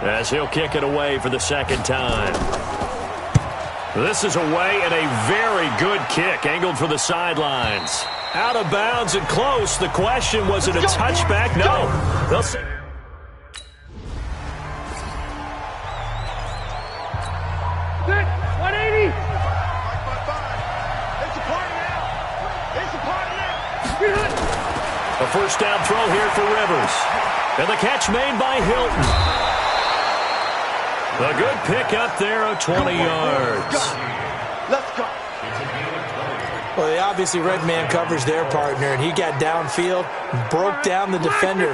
as he'll kick it away for the second time. This is away and a very good kick angled for the sidelines. Out of bounds and close. The question, was it a touchback? No. They'll see. A first down throw here for Rivers. And the catch made by Hilton. A good pick up there of 20 yards. Let's go. Well, they obviously read man coverage their partner, and he got downfield, broke down the defender.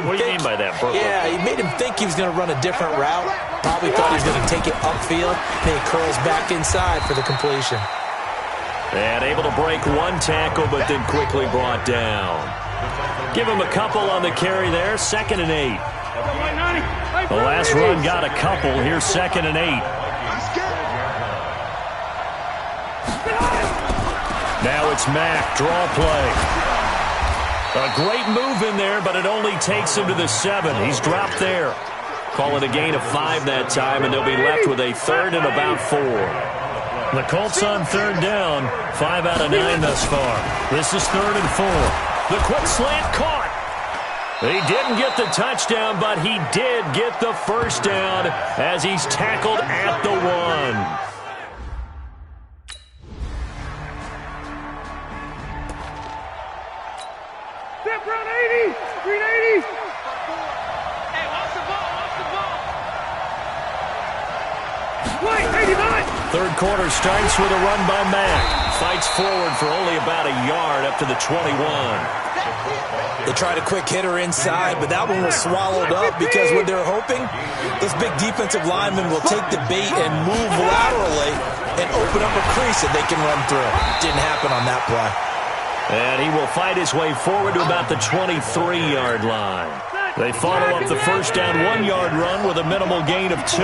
What do you mean by that, bro? Yeah, he made him think he was going to run a different route. Probably thought he was going to take it upfield. Then he curls back inside for the completion. And able to break one tackle, but then quickly brought down. Give him a couple on the carry there. 2nd and 8. The last run got a couple. Here's 2nd and 8. Now it's Mack. Draw play. A great move in there, but it only takes him to the 7. He's dropped there. Call it a gain of 5 that time, and they'll be left with a 3rd and about 4. The Colts on 3rd down. 5 out of 9 thus far. This is 3rd and 4. The quick slant caught. He didn't get the touchdown, but he did get the first down as he's tackled at the 1. Step around 80. Green 80. Hey, watch the ball. Watch the ball. Wait, 89. Third quarter starts with a run by Mack. Fights forward for only about a yard up to the 21. They tried a quick hitter inside, but that one was swallowed up because what they're hoping, this big defensive lineman will take the bait and move laterally and open up a crease that they can run through. Didn't happen on that play. And he will fight his way forward to about the 23-yard line. They follow up the first down 1-yard run with a minimal gain of 2.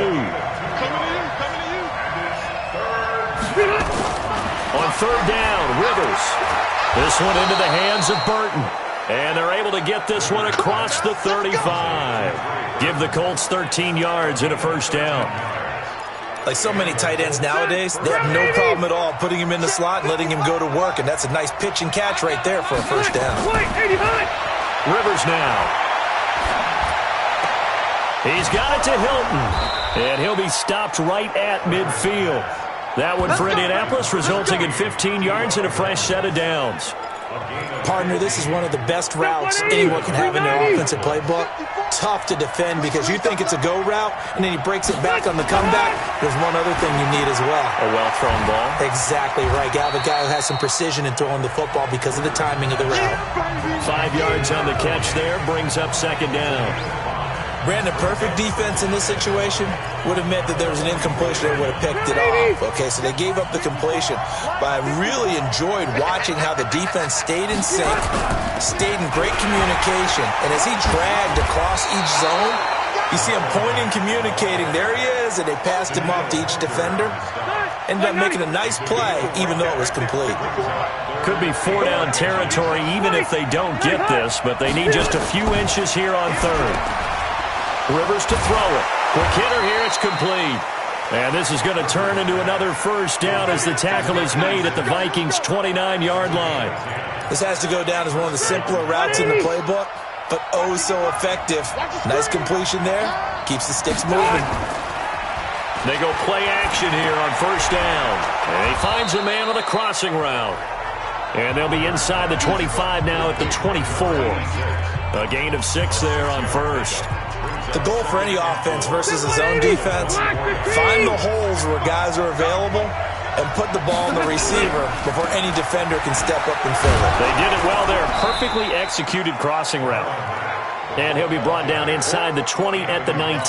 On 3rd down, Rivers. This one into the hands of Burton. And they're able to get this one across the 35. Give the Colts 13 yards and a first down. Like so many tight ends nowadays, they have no problem at all putting him in the slot and letting him go to work. And that's a nice pitch and catch right there for a first down. Rivers now. He's got it to Hilton. And he'll be stopped right at midfield. That one for Indianapolis, resulting in 15 yards and a fresh set of downs. Partner, this is one of the best routes anyone can have in their offensive playbook. Tough to defend because you think it's a go route, and then he breaks it back on the comeback. There's one other thing you need as well. A well-thrown ball. Exactly right. You have a guy who has some precision in throwing the football because of the timing of the route. 5 yards on the catch there, brings up 2nd down. Brandon, perfect defense in this situation would have meant that there was an incompletion and would have picked it off. Okay, so they gave up the completion. But I really enjoyed watching how the defense stayed in sync, stayed in great communication. And as he dragged across each zone, you see him pointing, communicating. There he is, and they passed him off to each defender. Ended up making a nice play, even though it was complete. Could be 4-down territory even if they don't get this, but they need just a few inches here on 3rd. Rivers to throw it. Quick hitter here, it's complete. And this is going to turn into another first down as the tackle is made at the Vikings' 29-yard line. This has to go down as one of the simpler routes in the playbook, but oh so effective. Nice completion there. Keeps the sticks moving. They go play action here on first down. And he finds a man on a crossing route. And they'll be inside the 25 now at the 24. A gain of 6 there on first. The goal for any offense versus a zone defense, find the holes where guys are available and put the ball in the receiver before any defender can step up and fill it. They did it well there. Perfectly executed crossing route. And he'll be brought down inside the 20 at the 19.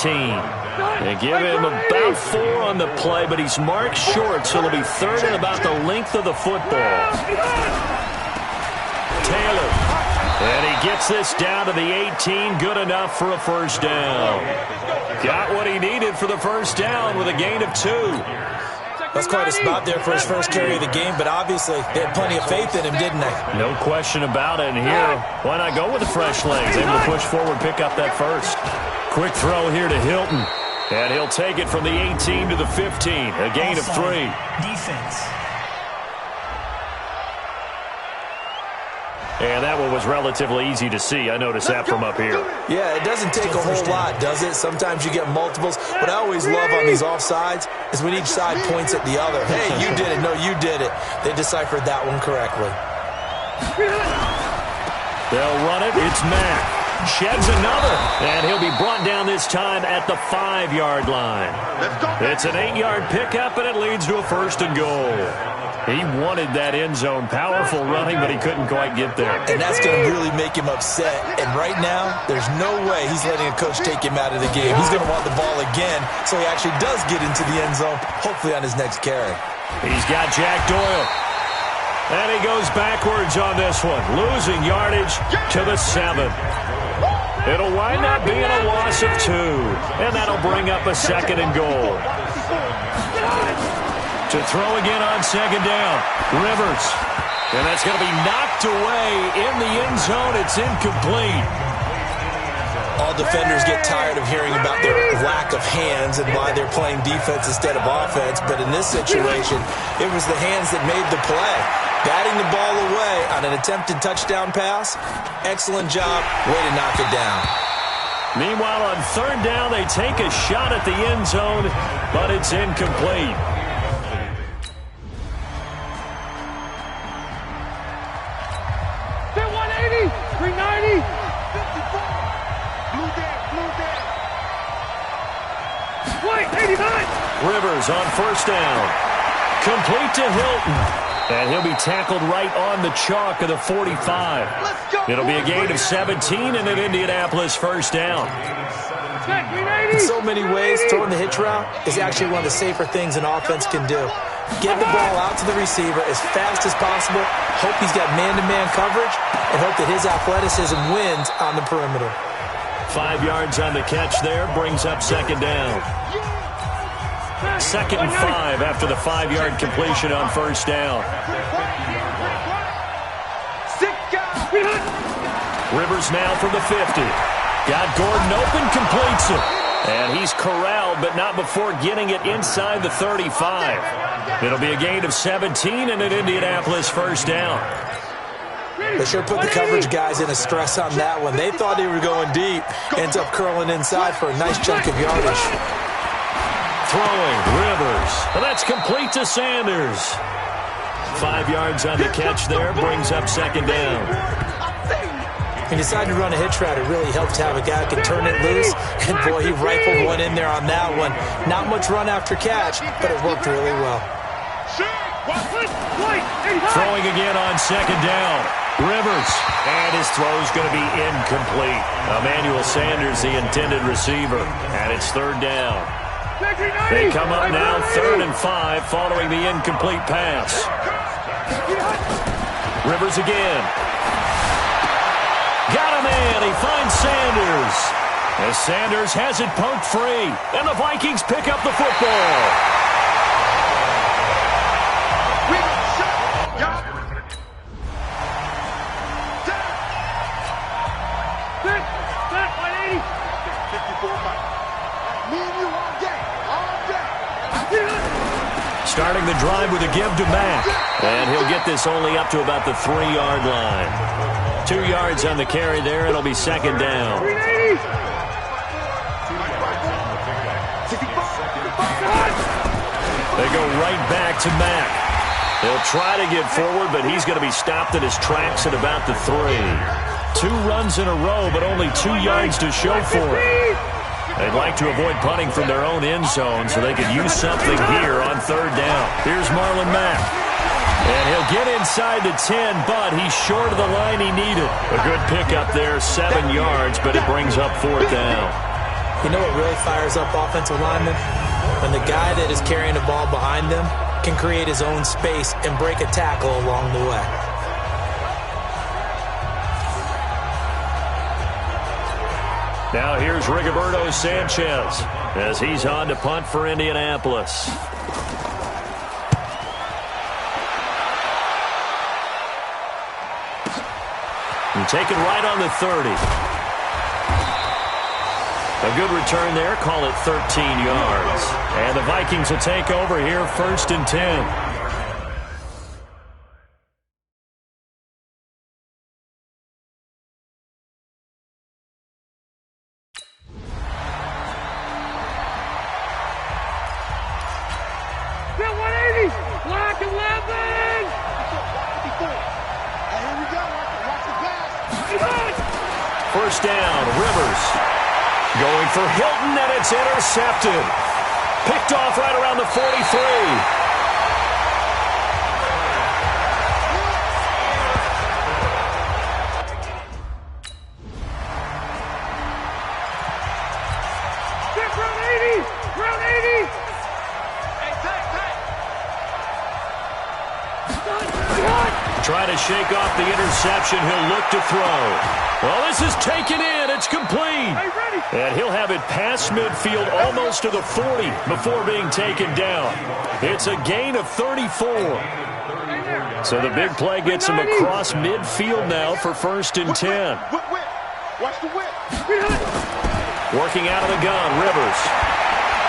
They give him about 4 on the play, but he's marked short, so it'll be 3rd and about the length of the football. Taylor. And he gets this down to the 18. Good enough for a first down. Got what he needed for the first down with a gain of 2. That's quite a spot there for his first carry of the game, but obviously they had plenty of faith in him, didn't they? No question about it. And here, why not go with the fresh legs? Able to push forward, pick up that first. Quick throw here to Hilton. And he'll take it from the 18 to the 15. A gain of 3. Defense. And that one was relatively easy to see. I noticed that from up here. Yeah, it doesn't take a whole lot, does it? Sometimes you get multiples. What I always love on these offsides is when each side points at the other. Hey, you did it. No, you did it. They deciphered that one correctly. They'll run it. It's Mack. Sheds another. And he'll be brought down this time at the 5-yard line. It's an 8-yard pickup, and it leads to a 1st and goal. He wanted that end zone. Powerful running, but he couldn't quite get there. And that's going to really make him upset. And right now, there's no way he's letting a coach take him out of the game. He's going to want the ball again, so he actually does get into the end zone, hopefully on his next carry. He's got Jack Doyle. And he goes backwards on this one, losing yardage to the 7. It'll wind up being a loss of 2. And that'll bring up a 2nd and goal. To throw again on 2nd down. Rivers. And that's going to be knocked away in the end zone. It's incomplete. All defenders get tired of hearing about their lack of hands and why they're playing defense instead of offense. But in this situation, it was the hands that made the play. Batting the ball away on an attempted touchdown pass. Excellent job. Way to knock it down. Meanwhile, on 3rd down, they take a shot at the end zone, but it's incomplete. Rivers on 1st down. Complete to Hilton. And he'll be tackled right on the chalk of the 45. It'll be a gain of 17 and an Indianapolis 1st down. In so many ways, throwing the hitch route is actually one of the safer things an offense can do. Get the ball out to the receiver as fast as possible, hope he's got man-to-man coverage, and hope that his athleticism wins on the perimeter. 5 yards on the catch there, brings up 2nd down. 2nd and 5 after the 5-yard completion on 1st down. Rivers now from the 50. Got Gordon open, completes it. And he's corralled, but not before getting it inside the 35. It'll be a gain of 17 and an Indianapolis 1st down. They sure put the coverage guys in a stress on that one. They thought they were going deep. Ends up curling inside for a nice chunk of yardage. Throwing, Rivers. And that's complete to Sanders. 5 yards on the catch there, brings up 2nd down. He decided to run a hitch route. It really helps to have a guy who can turn it loose. And, boy, he rifled one in there on that one. Not much run after catch, but it worked really well. Throwing again on 2nd down. Rivers. And his throw's going to be incomplete. Emmanuel Sanders, the intended receiver. And it's 3rd down. They come up now 3rd and 5 following the incomplete pass. Rivers again. Got a man. He finds Sanders. As Sanders has it poked free. And the Vikings pick up the football. Starting the drive with a give to Mack. And he'll get this only up to about the 3-yard line. 2 yards on the carry there. It'll be 2nd down. They go right back to Mack. He'll try to get forward, but he's going to be stopped in his tracks at about the 3. 2 runs in a row, but only 2 yards to show for it. They'd like to avoid punting from their own end zone so they could use something here on 3rd down. Here's Marlon Mack. And he'll get inside the 10, but he's short of the line he needed. A good pickup there, 7 yards, but it brings up 4th down. You know what really fires up offensive linemen? When the guy that is carrying the ball behind them can create his own space and break a tackle along the way. Now here's Rigoberto Sanchez as he's on to punt for Indianapolis. And taken right on the 30. A good return there. Call it 13 yards. And the Vikings will take over here, 1st and 10. Block 11! Here we go. Watch the pass. First down, Rivers. Going for Hilton, and it's intercepted. Picked off right around the 43. Trying to shake off the interception. He'll look to throw. Well, this is taken in. It's complete. And he'll have it past midfield almost to the 40 before being taken down. It's a gain of 34. So the big play gets him across midfield now for 1st and 10. Watch the whip. Working out of the gun, Rivers.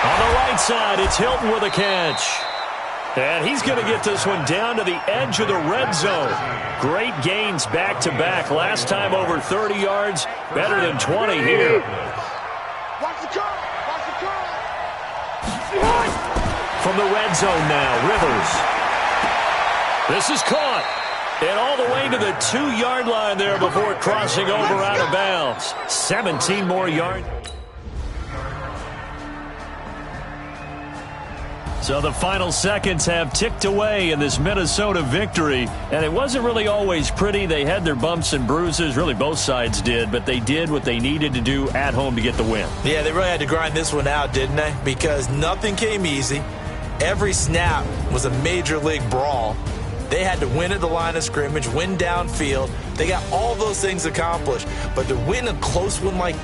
On the right side, it's Hilton with a catch. And he's going to get this one down to the edge of the red zone. Great gains back-to-back. Last time over 30 yards, better than 20 here. Watch the curve. Watch the curve. From the red zone now, Rivers. This is caught. And all the way to the 2-yard line there before crossing over out of bounds. 17 more yards. So the final seconds have ticked away in this Minnesota victory, and it wasn't really always pretty. They had their bumps and bruises. Really, both sides did, but they did what they needed to do at home to get the win. Yeah, they really had to grind this one out, didn't they? Because nothing came easy. Every snap was a major league brawl. They had to win at the line of scrimmage, win downfield. They got all those things accomplished, but to win a close one like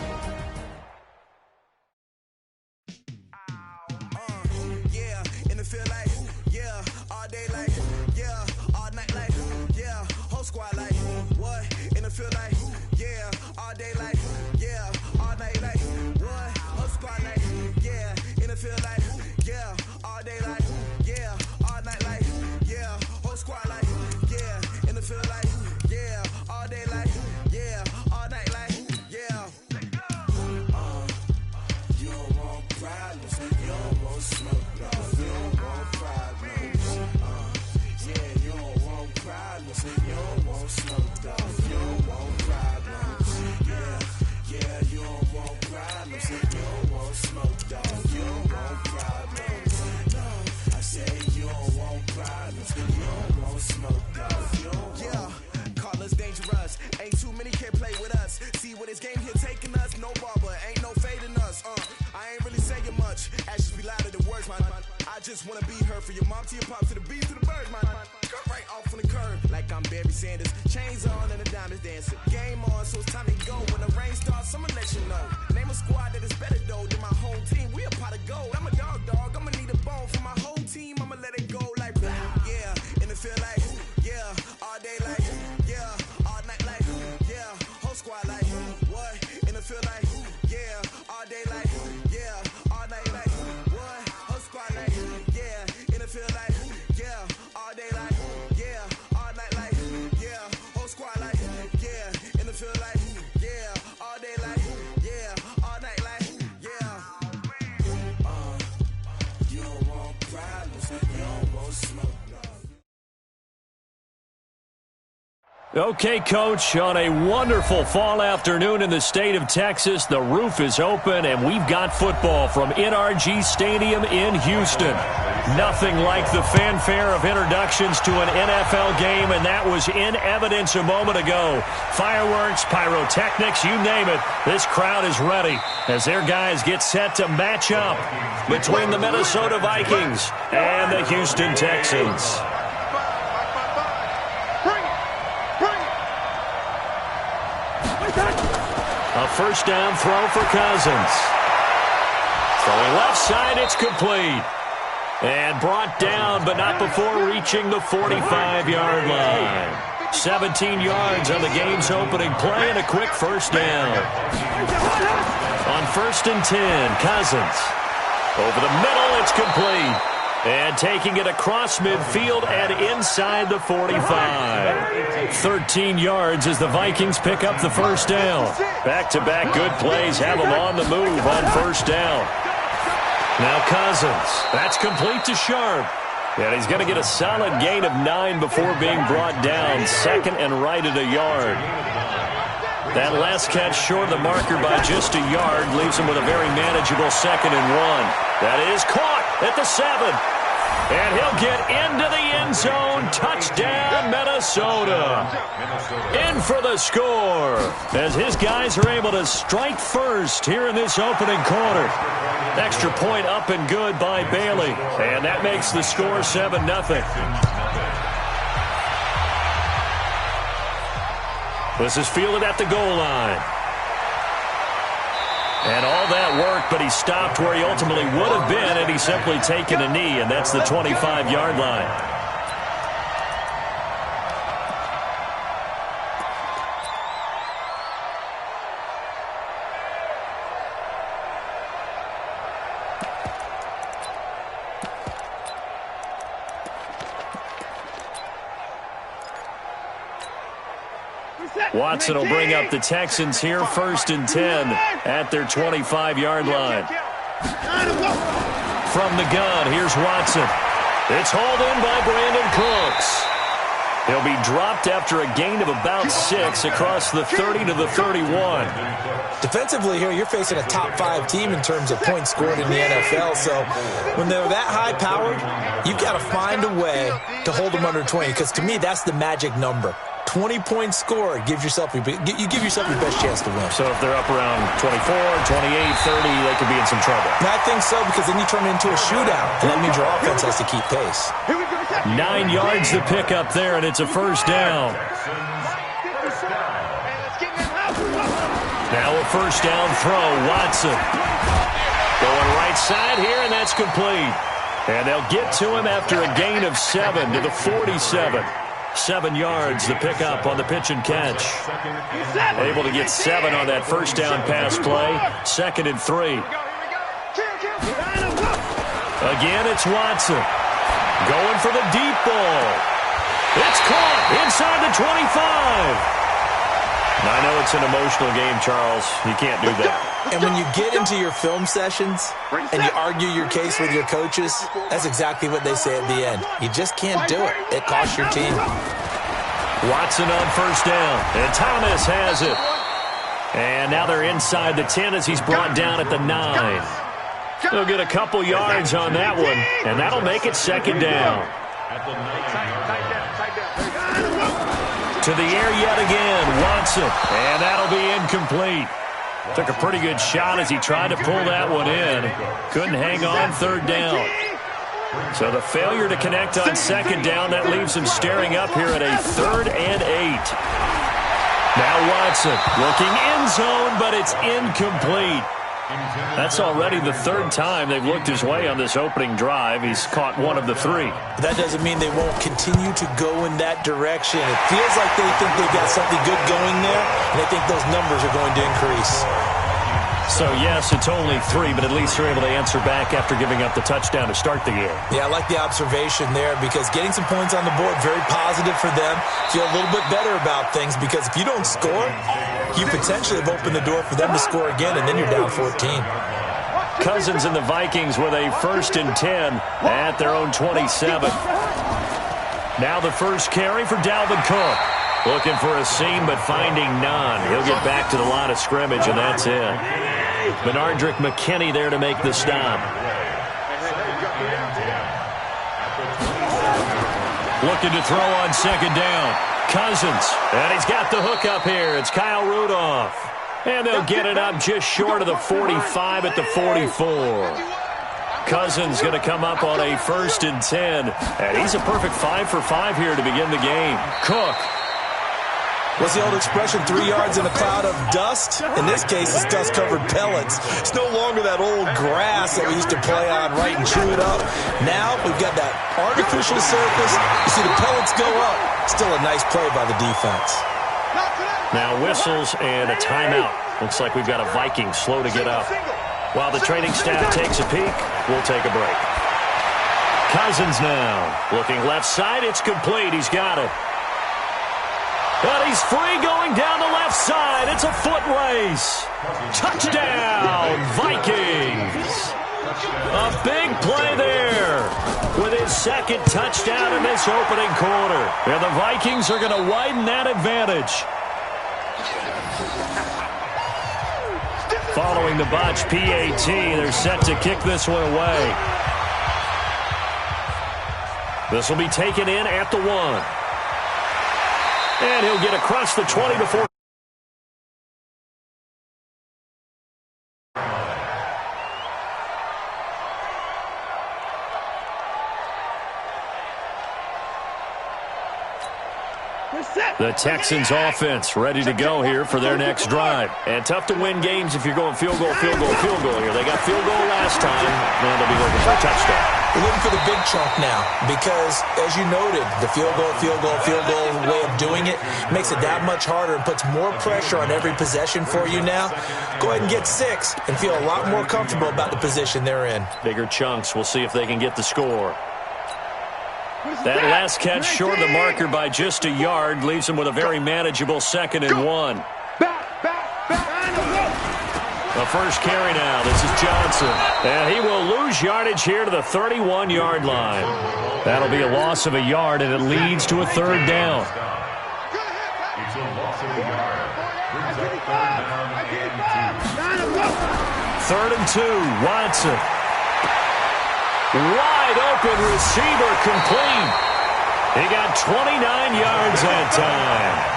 Okay, Coach, on a wonderful fall afternoon in the state of Texas, the roof is open, and we've got football from NRG Stadium in Houston. Nothing like the fanfare of introductions to an NFL game, and that was in evidence a moment ago. Fireworks, pyrotechnics, you name it, this crowd is ready as their guys get set to match up between the Minnesota Vikings and the Houston Texans. A first down throw for Cousins. Throwing left side, it's complete. And brought down, but not before reaching the 45-yard line. 17 yards on the game's opening play and a quick first down. On 1st and 10, Cousins. Over the middle, it's complete. And taking it across midfield and inside the 45. 13 yards as the Vikings pick up the first down. Back-to-back good plays have them on the move on first down. Now Cousins. That's complete to Sharp. And he's going to get a solid gain of 9 before being brought down. Second and right at a yard. That last catch short of the marker by just a yard leaves him with a very manageable 2nd and 1. That is caught at the 7. And he'll get into the end zone. Touchdown, Minnesota. In for the score as his guys are able to strike first here in this opening quarter. Extra point up and good by Bailey. And that makes the score 7-0. This is fielded at the goal line. And all that work, but he stopped where he ultimately would have been had he simply taken a knee, and that's the 25-yard line. Watson will bring up the Texans here, 1st and 10 at their 25-yard line. From the gun, here's Watson. It's hauled in by Brandon Cooks. He'll be dropped after a gain of about 6 across the 30 to the 31. Defensively here, you're facing a top-5 team in terms of points scored in the NFL. So when they're that high-powered, you've got to find a way to hold them under 20, because to me, that's the magic number. 20 points scored, you give yourself your best chance to win. So if they're up around 24, 28, 30, they could be in some trouble. And I think so, because then you turn it into a shootout, and that means your offense has to keep pace. 9 yards to pick up there, and it's a first down. Now a first down throw, Watson. Going right side here, and that's complete. And they'll get to him after a gain of 7 to the 47. 7 yards, the pickup on the pitch and catch. Able to get 7 on that first down pass play. 2nd and 3. Again, it's Watson. Going for the deep ball. It's caught inside the 25. I know it's an emotional game, Charles. You can't do that. And when you get into your film sessions and you argue your case with your coaches, that's exactly what they say at the end. You just can't do it. It costs your team. Watson on first down, and Thomas has it. And now they're inside the 10 as he's brought down at the 9. They'll get a couple yards on that one, and that'll make it 2nd down. To the air yet again, Watson, and that'll be incomplete. Took a pretty good shot as he tried to pull that one in. Couldn't hang on 3rd down. So the failure to connect on 2nd down, that leaves him staring up here at a 3rd and 8. Now Watson looking end zone, but it's incomplete. That's already the 3rd time they've looked his way on this opening drive. He's caught 1 of the 3. That doesn't mean they won't continue to go in that direction. It feels like they think they've got something good going there, and they think those numbers are going to increase. So, yes, it's only 3, but at least they're able to answer back after giving up the touchdown to start the game. Yeah, I like the observation there, because getting some points on the board, very positive for them. Feel a little bit better about things, because if you don't score, you potentially have opened the door for them to score again, and then you're down 14. Cousins and the Vikings with a 1st and 10 at their own 27. Now the first carry for Dalvin Cook. Looking for a seam, but finding none. He'll get back to the line of scrimmage, and that's it. Benardrick McKinney there to make the stop. Looking to throw on 2nd down. Cousins, and he's got the hook up here. It's Kyle Rudolph. And they'll get it up just short of the 45 at the 44. Cousins going to come up on a 1st and 10. And he's a perfect 5 for 5 here to begin the game. Cook. What's the old expression, 3 yards in a cloud of dust? In this case, it's dust-covered pellets. It's no longer that old grass that we used to play on, right, and chew it up. Now we've got that artificial surface. You see the pellets go up. Still a nice play by the defense. Not today. Now whistles and a timeout. Looks like we've got a Viking slow to get up. While the training staff takes a peek, we'll take a break. Cousins now. Looking left side. It's complete. He's got it. But he's free going down the left side. It's a foot race. Touchdown, Vikings. A big play there with his second touchdown in this opening quarter. And the Vikings are going to widen that advantage. Following the botch PAT, they're set to kick this one away. This will be taken in at the 1. And he'll get across the 20 before. The Texans offense ready to go here for their next drive. And tough to win games if you're going field goal here. They got field goal last time, and they'll be looking for a touchdown. We're looking for the big chunk now because, as you noted, the field goal way of doing it makes it that much harder and puts more pressure on every possession for you now. Go ahead and get 6 and feel a lot more comfortable about the position they're in. Bigger chunks. We'll see if they can get the score. That last catch short of the marker by just a yard leaves him with a very manageable 2nd and 1. The first carry now. This is Johnson. And he will lose yardage here to the 31-yard line. That'll be a loss of a yard, and it leads to a 3rd down. It's a loss of a yard. Brings up 3rd down and 2. 3rd and 2. Watson. Wide open receiver complete. He got 29 yards that time.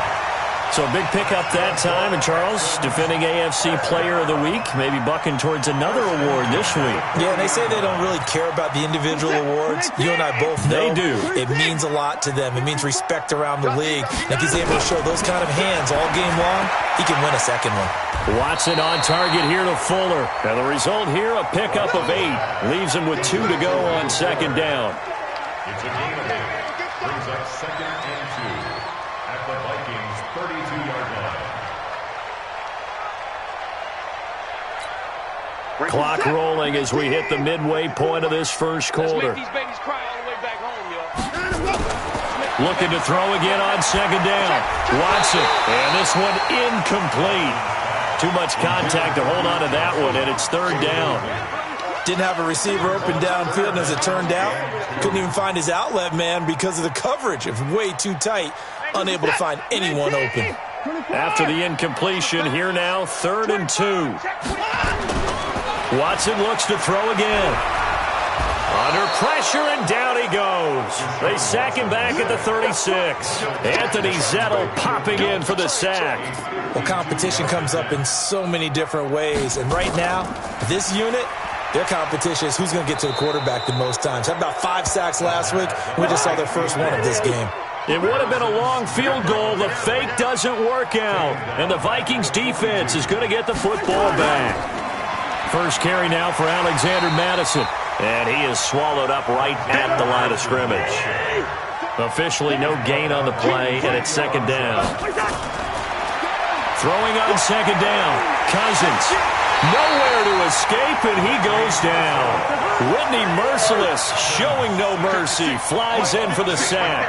So a big pickup that time. And Charles, defending AFC Player of the Week, maybe bucking towards another award this week. Yeah, and they say they don't really care about the individual awards. You and I both know they do. It means a lot to them. It means respect around the league. And if he's able to show those kind of hands all game long, he can win a 2nd one. Watson on target here to Fuller. And the result here, a pickup of 8. Leaves him with 2 to go on 2nd down. It's a gain of 8. Brings up 2nd and 2 at the Vikings' 32-yard line. Clock rolling as we hit the midway point of this first quarter. Looking to throw again on 2nd down. Watson. And this one incomplete. Too much contact to hold on to that one, and it's 3rd down. Didn't have a receiver open downfield, and as it turned out, couldn't even find his outlet man because of the coverage. It was way too tight, unable to find anyone open. After the incompletion, here now, 3rd and 2. Watson looks to throw again. Under pressure, and down he goes. They sack him back at the 36. Anthony Zettel popping in for the sack. Well, competition comes up in so many different ways, and right now, this unit, their competition is who's going to get to the quarterback the most times. Had about 5 sacks last week. We just saw their first one of this game. It would have been a long field goal. The fake doesn't work out, and the Vikings defense is going to get the football back. First carry now for Alexander Madison. And he is swallowed up right at the line of scrimmage. Officially no gain on the play, and it's 2nd down. Throwing on 2nd down. Cousins. Nowhere to escape, and he goes down. Whitney Merciless showing no mercy. Flies in for the sack.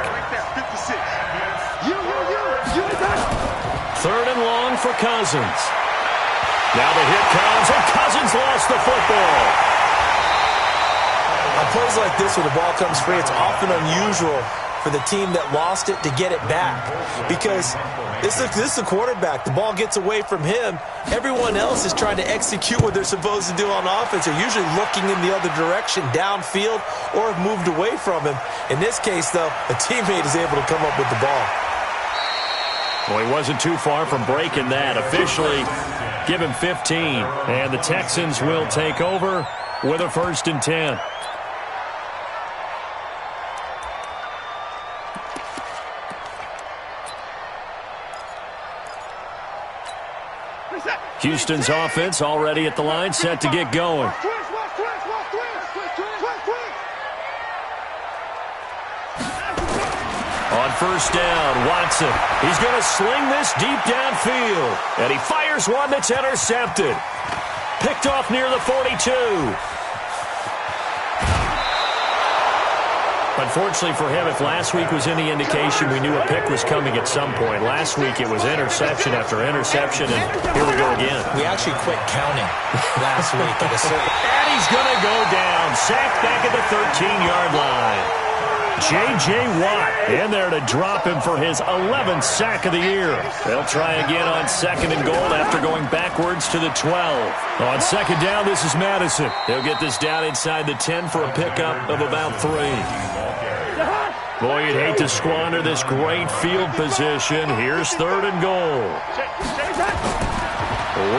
3rd and long for Cousins. Now the hit comes, and Cousins lost the football. On plays like this where the ball comes free, it's often unusual for the team that lost it to get it back because this is the quarterback. The ball gets away from him. Everyone else is trying to execute what they're supposed to do on offense. They're usually looking in the other direction, downfield, or have moved away from him. In this case, though, a teammate is able to come up with the ball. Well, he wasn't too far from breaking that. Officially, give him 15. And the Texans will take over with a 1st and 10. Houston's offense already at the line, set to get going. On first down. Watson, he's going to sling this deep downfield. And he fires one that's intercepted. Picked off near the 42. Unfortunately for him, if last week was any indication, we knew a pick was coming at some point. Last week it was interception after interception, and here we go again. We actually quit counting last week. And he's going to go down. Sacked back at the 13-yard line. J.J. Watt in there to drop him for his 11th sack of the year. They'll try again on second and goal after going backwards to the 12. On second down, this is Madison. He'll get this down inside the 10 for a pickup of about 3. Boy, you'd hate to squander this great field position. Here's third and goal.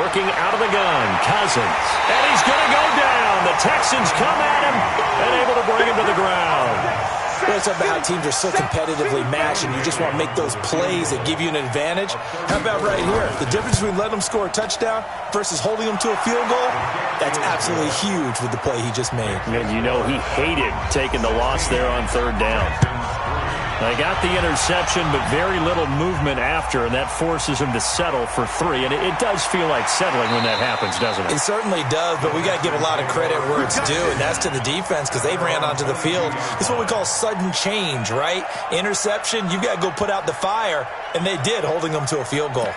Working out of the gun, Cousins. And he's going to go down. The Texans come at him and able to bring him to the ground. Well, it's about how teams are so competitively matched, and you just want to make those plays that give you an advantage. How about right here? The difference between letting them score a touchdown versus holding them to a field goal, that's absolutely huge with the play he just made. And you know he hated taking the loss there on third down. They got the interception, but very little movement after, and that forces him to settle for 3. And it does feel like settling when that happens, doesn't it? It certainly does, but we got to give a lot of credit where it's due, and that's to the defense because they ran onto the field. It's what we call sudden change, right? Interception, you got to go put out the fire, and they did, holding them to a field goal.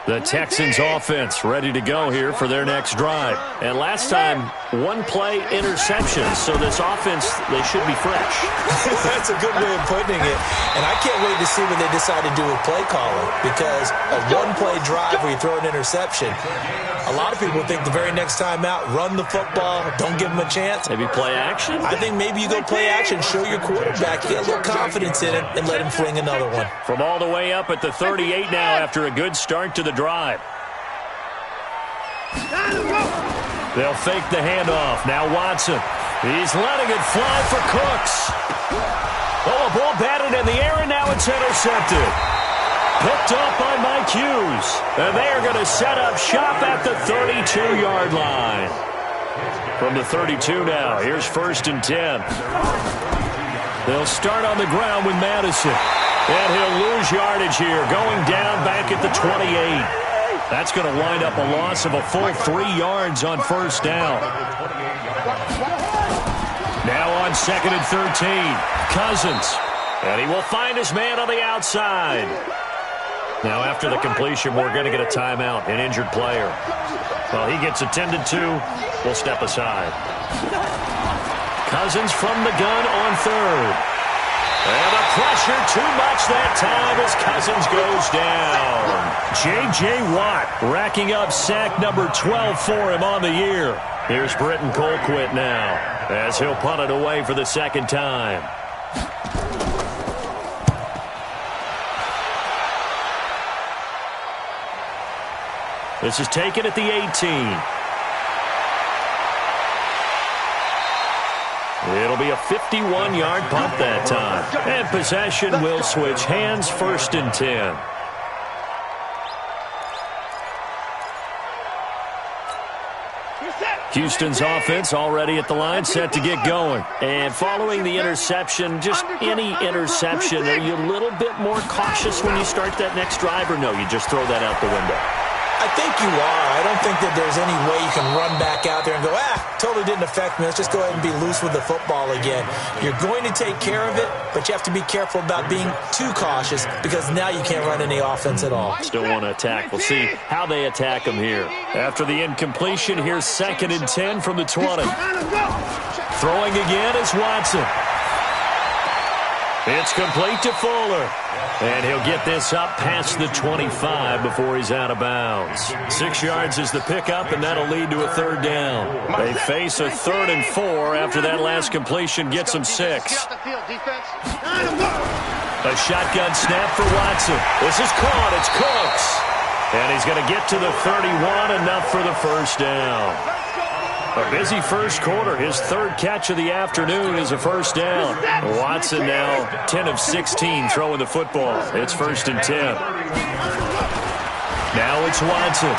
The Texans offense ready to go here for their next drive. And last time, one play interception. So this offense, they should be fresh. That's a good way of putting it. And I can't wait to see what they decide to do with play calling. Because a one-play drive where you throw an interception, a lot of people think the very next time out, run the football, don't give them a chance. Maybe play action? I think maybe you go play action, show your quarterback, get a little confidence in it, and let him fling another one. From all the way up at the 38 now after a good start to the drive. They'll fake the handoff. Now Watson. He's letting it fly for Cooks. Oh, a ball batted in the air, and now it's intercepted. Picked off by Mike Hughes. And they are going to set up shop at the 32-yard line. From the 32 now, here's first and 10. They'll start on the ground with Madison. And he'll lose yardage here, going down back at the 28. That's going to wind up a loss of a full 3 yards on first down. Now on second and 13, Cousins. And he will find his man on the outside. Now after the completion, we're going to get a timeout, an injured player. Well, he gets attended to. We'll step aside. Cousins from the gun on third. And the pressure too much that time as Cousins goes down. J.J. Watt racking up sack number 12 for him on the year. Here's Britton Colquitt now as he'll punt it away for the second time. This is taken at the 18. It'll be a 51-yard punt that time. And possession will switch hands, first and 10. Houston's offense already at the line, set to get going. And following the interception, just any interception, are you a little bit more cautious when you start that next drive, or no, you just throw that out the window? I think you are. I don't think that there's any way you can run back out there and go, totally didn't affect me. Let's just go ahead and be loose with the football again. You're going to take care of it, but you have to be careful about being too cautious because now you can't run any offense at all. Still want to attack. We'll see how they attack him here. After the incompletion, here's second and 10 from the 20. Throwing again is Watson. It's complete to Fuller. And he'll get this up past the 25 before he's out of bounds. 6 yards is the pickup, and that'll lead to a third down. They face a third and 4 after that last completion gets them 6. A shotgun snap for Watson. This is caught. It's Cooks. And he's going to get to the 31, enough for the first down. A busy first quarter. His third catch of the afternoon is a first down. Watson now 10 of 16 throwing the football. It's first and 10. Now it's Watson.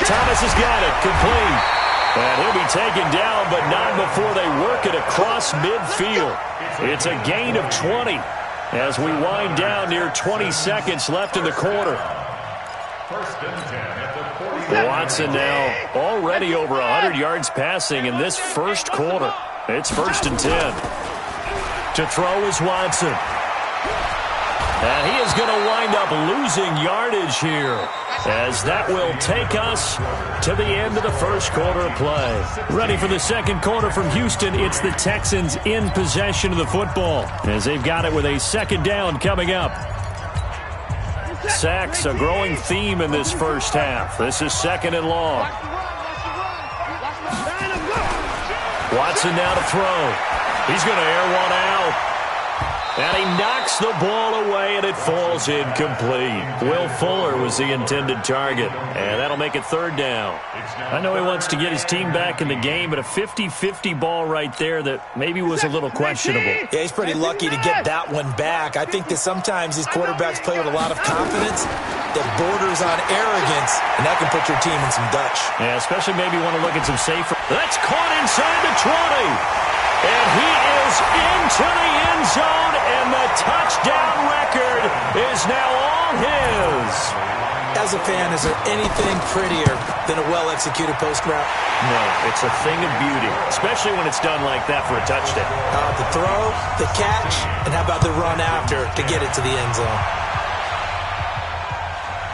Thomas has got it. Complete. And he'll be taken down, but not before they work it across midfield. It's a gain of 20 as we wind down near 20 seconds left in the quarter. Watson now already over 100 yards passing in this first quarter. It's 1st and 10. To throw is Watson. And he is going to wind up losing yardage here, as that will take us to the end of the first quarter of play. Ready for the second quarter from Houston, it's the Texans in possession of the football, as they've got it with a second down coming up. Sacks, a growing theme in this first half. This is 2nd and long. Watson now to throw. He's going to air one out. And he knocks the ball away, and it falls incomplete. Will Fuller was the intended target, and that'll make it 3rd down. I know he wants to get his team back in the game, but a 50-50 ball right there that maybe was a little questionable. Yeah, he's pretty lucky to get that one back. I think that sometimes these quarterbacks play with a lot of confidence that borders on arrogance, and that can put your team in some Dutch. Yeah, especially maybe want to look at some safer. That's caught inside the 20. And he is into the end zone, and the touchdown record is now all his. As a fan, is there anything prettier than a well-executed post route? No, it's a thing of beauty, especially when it's done like that for a touchdown. The throw, the catch, and how about the run after to get it to the end zone?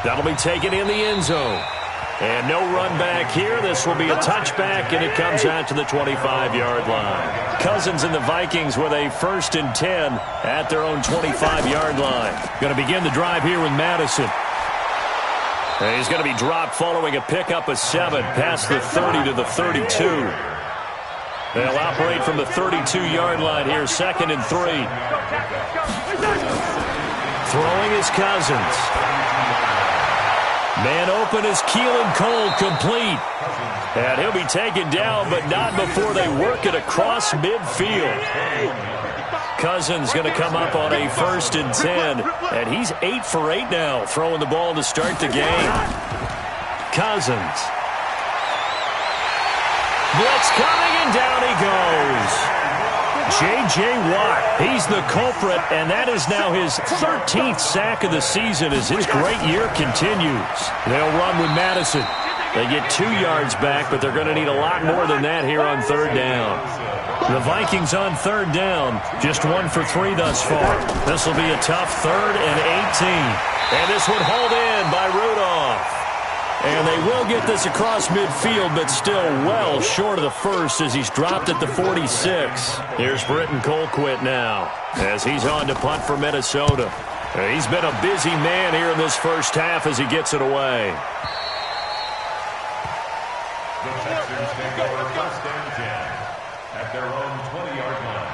That'll be taken in the end zone. And no run back here. This will be a touchback, and it comes out to the 25-yard line. Cousins and the Vikings with a 1st and 10 at their own 25-yard line. Going to begin the drive here with Madison. And he's going to be dropped following a pickup of 7 past the 30 to the 32. They'll operate from the 32-yard line here, 2nd and 3. Throwing is Cousins. Man open is Keelan Cole, complete. And he'll be taken down, but not before they work it across midfield. Cousins going to come up on a 1st and 10, and he's 8 for 8 now, throwing the ball to start the game. Cousins. Blitz coming, and down he goes. J.J. Watt, he's the culprit, and that is now his 13th sack of the season as his great year continues. They'll run with Madison. They get 2 yards back, but they're going to need a lot more than that here on 3rd down. The Vikings on 3rd down, just 1 for 3 thus far. This will be a tough 3rd and 18. And this one hauled in by Rudolph. And they will get this across midfield, but still well short of the first as he's dropped at the 46. Here's Britton Colquitt now as he's on to punt for Minnesota. He's been a busy man here in this first half as he gets it away. The Texans take over 1st and 10 at their own 20-yard line.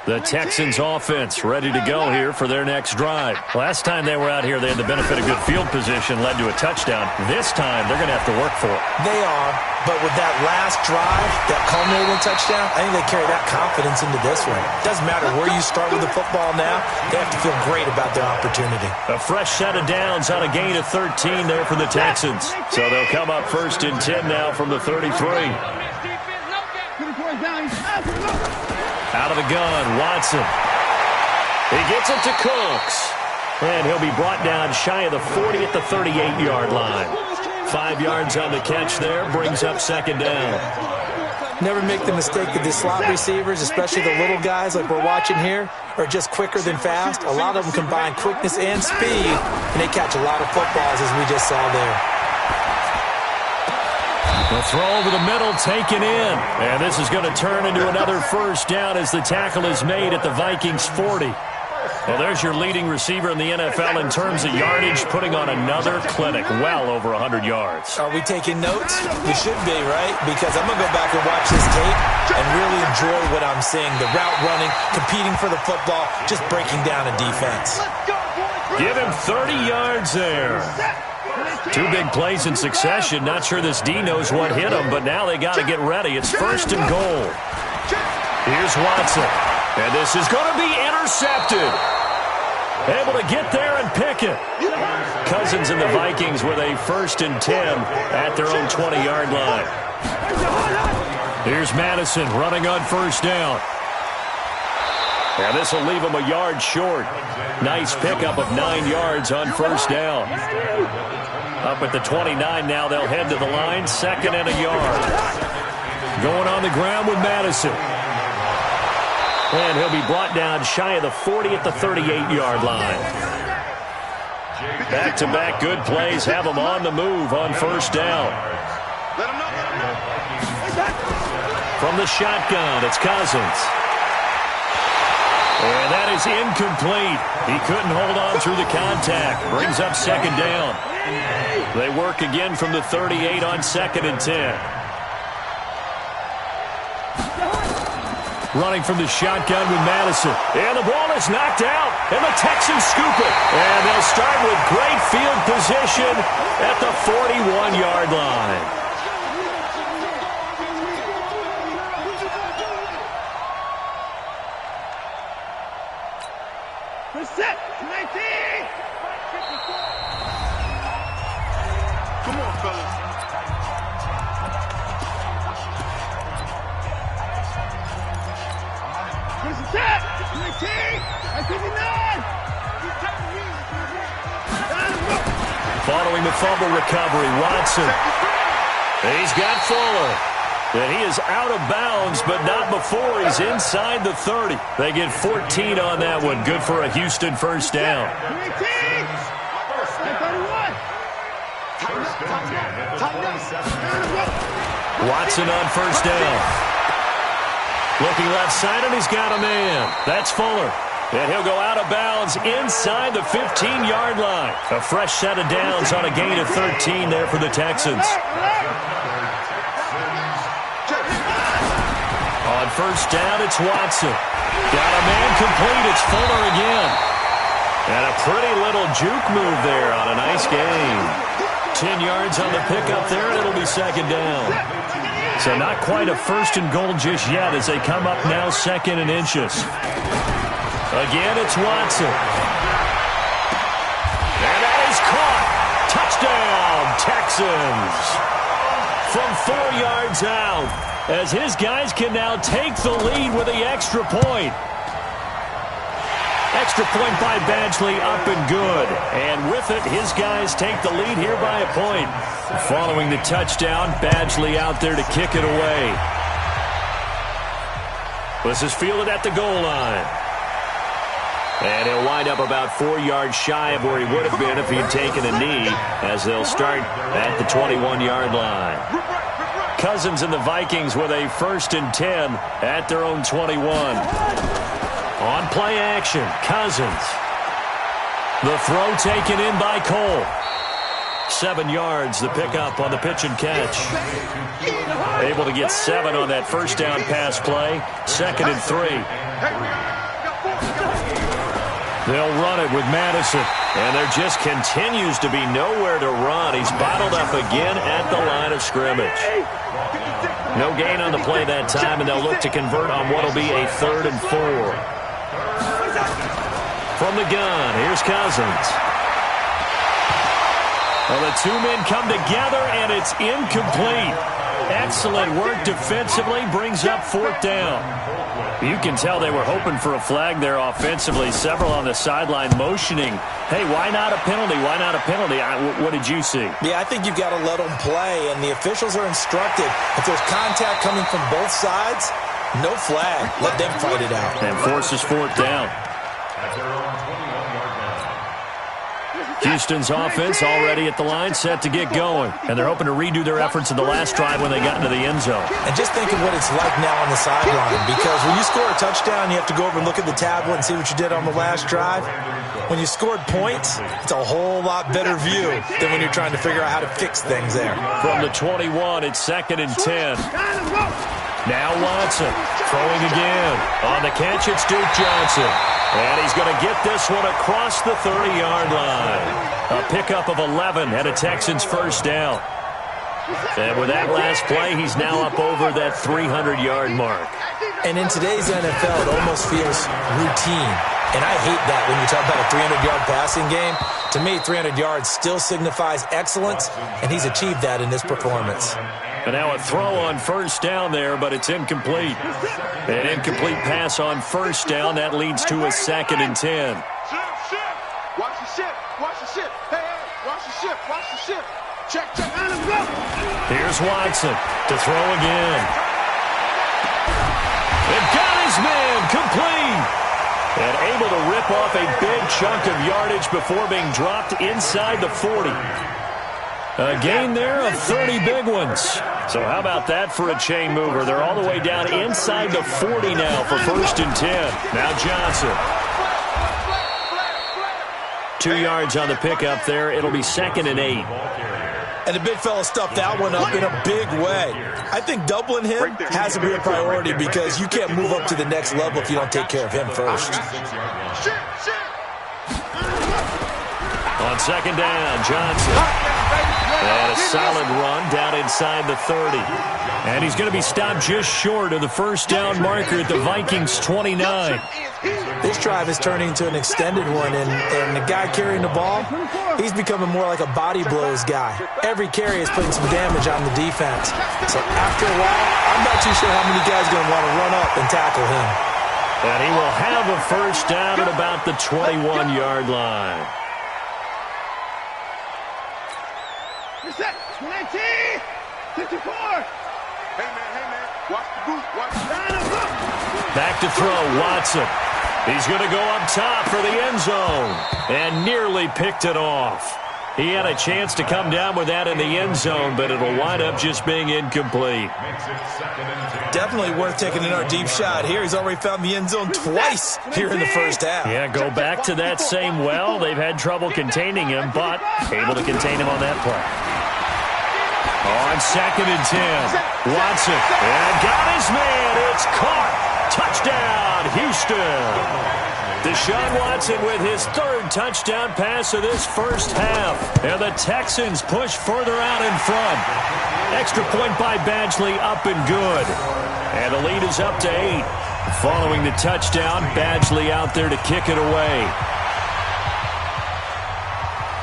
The Texans offense ready to go here for their next drive. Last time they were out here, they had the benefit of good field position, led to a touchdown. This time, they're going to have to work for it. They are, but with that last drive, that culminating touchdown, I think they carry that confidence into this one. Doesn't matter where you start with the football now, they have to feel great about their opportunity. A fresh set of downs on a gain of 13 there for the Texans. So they'll come up 1st and 10 now from the 33. Out of the gun, Watson. He gets it to Cooks. And he'll be brought down shy of the 40 at the 38-yard line. 5 yards on the catch there, brings up 2nd down. Never make the mistake that the slot receivers, especially the little guys like we're watching here, are just quicker than fast. A lot of them combine quickness and speed, and they catch a lot of footballs, as we just saw there. The throw over the middle taken in. And this is going to turn into another 1st down as the tackle is made at the Vikings 40. Well, there's your leading receiver in the NFL in terms of yardage, putting on another clinic, well over 100 yards. Are we taking notes? We should be, right? Because I'm going to go back and watch this tape and really enjoy what I'm seeing. The route running, competing for the football, just breaking down a defense. Give him 30 yards there. 2 big plays in succession. Not sure this D knows what hit him, but now they got to get ready. It's 1st and goal. Here's Watson. And this is going to be intercepted. Able to get there and pick it. Cousins and the Vikings with a 1st and 10 at their own 20-yard line. Here's Madison running on 1st down. Now this will leave him a yard short. Nice pickup of 9 yards on 1st down. Up at the 29 now, they'll head to the line, 2nd and a yard. Going on the ground with Madison. And he'll be brought down shy of the 40 at the 38-yard line. Back-to-back good plays have him on the move on 1st down. From the shotgun, it's Cousins. And that is incomplete. He couldn't hold on through the contact. Brings up 2nd down. They work again from the 38 on 2nd and 10. Running from the shotgun with Madison. And the ball is knocked out. And the Texans scoop it. And they'll start with great field position at the 41-yard line. Set, 19! Come on, fellas. Set, 19! 59! Following the fumble recovery, Watson. He's got Fuller. And he is out of bounds, but not before he's inside the 30. They get 14 on that one. Good for a Houston 1st down. Watson on 1st down. Looking left side, and he's got a man. That's Fuller. And he'll go out of bounds inside the 15-yard line. A fresh set of downs on a gain of 13 there for the Texans. On 1st down, it's Watson. Got a man complete. It's Fuller again. And a pretty little juke move there on a nice game. 10 yards on the pickup there, and it'll be 2nd down. So not quite a 1st and goal just yet as they come up now 2nd and inches. Again, it's Watson. And that is caught. Touchdown, Texans. From 4 yards out, as his guys can now take the lead with the extra point. Extra point by Badgley, up and good. And with it, his guys take the lead here by a point. Following the touchdown, Badgley out there to kick it away. This is fielded at the goal line. And he'll wind up about 4 yards shy of where he would have been if he had taken a knee, as they'll start at the 21-yard line. Cousins and the Vikings with a 1st and 10 at their own 21. On play action, Cousins. The throw taken in by Cole. 7 yards, the pickup on the pitch and catch. Able to get 7 on that 1st down pass play. 2nd and 3. They'll run it with Madison. And there just continues to be nowhere to run. He's bottled up again at the line of scrimmage. No gain on the play that time, and they'll look to convert on what will be a 3rd and 4. From the gun, here's Cousins. Well, the two men come together, and it's incomplete. Excellent work defensively, brings up 4th down. You can tell they were hoping for a flag there offensively. Several on the sideline motioning, hey, why not a penalty? Why not a penalty? What did you see? Yeah, I think you've got to let them play, and the officials are instructed. If there's contact coming from both sides, no flag. Let them fight it out. And forces 4th down. Houston's offense already at the line, set to get going. And they're hoping to redo their efforts in the last drive when they got into the end zone. And just think of what it's like now on the sideline, because when you score a touchdown, you have to go over and look at the tablet and see what you did on the last drive. When you scored points, it's a whole lot better view than when you're trying to figure out how to fix things there. From the 21, it's 2nd and 10. Now Watson throwing again. On the catch, it's Duke Johnson. And he's going to get this one across the 30-yard line. A pickup of 11 and a Texans 1st down. And with that last play, he's now up over that 300-yard mark. And in today's NFL, it almost feels routine. And I hate that when you talk about a 300-yard passing game. To me, 300 yards still signifies excellence, and he's achieved that in this performance. And now a throw on first down there, but it's incomplete. An incomplete pass on first down. That leads to a 2nd and 10. Watch the ship. Watch the ship. Hey, watch the ship. Watch the ship. Check. Let him go. Here's Watson to throw again. It got his man complete. And able to rip off a big chunk of yardage before being dropped inside the 40. A gain there of 30 big ones. So how about that for a chain mover? They're all the way down inside the 40 now for 1st and 10. Now Johnson. 2 yards on the pickup there. It'll be 2nd and 8. And the big fella stuffed that one up in a big way. I think doubling him has to be a priority because you can't move up to the next level if you don't take care of him first. On 2nd down, Johnson. And a solid run down inside the 30. And he's going to be stopped just short of the first down marker at the Vikings' 29. This drive is turning into an extended one, and the guy carrying the ball, he's becoming more like a body blows guy. Every carry is putting some damage on the defense. So after a while, I'm not too sure how many guys are going to want to run up and tackle him. And he will have a first down at about the 21-yard line. Reset. 20. 54. Hey, man. Watch the boot. Watch the Back to throw, Watson. He's going to go up top for the end zone. And nearly picked it off. He had a chance to come down with that in the end zone, but it'll wind up just being incomplete. Definitely worth taking another deep shot here. He's already found the end zone twice here in the first half. Yeah, go back to that same well. They've had trouble containing him, but able to contain him on that play. On 2nd and 10, Watson. And got his man. It's caught. Touchdown, Houston. Deshaun Watson with his 3rd touchdown pass of this first half. And the Texans push further out in front. Extra point by Badgley, up and good. And the lead is up to 8. Following the touchdown, Badgley out there to kick it away.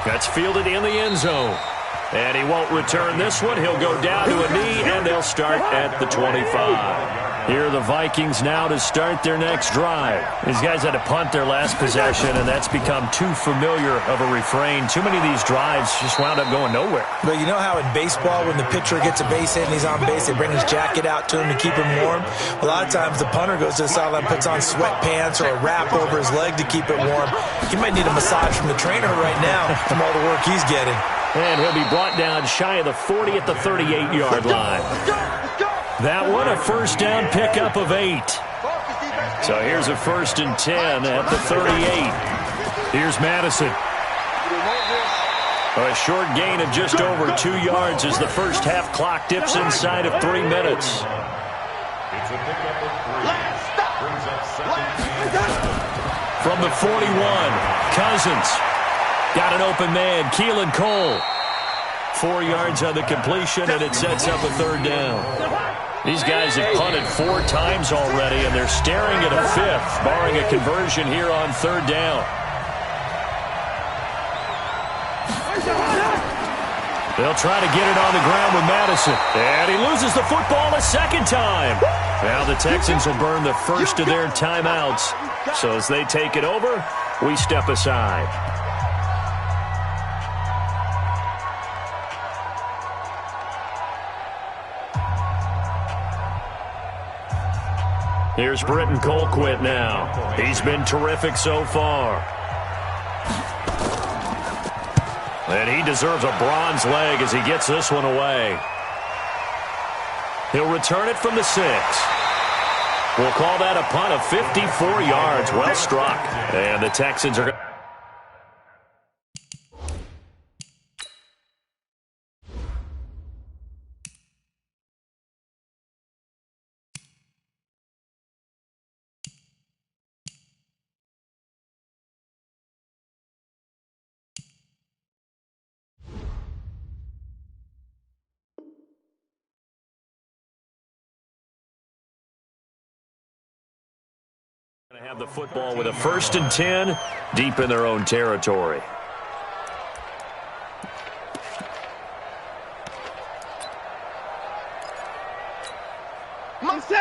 That's fielded in the end zone. And he won't return this one. He'll go down to a knee, and they'll start at the 25. Here are the Vikings now to start their next drive. These guys had to punt their last possession, and that's become too familiar of a refrain. Too many of these drives just wound up going nowhere. But you know how in baseball, when the pitcher gets a base hit and he's on base, they bring his jacket out to him to keep him warm? A lot of times the punter goes to the sideline, puts on sweatpants or a wrap over his leg to keep it warm. He might need a massage from the trainer right now from all the work he's getting. And he'll be brought down shy of the 40 at the 38-yard line. That one, a first down pickup of 8. So here's a 1st and 10 at the 38. Here's Madison. A short gain of just over 2 yards as the first half clock dips inside of 3 minutes. It's a pickup of 3. Brings up 2nd. From the 41, Cousins. Got an open man, Keelan Cole. 4 yards on the completion, and it sets up a 3rd down. These guys have punted 4 times already, and they're staring at a 5th, barring a conversion here on 3rd down. They'll try to get it on the ground with Madison. And he loses the football a 2nd time. Now the Texans will burn the first of their timeouts. So as they take it over, we step aside. Here's Britton Colquitt now. He's been terrific so far. And he deserves a bronze leg as he gets this one away. He'll return it from the 6. We'll call that a punt of 54 yards. Well struck. And the Texans are Have the football with a 1st and 10 deep in their own territory.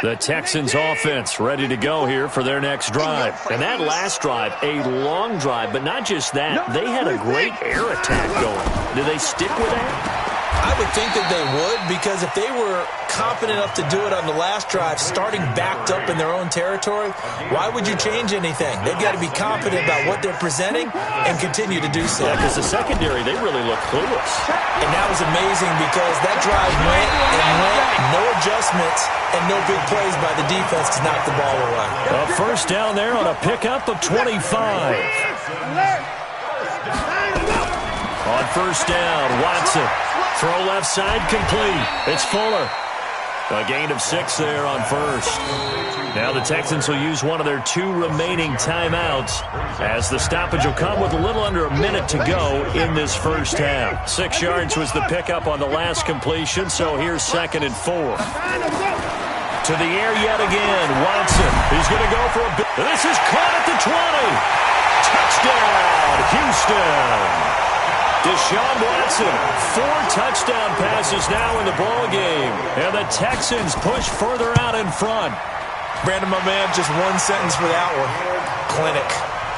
The Texans offense ready to go here for their next drive. And that last drive, a long drive, but not just that. They had a great air attack going. Do they stick with that? I would think that they would, because if they were confident enough to do it on the last drive, starting backed up in their own territory, why would you change anything? They've got to be confident about what they're presenting and continue to do so. Yeah, because the secondary, they really look clueless. And that was amazing because that drive went and went, no adjustments, and no big plays by the defense to knock the ball away. A 1st down there on a pickup of 25. On 1st down, Watson. Throw left side complete. It's Fuller. A gain of 6 there on 1st. Now the Texans will use one of their 2 remaining timeouts as the stoppage will come with a little under a minute to go in this 1st half. 6 yards was the pickup on the last completion, so here's 2nd and 4. To the air yet again. Watson. He's going to go for a bit. This is caught at the 20. Touchdown, Houston. Deshaun Watson, 4 touchdown passes now in the ballgame. And the Texans push further out in front. Brandon, my man, just one sentence for that one. Clinic.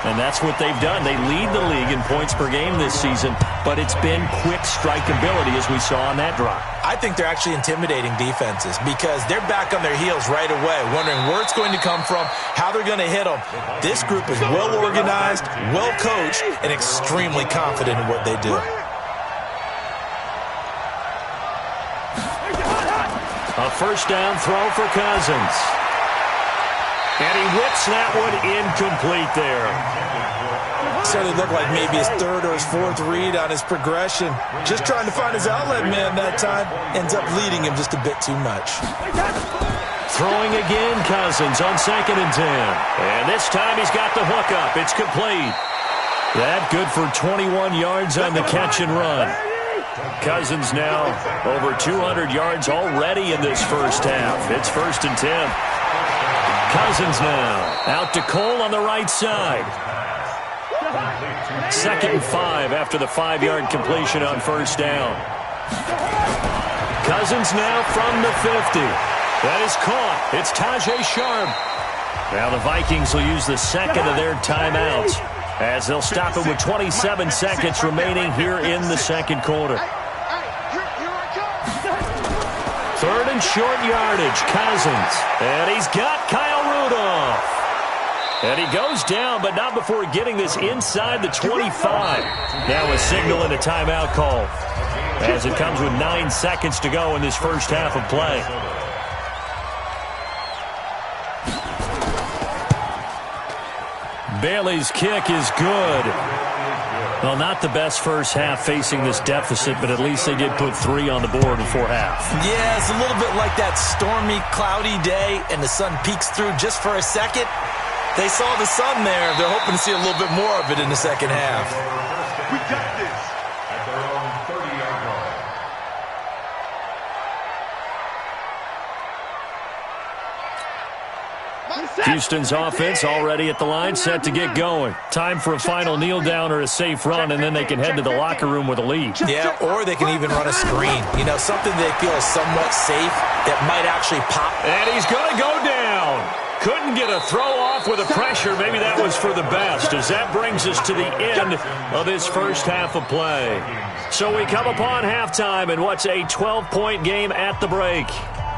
And that's what they've done. They lead the league in points per game this season, but it's been quick strikeability as we saw on that drive. I think they're actually intimidating defenses because they're back on their heels right away, wondering where it's going to come from, how they're going to hit them. This group is well organized, well coached, and extremely confident in what they do. A 1st down throw for Cousins. And he whips that one incomplete there. Certainly looked like maybe his 3rd or his 4th read on his progression. Just trying to find his outlet man that time. Ends up leading him just a bit too much. Throwing again, Cousins on 2nd and 10. And this time he's got the hook up. It's complete. That good for 21 yards on the catch and run. Cousins now over 200 yards already in this 1st half. It's 1st and 10. Cousins now out to Cole on the right side. 2nd and 5 after the 5-yard completion on 1st down. Cousins now from the 50. That is caught. It's Tajay Sharp. Now the Vikings will use the 2nd of their timeouts as they'll stop it with 27 seconds remaining here in the 2nd quarter. 3rd and short yardage, Cousins. And he's got Kyle Rudolph. And he goes down, but not before getting this inside the 25. Now a signal and a timeout call as it comes with 9 seconds to go in this 1st half of play. Bailey's kick is good. Well, not the best 1st half facing this deficit, but at least they did put 3 on the board before half. Yeah, it's a little bit like that stormy, cloudy day, and the sun peeks through just for a second. They saw the sun there. They're hoping to see a little bit more of it in the 2nd half. We got this. At their own 30-yard line. Houston's offense already at the line, set to get going. Time for a final kneel down or a safe run, and then they can head to the locker room with a lead. Yeah, or they can even run a screen. You know, something they feel is somewhat safe that might actually pop. And he's going to go down. Couldn't get a throw off with the pressure. Maybe that was for the best, as that brings us to the end of this 1st half of play. So we come upon halftime in what's a 12-point game at the break.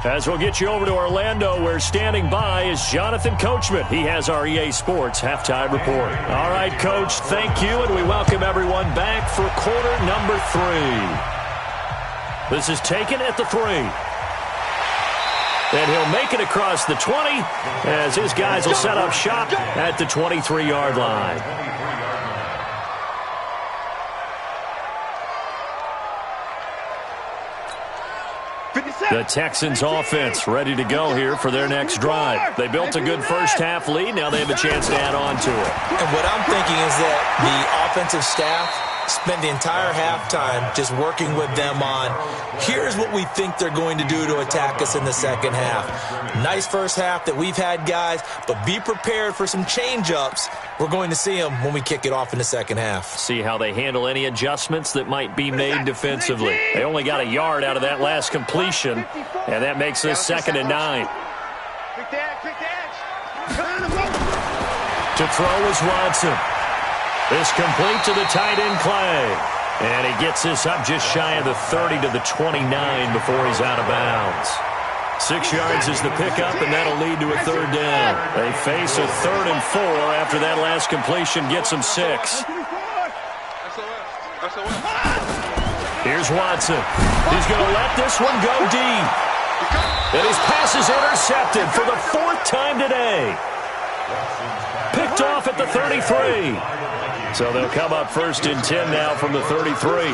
As we'll get you over to Orlando, where standing by is Jonathan Coachman. He has our EA Sports halftime report. All right, Coach, thank you, and we welcome everyone back for quarter number 3. This is taken at the 3. And he'll make it across the 20 as his guys will set up shop at the 23-yard line. The Texans offense ready to go here for their next drive. They built a good 1st half lead. Now they have a chance to add on to it. And what I'm thinking is that the offensive staff spent the entire halftime just working with them on, here's what we think they're going to do to attack us in the second half. Nice first half that we've had, guys, but be prepared for some change-ups. We're going to see them when we kick it off in the second half. See how they handle any adjustments that might be made defensively. They only got a yard out of that last completion, and that makes this 2nd and 9. To throw is Watson. This complete to the tight end, Clay. And he gets this up just shy of the 30 to the 29 before he's out of bounds. 6 yards is the pickup, and that'll lead to a 3rd down. They face a 3rd and 4 after that last completion gets them 6. Here's Watson. He's going to let this one go deep. And his pass is intercepted for the 4th time today. Picked off at the 33. So they'll come up 1st and 10 now from the 33.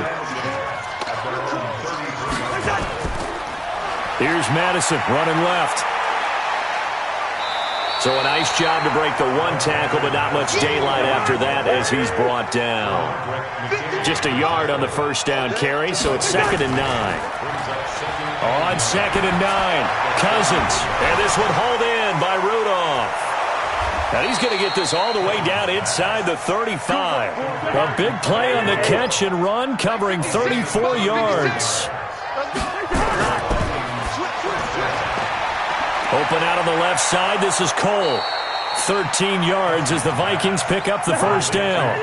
Here's Madison running left. So a nice job to break the 1 tackle, but not much daylight after that as he's brought down. Just a yard on the 1st down carry, so it's 2nd and 9. On 2nd and 9, Cousins. And this one hauled in by Rudolph. And he's going to get this all the way down inside the 35. A big play on the catch and run, covering 34 yards. Open out on the left side, this is Cole. 13 yards as the Vikings pick up the 1st down.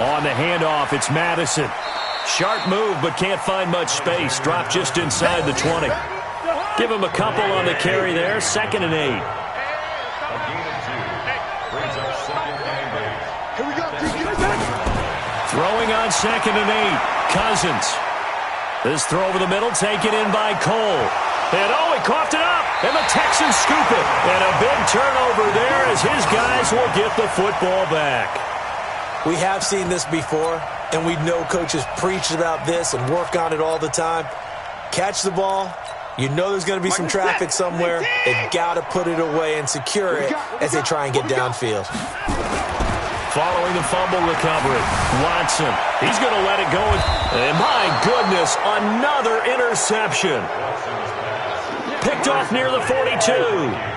On the handoff, it's Madison. Sharp move, but can't find much space. Drop just inside the 20. Give him a couple on the carry there. 2nd and 8. Throwing on 2nd and 8. Cousins. This throw over the middle taken in by Cole. And he coughed it up. And the Texans scoop it. And a big turnover there as his guys will get the football back. We have seen this before, and we know coaches preach about this and work on it all the time. Catch the ball. You know there's going to be some traffic somewhere. They've got to put it away and secure it as they try and get downfield. Following the fumble recovery, Watson. He's going to let it go. And my goodness, another interception. Picked off near the 42.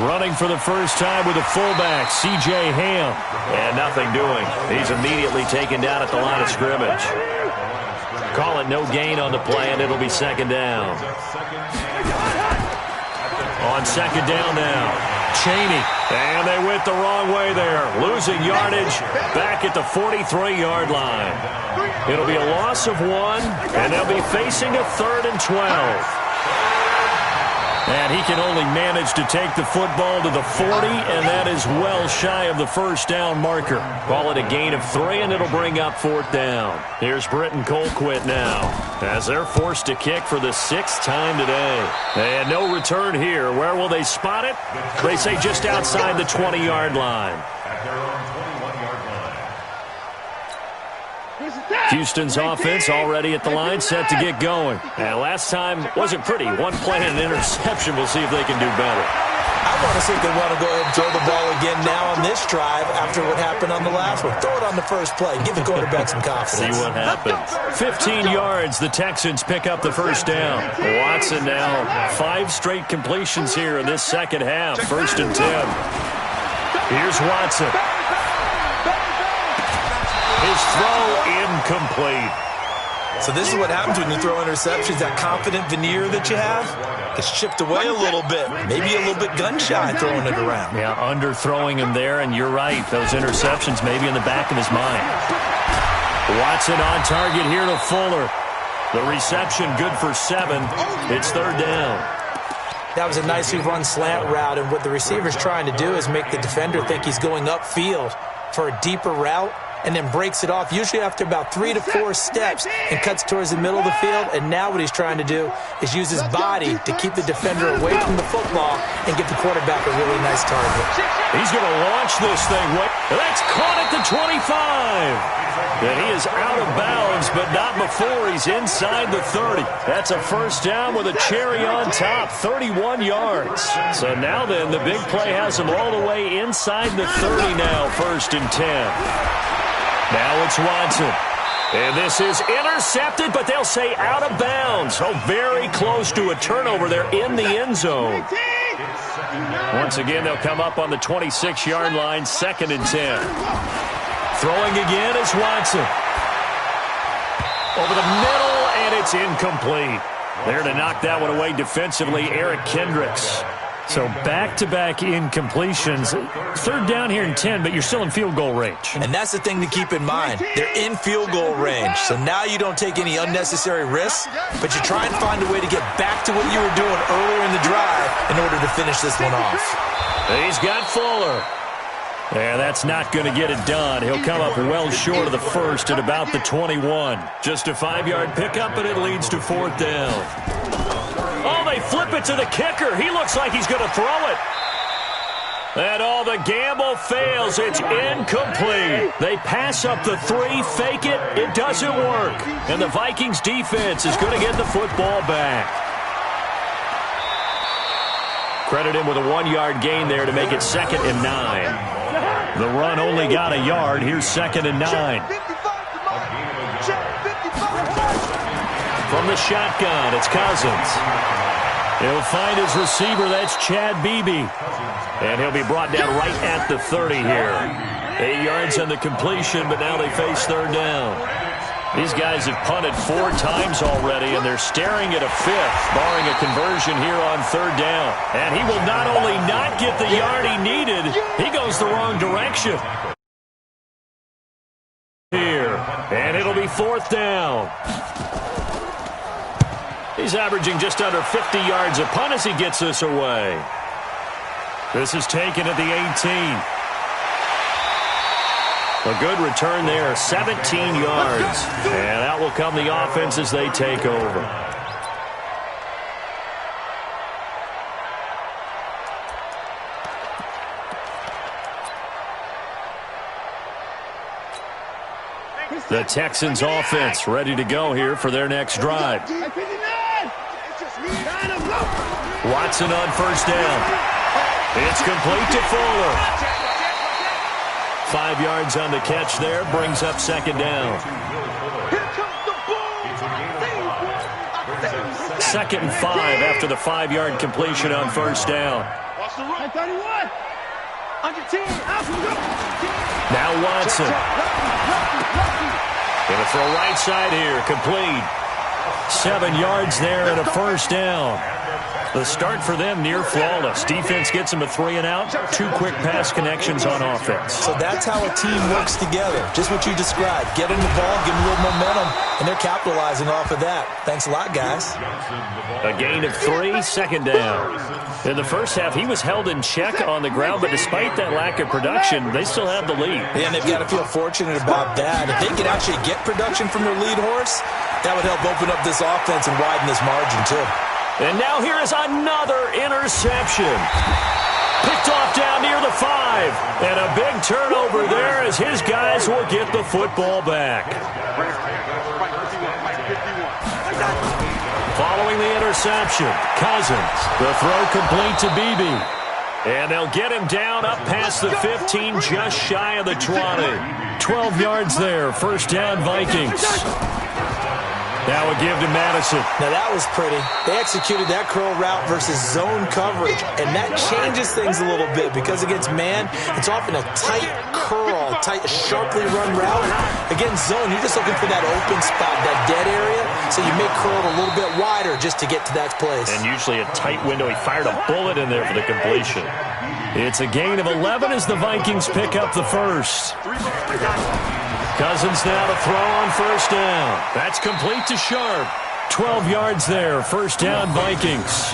Running for the first time with a fullback, C.J. Ham. And nothing doing. He's immediately taken down at the line of scrimmage. Call it no gain on the play, and it'll be 2nd down. On 2nd down now, Chaney. And they went the wrong way there. Losing yardage back at the 43-yard line. It'll be a loss of 1, and they'll be facing a 3rd and 12. And he can only manage to take the football to the 40, and that is well shy of the 1st down marker. Call it a gain of 3, and it'll bring up 4th down. Here's Britton Colquitt now, as they're forced to kick for the 6th time today. And no return here. Where will they spot it? They say just outside the 20-yard line. At their own 21-yard line. Houston's offense already at the line, set to get going. And last time wasn't pretty. 1 play and an interception. We'll see if they can do better. I want to see if they want to go ahead and throw the ball again now on this drive after what happened on the last one. Throw it on the first play. Give the quarterback some confidence. See what happens. 15 yards. The Texans pick up the 1st down. Watson now 5 straight completions here in this second half. 1st and 10. Here's Watson. His throw incomplete. So this is what happens when you throw interceptions. That confident veneer that you have gets chipped away a little bit. Maybe a little bit gun-shy throwing it around. Yeah, underthrowing him there, and you're right. Those interceptions maybe in the back of his mind. Watson on target here to Fuller. The reception good for 7. It's 3rd down. That was a nicely run slant route, and what the receiver's trying to do is make the defender think he's going upfield for a deeper route. and then breaks it off, usually after about 3 to 4 steps, and cuts towards the middle of the field. And now what he's trying to do is use his body to keep the defender away from the football and get the quarterback a really nice target. He's going to launch this thing. That's caught at the 25. And he is out of bounds, but not before he's inside the 30. That's a first down with a cherry on top, 31 yards. So now then, the big play has him all the way inside the 30 now, 1st and 10. Now it's Watson. And this is intercepted, but they'll say out of bounds. Oh, very close to a turnover there in the end zone. Once again, they'll come up on the 26-yard line, 2nd and 10. Throwing again is Watson. Over the middle, and it's incomplete. There to knock that one away defensively, Eric Kendricks. So back-to-back incompletions. 3rd down here and 10, but you're still in field goal range. And that's the thing to keep in mind. They're in field goal range. So now you don't take any unnecessary risks, but you try and find a way to get back to what you were doing earlier in the drive in order to finish this one off. He's got Fuller. Yeah, that's not going to get it done. He'll come up well short of the first at about the 21. Just a 5-yard pickup, and it leads to 4th down. Oh, they flip it to the kicker. He looks like he's going to throw it. And all the gamble fails. It's incomplete. They pass up the 3, fake it. It doesn't work. And the Vikings defense is going to get the football back. Credit him with a 1-yard gain there to make it 2nd and 9. The run only got a yard. Here's 2nd and 9. From the shotgun, it's Cousins. He'll find his receiver. That's Chad Beebe. And he'll be brought down right at the 30 here. 8 yards on the completion, but now they face 3rd down. These guys have punted 4 times already, and they're staring at a 5th, barring a conversion here on 3rd down. And he will not only not get the yard he needed, he goes the wrong direction. Here, and it'll be 4th down. He's averaging just under 50 yards a punt as he gets this away. This is taken at the 18. A good return there, 17 yards. And out will come the offense as they take over. The Texans offense ready to go here for their next drive. Watson on 1st down. It's complete to Fuller. 5 yards on the catch there, brings up 2nd down. 2nd and 5 after the 5-yard completion on 1st down. Now Watson. Gonna throw right side here, complete. 7 yards there and a 1st down. The start for them near flawless. Defense gets them a 3 and out. 2 quick pass connections on offense. So that's how a team works together. Just what you described. Get them the ball, give them a little momentum, and they're capitalizing off of that. Thanks a lot, guys. A gain of 3, 2nd down. In the first half, he was held in check on the ground, but despite that lack of production, they still have the lead. And they've got to feel fortunate about that. If they could actually get production from their lead horse, that would help open up this offense and widen this margin, too. And now here is another interception. Picked off down near the 5. And a big turnover there as his guys will get the football back. Following the interception, Cousins. The throw complete to Beebe. And they'll get him down up past the 15, just shy of the 20. 12 yards there, 1st down Vikings. Now a give to Madison. Now that was pretty. They executed that curl route versus zone coverage, and that changes things a little bit because against man, it's often a tight curl, tight, sharply run route. Against zone, you're just looking for that open spot, that dead area, so you may curl it a little bit wider just to get to that place. And usually a tight window. He fired a bullet in there for the completion. It's a gain of 11 as the Vikings pick up the 1st. Cousins now to throw on 1st down. That's complete to Sharp. 12 yards there, 1st down Vikings.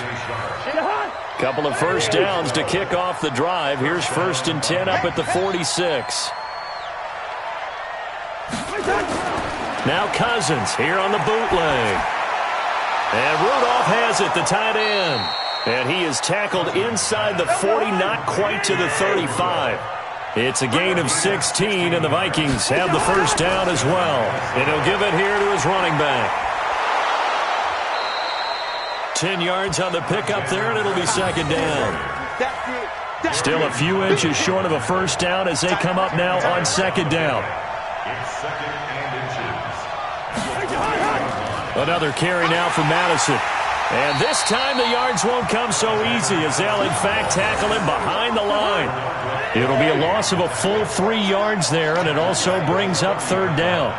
Couple of 1st downs to kick off the drive. Here's 1st and 10 up at the 46. Now Cousins here on the bootleg. And Rudolph has it, the tight end. And he is tackled inside the 40, not quite to the 35. It's a gain of 16, and the Vikings have the first down as well. And he'll give it here to his running back. 10 yards on the pickup there, and it'll be second down. Still a few inches short of a first down as they come up now on second down. It's second and inches. Another carry now for Madison. And this time the yards won't come so easy as they'll in fact tackle him behind the line. It'll be a loss of a full 3 yards there, and it also brings up third down.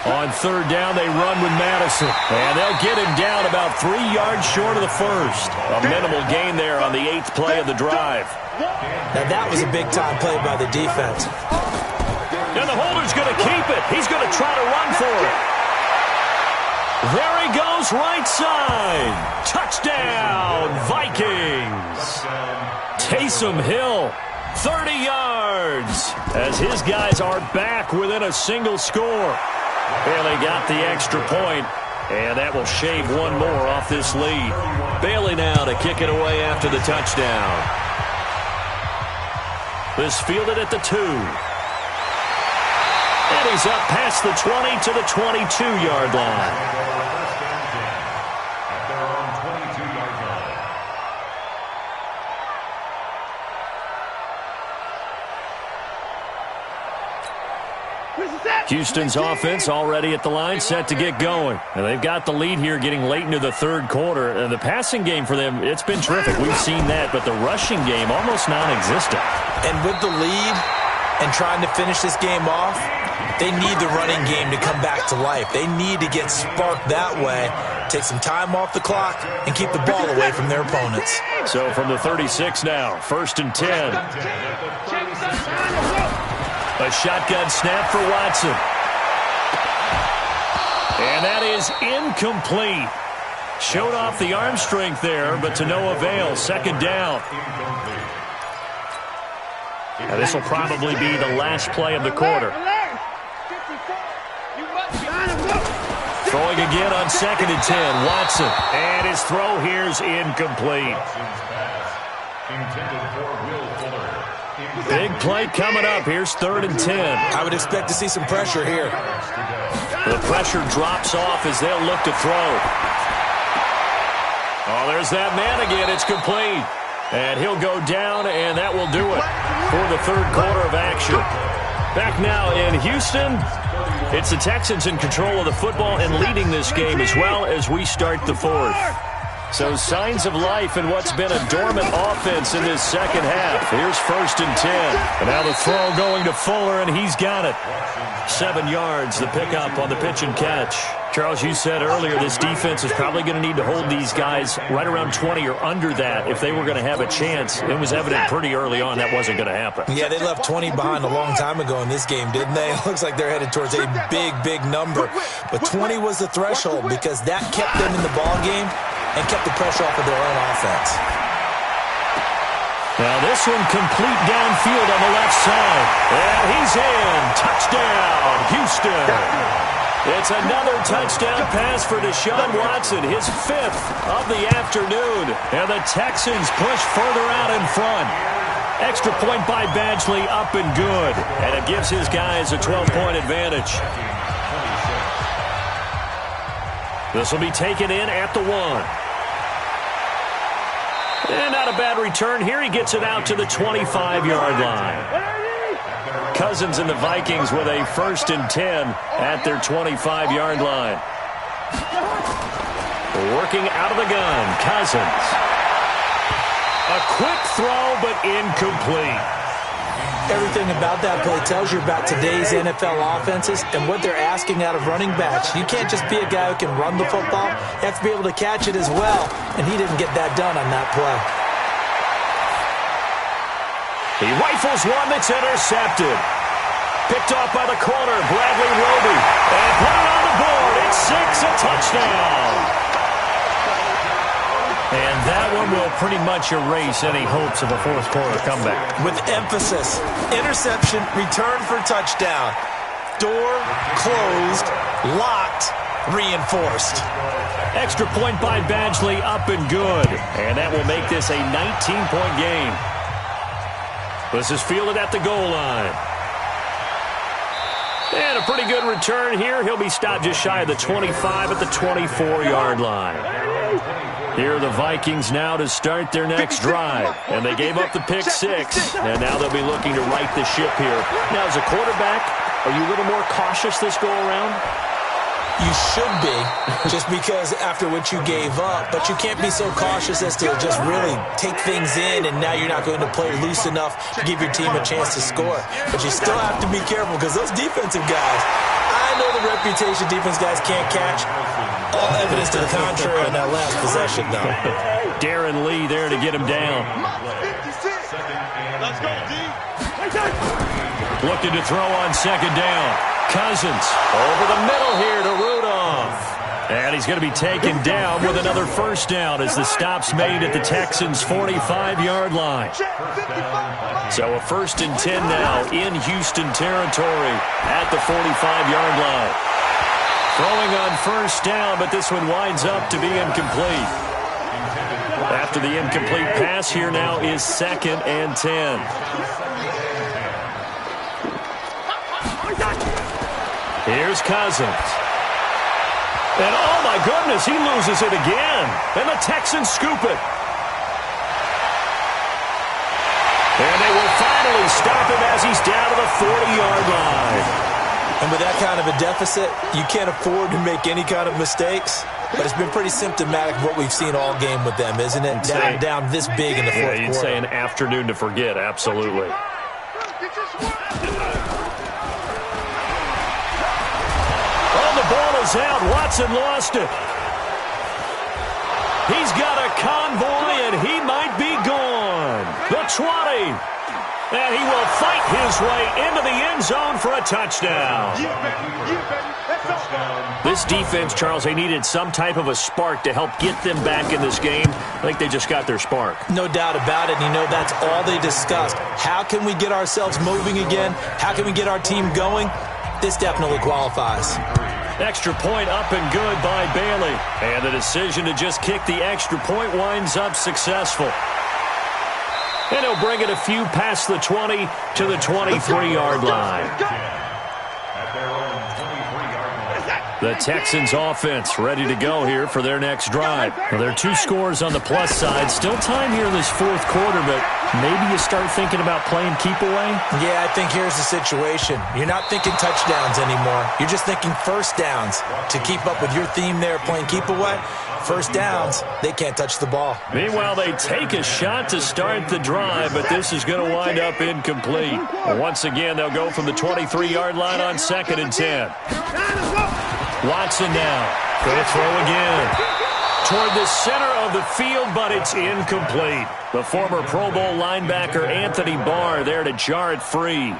On third down, they run with Madison. And they'll get him down about 3 yards short of the first. A minimal gain there on the 8th play of the drive. Now that was a big-time play by the defense. And the holder's going to keep it. He's going to try to run for it. There he goes, right side. Touchdown, Vikings. Taysom Hill, 30 yards. As his guys are back within a single score. Bailey got the extra point, and that will shave one more off this lead. Bailey now to kick it away after the touchdown. This fielded at the 2. And he's up past the 20 to the 22-yard line. At their own 22-yard line. Houston's offense already at the line, set to get going. And they've got the lead here getting late into the third quarter. The passing game for them, it's been terrific. We've seen that, but the rushing game almost non-existent. And with the lead and trying to finish this game off, they need the running game to come back to life. They need to get sparked that way, take some time off the clock, and keep the ball away from their opponents. So from the 36 now, first and 10. A shotgun snap for Watson. And that is incomplete. Showed off the arm strength there, but to no avail. Second down. Now this will probably be the last play of the quarter. Throwing again on second and 10. Watson. And his throw here's incomplete. Big play coming up. Here's third and 10. I would expect to see some pressure here. The pressure drops off as they'll look to throw. Oh, there's that man again. It's complete. And he'll go down, and that will do it for the third quarter of action. Back now in Houston, it's the Texans in control of the football and leading this game as well as we start the fourth. So signs of life in what's been a dormant offense in this second half. Here's first and 10. And now the throw going to Fuller, and he's got it. 7 yards, the pickup on the pitch and catch. Charles, you said earlier this defense is probably going to need to hold these guys right around 20 or under that if they were going to have a chance. It was evident pretty early on that wasn't going to happen. Yeah, they left 20 behind a long time ago in this game, didn't they? It looks like they're headed towards a big, big number. But 20 was the threshold because that kept them in the ball game and kept the pressure off of their own offense. Now this one complete downfield on the left side. And he's in. Touchdown, Houston. It's another touchdown pass for Deshaun Watson, his 5th of the afternoon. And the Texans push further out in front. Extra point by Badgley, up and good. And it gives his guys a 12-point advantage. This will be taken in at the 1. And not a bad return here. He gets it out to the 25-yard line. Cousins and the Vikings with a first and 10 at their 25-yard line. Working out of the gun, Cousins. A quick throw, but incomplete. Everything about that play tells you about today's NFL offenses and what they're asking out of running backs. You can't just be a guy who can run the football. You have to be able to catch it as well, and he didn't get that done on that play. He rifles one that's intercepted. Picked off by the corner, Bradley Roby. And put it on the board. It's 6, a touchdown. And that one will pretty much erase any hopes of a fourth quarter comeback. With emphasis, interception, return for touchdown. Door closed, locked, reinforced. Extra point by Badgley, up and good. And that will make this a 19-point game. This is fielded at the goal line. And a pretty good return here. He'll be stopped just shy of the 25 at the 24-yard line. Here are the Vikings now to start their next drive. And they gave up the pick six. And now they'll be looking to right the ship here. Now, as a quarterback, are you a little more cautious this go-around? You should be, just because after what you gave up, but you can't be so cautious as to just really take things in, and now you're not going to play loose enough to give your team a chance to score. But you still have to be careful because those defensive guys, I know the reputation defense guys can't catch. All evidence to the contrary on that last possession, though. Darren Lee there to get him down. Let's go, D. Looking to throw on second down. Cousins over the middle here to Rudolph. And he's going to be taken down with another first down as the stop's made at the Texans' 45-yard line. So a 1st and 10 now in Houston territory at the 45-yard line. Throwing on first down, but this one winds up to be incomplete. After the incomplete pass, here now is 2nd and 10. Here's Cousins. And oh my goodness, he loses it again. And the Texans scoop it. And they will finally stop him as he's down to the 40-yard line. And with that kind of a deficit, you can't afford to make any kind of mistakes. But it's been pretty symptomatic of what we've seen all game with them, isn't it? Down this big in the fourth quarter. You'd say an afternoon to forget, absolutely. Ball is out. Watson lost it. He's got a convoy, and he might be gone. The 20. And he will fight his way into the end zone for a touchdown. This defense, Charles, they needed some type of a spark to help get them back in this game. I think they just got their spark. No doubt about it. And you know, that's all they discussed. How can we get ourselves moving again? How can we get our team going? This definitely qualifies. Extra point up and good by Bailey. And the decision to just kick the extra point winds up successful. And he'll bring it a few past the 20 to the 23-yard line. The Texans offense ready to go here for their next drive. Well, there are 2 scores on the plus side. Still time here in this fourth quarter, but maybe you start thinking about playing keep away? Yeah, I think here's the situation. You're not thinking touchdowns anymore. You're just thinking first downs. To keep up with your theme there, playing keep away, first downs, they can't touch the ball. Meanwhile, they take a shot to start the drive, but this is going to wind up incomplete. Once again, they'll go from the 23-yard line on 2nd and 10. Watson now. Going to throw again. Toward the center of the field, but it's incomplete. The former Pro Bowl linebacker Anthony Barr there to jar it free.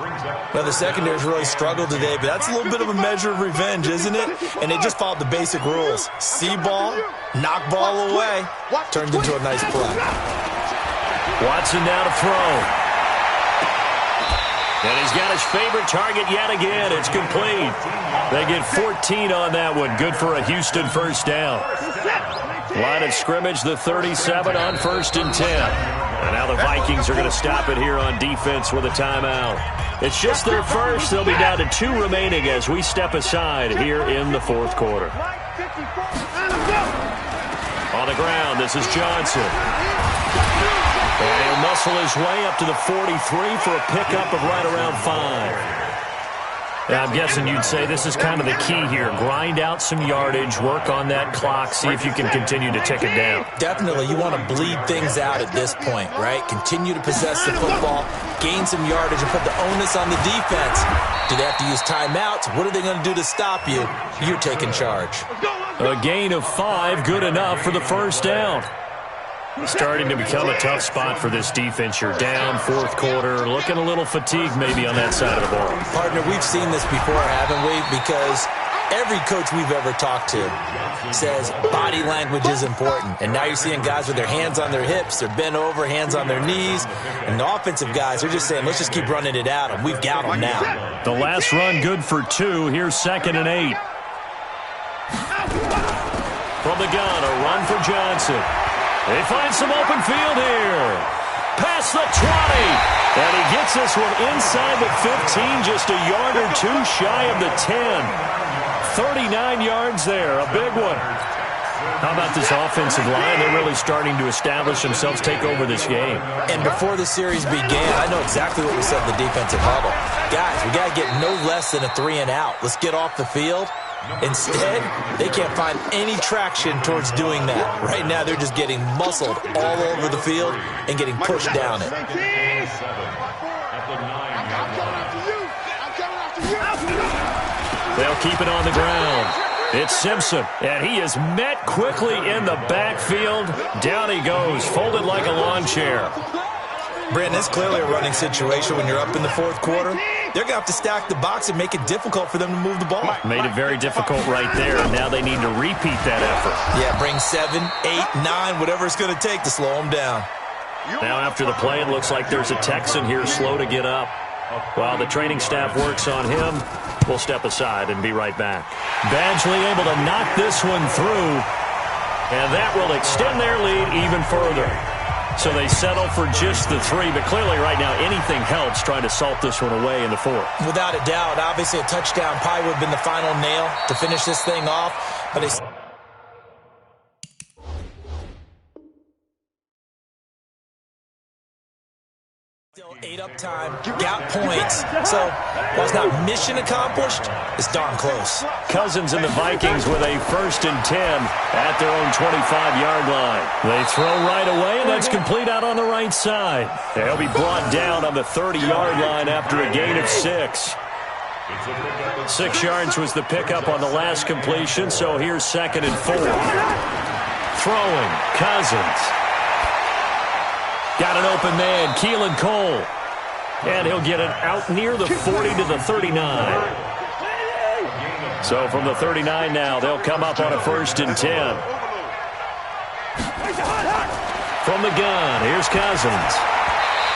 Well, the secondary's really struggled today, but that's a little bit of a measure of revenge, isn't it? And they just followed the basic rules. See ball, knock ball away. Turned into a nice play. Watson now to throw. And he's got his favorite target yet again. It's complete. They get 14 on that one. Good for a Houston first down. Line of scrimmage, the 37 on 1st and 10. And now the Vikings are going to stop it here on defense with a timeout. It's just their first. They'll be down to 2 remaining as we step aside here in the fourth quarter. On the ground, this is Johnson. And he'll muscle his way up to the 43 for a pickup of right around 5. I'm guessing you'd say this is kind of the key here. Grind out some yardage, work on that clock, see if you can continue to tick it down. Definitely. You want to bleed things out at this point, right? Continue to possess the football, gain some yardage, and put the onus on the defense. Do they have to use timeouts? What are they going to do to stop you? You're taking charge. A gain of 5, good enough for the first down. Starting to become a tough spot for this defense. You're down, fourth quarter, looking a little fatigued maybe on that side of the ball. Partner, we've seen this before, haven't we? Because Every coach we've ever talked to says body language is important. And now you're seeing guys with their hands on their hips, they're bent over, hands on their knees. And the offensive guys are just saying, let's just keep running it at them. We've got them now. The last run good for 2. Here's 2nd and 8. From the gun, a run for Johnson. They find some open field here. Past the 20. And he gets this one inside the 15, just a yard or 2 shy of the 10. 39 yards there, a big one. How about this offensive line? They're really starting to establish themselves, take over this game. And before the series began, I know exactly what we said in the defensive huddle. Guys, we got to get no less than a 3-and-out. Let's get off the field. Instead, they can't find any traction towards doing that. Right now, they're just getting muscled all over the field and getting pushed down it. They'll keep it on the ground. It's Simpson, and he is met quickly in the backfield. Down he goes, folded like a lawn chair. Brandon, it's clearly a running situation when you're up in the fourth quarter. They're going to have to stack the box and make it difficult for them to move the ball. Made it very difficult right there, and now they need to repeat that effort. Yeah, bring 7, 8, 9, whatever it's going to take to slow them down. Now after the play, it looks like there's a Texan here slow to get up. While the training staff works on him, we'll step aside and be right back. Badgley able to knock this one through, and that will extend their lead even further. So they settle for just the 3, but clearly right now anything helps trying to salt this one away in the 4th. Without a doubt, obviously a touchdown probably would have been the final nail to finish this thing off, but they still ate up time, got points. So while it's not mission accomplished, it's darn close. Cousins and the Vikings with a 1st and 10 at their own 25-yard line. They throw right away, and that's complete out on the right side. They'll be brought down on the 30-yard line after a gain of 6. 6 yards was the pickup on the last completion, so here's 2nd and 4. Throwing, Cousins. Got an open man, Keelan Cole. And he'll get it out near the 40 to the 39. So from the 39 now, they'll come up on a 1st and 10. From the gun, here's Cousins.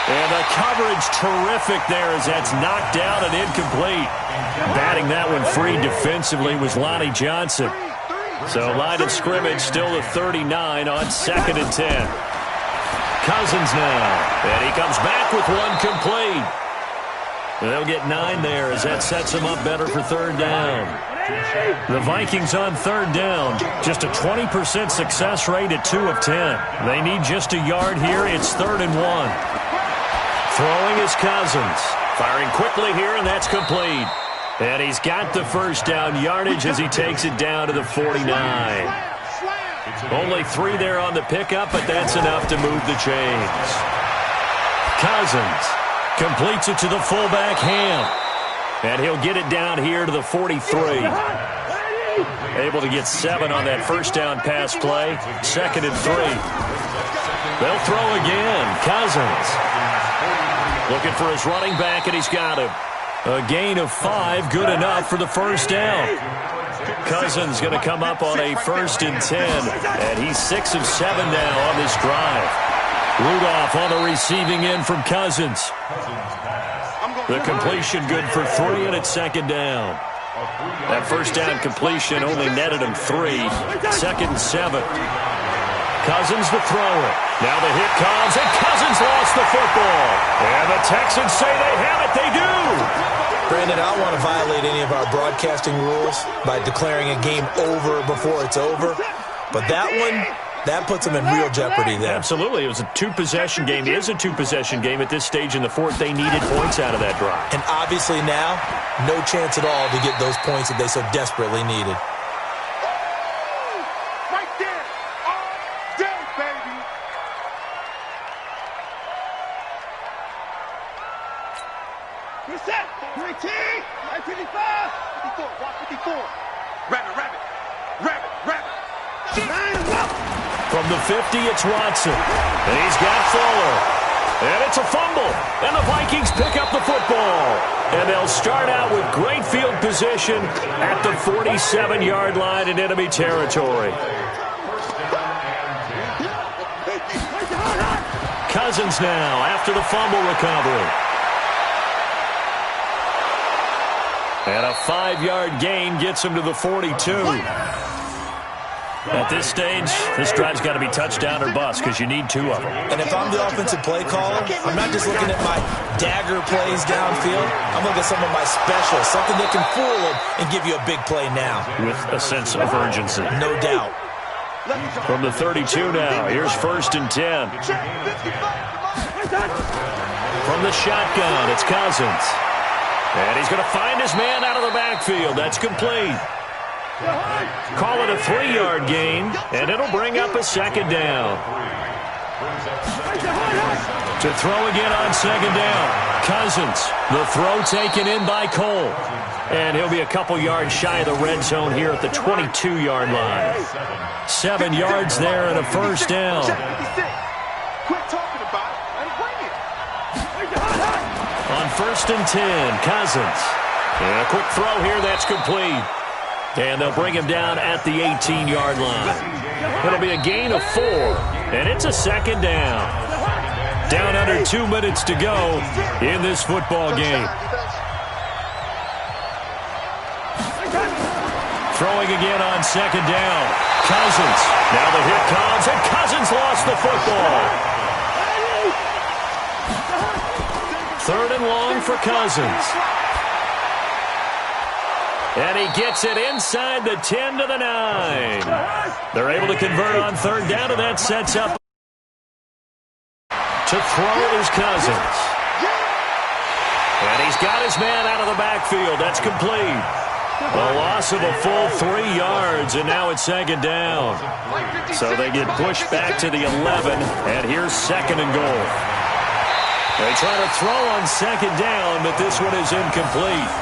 And the coverage terrific there as that's knocked down and incomplete. Batting that one free defensively was Lonnie Johnson. So line of scrimmage still the 39 on 2nd and 10. Cousins now, and he comes back with one complete. They'll get 9 there as that sets them up better for 3rd down. The Vikings on 3rd down, just a 20% success rate at 2 of 10. They need just a yard here. It's 3rd and 1. Throwing is Cousins. Firing quickly here, and that's complete. And he's got the 1st down yardage as he takes it down to the 49. Only 3 there on the pickup, but that's enough to move the chains. Cousins completes it to the fullback, Ham. And he'll get it down here to the 43. Able to get 7 on that 1st down pass play. 2nd and 3. They'll throw again. Cousins looking for his running back, and he's got him. A gain of 5, good enough for the 1st down. Cousins going to come up on a 1st and 10, and he's 6 of 7 now on this drive. Rudolph on the receiving end from Cousins. The completion good for 3, and it's 2nd down. That 1st down completion only netted him 3. 2nd and 7. Cousins the thrower. Now the hit comes, and Cousins lost the football. And the Texans say they have it. They do. Brandon, I don't want to violate any of our broadcasting rules by declaring a game over before it's over. But that one, that puts them in real jeopardy there. Absolutely. It was a 2-possession game. It is a 2-possession game at this stage in the 4th. They needed points out of that drive. And obviously now, no chance at all to get those points that they so desperately needed. Right there. All day, baby. What's that? 19, 55, 54, 54. Rabbit. From the 50, it's Watson. And he's got Fuller. And it's a fumble. And the Vikings pick up the football. And they'll start out with great field position at the 47-yard line in enemy territory. Cousins now after the fumble recovery. And a 5-yard gain gets him to the 42. At this stage, this drive's got to be touchdown or bust because you need 2 of them. And if I'm the offensive play caller, I'm not just looking at my dagger plays downfield. I'm looking at some of my specials, something that can fool them and give you a big play now. With a sense of urgency. No doubt. From the 32 now, here's 1st and 10. From the shotgun, it's Cousins. And he's going to find his man out of the backfield. That's complete. Call it a 3-yard gain, and it'll bring up a 2nd down. To throw again on 2nd down. Cousins, the throw taken in by Cole. And he'll be a couple yards shy of the red zone here at the 22-yard line. 7 yards there and a 1st down. Quit talking about it and bring it. On 1st and 10, Cousins. And a quick throw here, that's complete. And they'll bring him down at the 18-yard line. It'll be a gain of 4, and it's a 2nd down. Down under 2 minutes to go in this football game. Throwing again on 2nd down. Cousins. Now the hit comes, and Cousins lost the football. 3rd and long for Cousins. And he gets it inside the 10 to the 9. They're able to convert on 3rd down, and that sets up to throw is Cousins. And he's got his man out of the backfield. That's complete. A loss of a full 3 yards, and now it's 2nd down. So they get pushed back to the 11, and here's 2nd and goal. They try to throw on 2nd down, but this one is incomplete.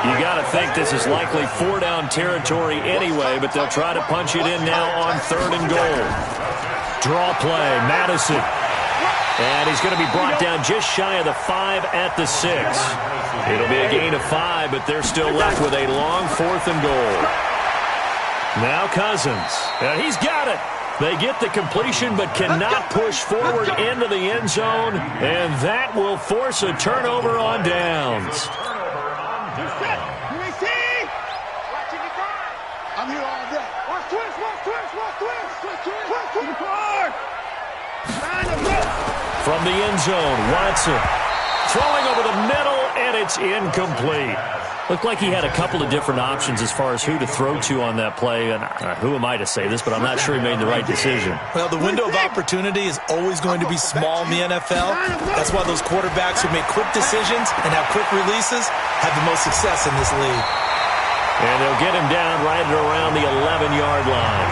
You got to think this is likely 4-down territory anyway, but they'll try to punch it in now on 3rd and goal. Draw play, Madison. And he's going to be brought down just shy of the 5 at the 6. It'll be a gain of 5, but they're still left with a long 4th and goal. Now Cousins. And he's got it. They get the completion but cannot push forward into the end zone, and that will force a turnover on downs. I'm here all day. Watch twist, watch twist, watch twist. Twist, hard. From the end zone, Watson throwing over the middle, and it's incomplete. Looked like he had a couple of different options as far as who to throw to on that play. And who am I to say this, but I'm not sure he made the right decision. Well, the window of opportunity is always going to be small in the NFL. That's why those quarterbacks who make quick decisions and have quick releases have the most success in this league. And they'll get him down right at around the 11-yard line.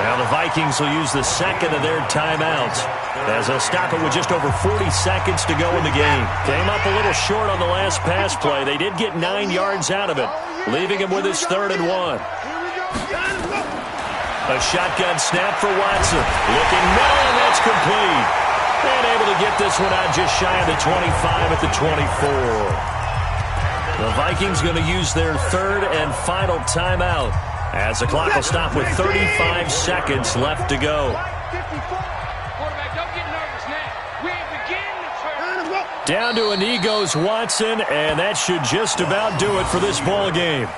Now the Vikings will use the 2nd of their timeouts as they'll stop it with just over 40 seconds to go in the game. Came up a little short on the last pass play. They did get 9 yards out of it, leaving him with his 3rd and 1. A shotgun snap for Watson. Looking middle, and that's complete. And able to get this one out just shy of the 25 at the 24. The Vikings going to use their 3rd and final timeout as the clock will stop with 35 seconds left to go. Down to a knee goes Watson, and that should just about do it for this ball game.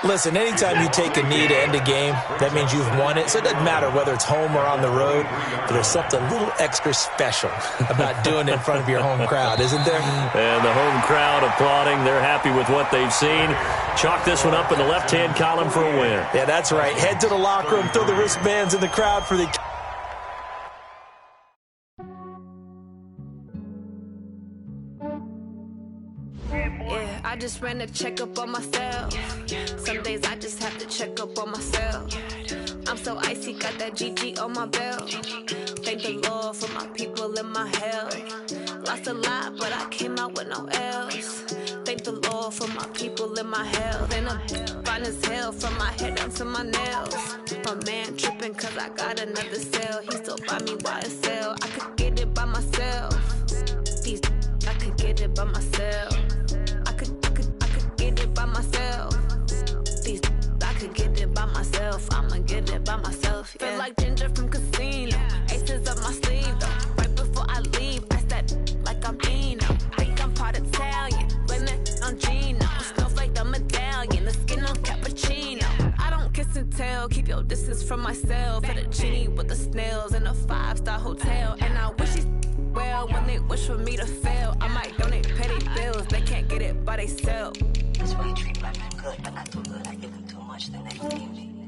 Listen, anytime you take a knee to end a game, that means you've won it. So it doesn't matter whether it's home or on the road, but there's something a little extra special about doing it in front of your home crowd, isn't there? And the home crowd applauding. They're happy with what they've seen. Chalk this one up in the left-hand column for a win. Yeah, that's right. Head to the locker room, throw the wristbands in the crowd for the... I just ran a checkup on myself. Some days I just have to check up on myself. I'm so icy, got that GG on my belt. Thank the Lord for my people and my health. Lost a lot, but I came out with no L's. Thank the Lord for my people and my health. And I'm fine as hell from my head down to my nails. My man tripping cause I got another cell. He still buy me YSL. I could get it by myself. I could get it by myself. I could get it by myself. I'ma get it by myself. Yeah. Feel like Ginger from Casino. Aces up my sleeve though. Right before I leave, I said like I'm Eno. Think I'm part Italian. Blame it on Gino. Snowflake the medallion. The skin on cappuccino. I don't kiss and tell. Keep your distance from myself. Fettuccine with the snails in a 5-star hotel. And I wish these well when they wish for me to fail. I might donate petty bills. They can't get it by themselves. That's why you treat black men good, but not too good. I give them too much, then they leave me.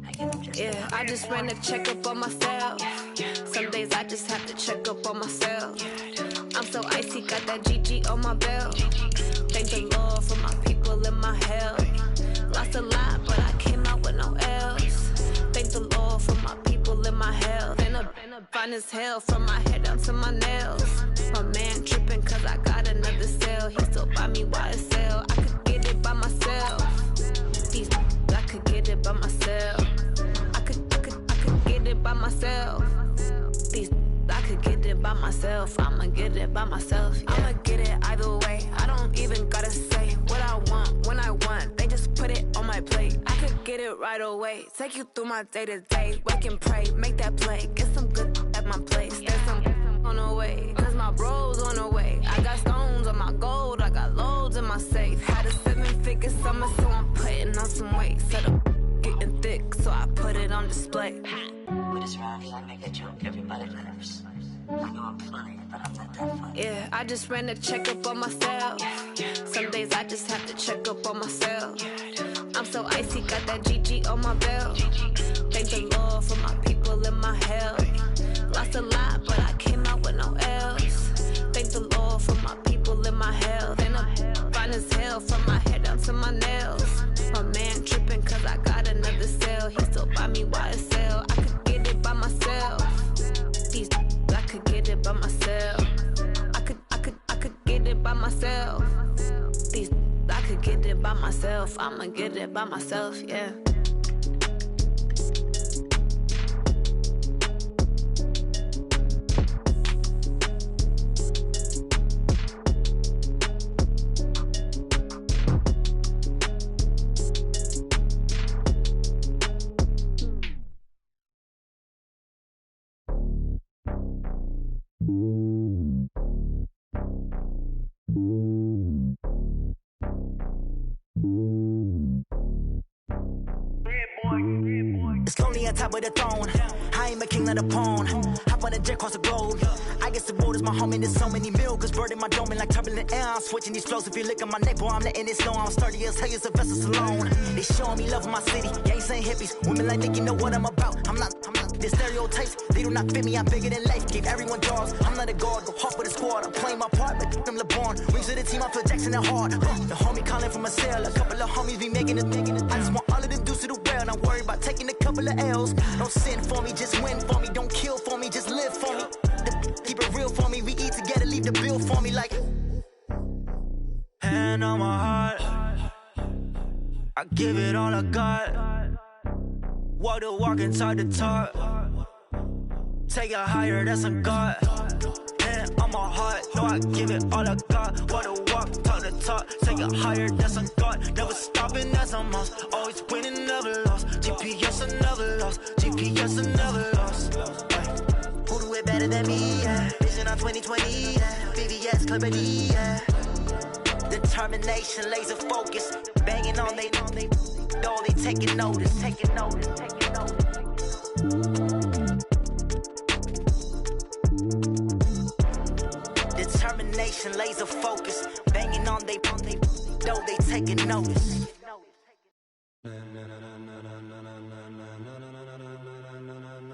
I give them just yeah, I just ran a checkup on myself. Some days I just have to check up on myself. I'm so icy, got that GG on my belt. Thank the Lord for my people in my health. Lost a lot, but I came out with no else. Thank the Lord for my people in my health. And I'm fine as hell from my head down to my nails. My man tripping cause I got another sale. He still buy me YSL. I could get it by myself. I could get it by myself. I could get it by myself. I could get it by myself. I'ma get it by myself. Yeah. I'ma get it either way. I don't even gotta say what I want when I want. They just put it on my plate. I could get it right away. Take you through my day to day. Wake and pray, make that play. Get some good at my place. There's some on the way. Cause my bros on the way. I got stones on my gold. I got loads in my safe. Had a 7-figure summer, so I'm putting on some weight. Set up getting thick, so I put it on display. with this round, I make a joke, everybody laughs. I know I'm funny, but I'm not that funny. Yeah, I just ran a checkup on myself. Some days I just have to check up on myself. I'm so icy, got that GG on my belt. Thank the Lord for my people in my health. Lost a lot, but I came out with no else. Thank the Lord for my people in my health. And I'm fine as hell from my head down to my nails. My man tripping cause I got another sale. He still buy me YSL. I could get it by myself. I could get it by myself. I could get it by myself. I could get it by myself. I'ma get it by myself, yeah. It's lonely on top of the throne. I ain't a king, not a pawn. Hop on a jet across the globe. I guess the road is my home and there's so many milkers birding my dome like turbulent air. I'm switching these flows. If you look at my neck, boy, I'm letting it snow. I'm sturdy as hell, it's a vessel alone. They showing me love in my city. Yeah, ain't saying hippies. Women like think you know what I'm about. I'm not. The stereotypes, they do not fit me. I'm bigger than life. Gave everyone jaws. I'm not a guard. Go hard with a squad. I'm playing my part, but them LeBron. Rings to the team, I feel Jackson and hard. The homie calling from a cell. A couple of homies be making it. I just want all of them dudes to do well. Not worry about taking a couple of L's. Don't sin for me, just win for me. Don't kill for me, just live for me. Keep it real for me. We eat together, leave the bill for me like. Hand on my heart, I give it all I got. Walk the walk and talk the talk. Take it higher, that's a God. Hand on my heart, no, I give it all I got. Walk the walk, talk the talk. Take it higher, that's a God. Never stopping, that's a must. Always winning, never lost. GPS, I never lost. GPS, I never lost. Who do it better than me? Yeah. Vision on 2020. Yeah. VVS, Clippity. Yeah. Determination, laser focus. Banging on they. No, they taking notice. Determination, laser focus. Banging on they. No, they taking notice.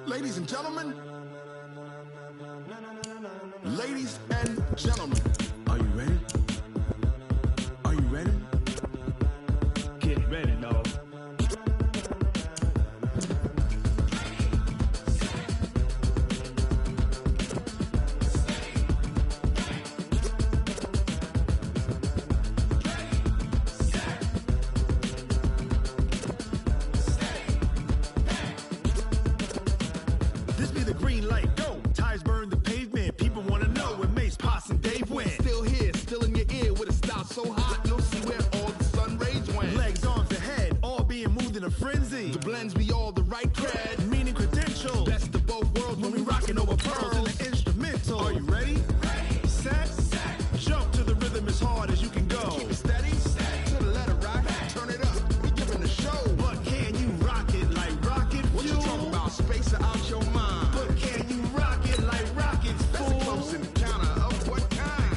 Ladies and gentlemen. Ladies and gentlemen. Are you ready? Are you ready? Get ready, dog. This be the green light, go. Tires burn the pavement. People wanna know where Mace, Potts, and Dave went. Still here, still in means we all the right cred, meaning credentials. Best of both worlds when we rockin' over pearls in the instrumental. Are you ready? Set. Jump to the rhythm as hard as you can go. Keep it steady. To the letter right. Turn it up. We giving the show. But can you rock it like rocket fuel? What you talking about? Space out your mind. But can you rock it like rockets, fool? That's a close encounter of what kind?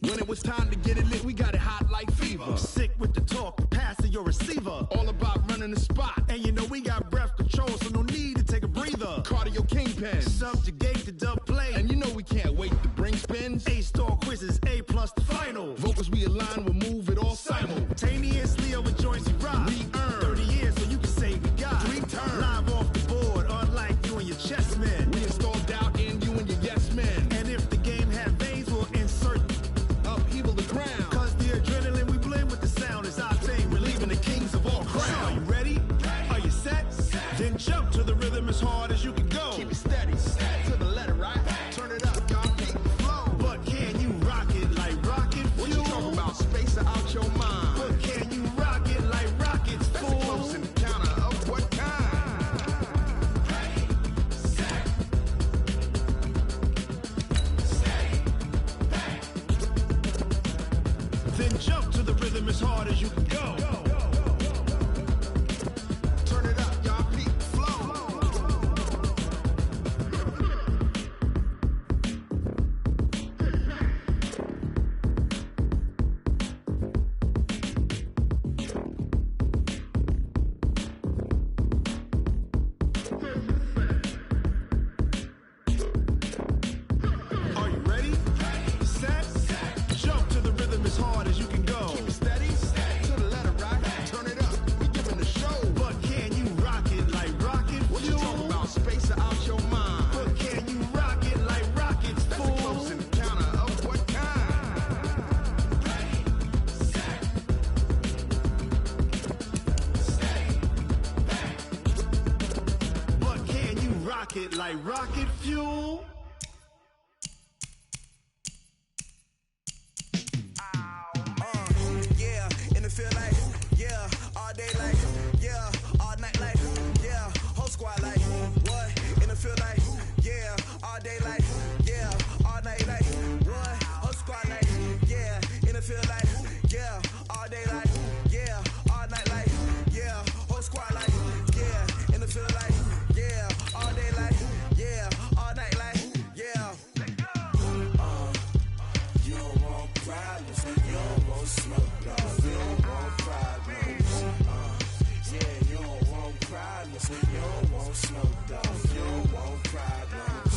When it was time to get it lit, we got it hot like fever. Sick with the talk, pass to your receiver. All about running the spot. And you know we got breath control, so no need to take a breather. Cardio kingpin, subjugate the dub play. And you know we can't wait to bring spins. A-star quizzes, A+ the final. Vocals we align, we'll move it all simultaneously over joints we rock. We earn 30 years, so you can say we got 3 turns. Live off the board, unlike you and your chess men. We install doubt in you and your yes men. And if the game had veins, we'll insert upheaval the ground. Cause the adrenaline we blend with the sound is our thing. We're leaving the kings of all crowns. Are you ready? Are you set? Then jump to the rhythm as hard as you can go. Keep it steady. To the letter right. Turn it up, y'all. Keep the flow. But can you rock it like rocket fuel? What you talking about? Space out your mind. But can you rock it like rockets, fool? That's a close encounter of what kind? Then jump to the rhythm as hard as you can go. Turn it up, y'all. Keep the flow. Are you ready? Set. Jump to the rhythm as hard as you can go. Keep it steady. To the letter right. Turn it up. We giving the show. But can you rock it like rocket fuel? What you talking about? Space out your mind. But can you rock it like rockets, fool? That's a close encounter of what kind? But can you rock it like rocket fuel? Yeah, in the field like, yeah, all day like, yeah, all night like, yeah, whole squad like, what? In the field like, yeah, all day like, yeah, all night like, what? Whole squad like, yeah, in the field like, yeah, all day like, yeah, all night like, yeah, whole squad like, yeah, in the field like, yeah, all day like, yeah, all night like, yeah. You don't want problems, you don't want smoke, no, you don't want problems. Yeah, you don't want problems, you don't want smoke, dog, you don't want problems.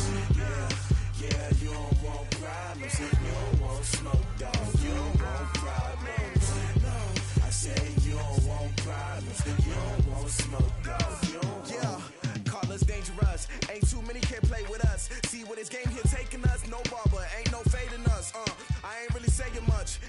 Yeah, you don't want problems, you don't want smoke, dog, you don't want problems. No, I say you don't want problems, you don't want smoke, dog, you don't want. Call us dangerous, ain't too many can play with us. See what this game here taking us, no barber, ain't no fading us. I ain't really saying much.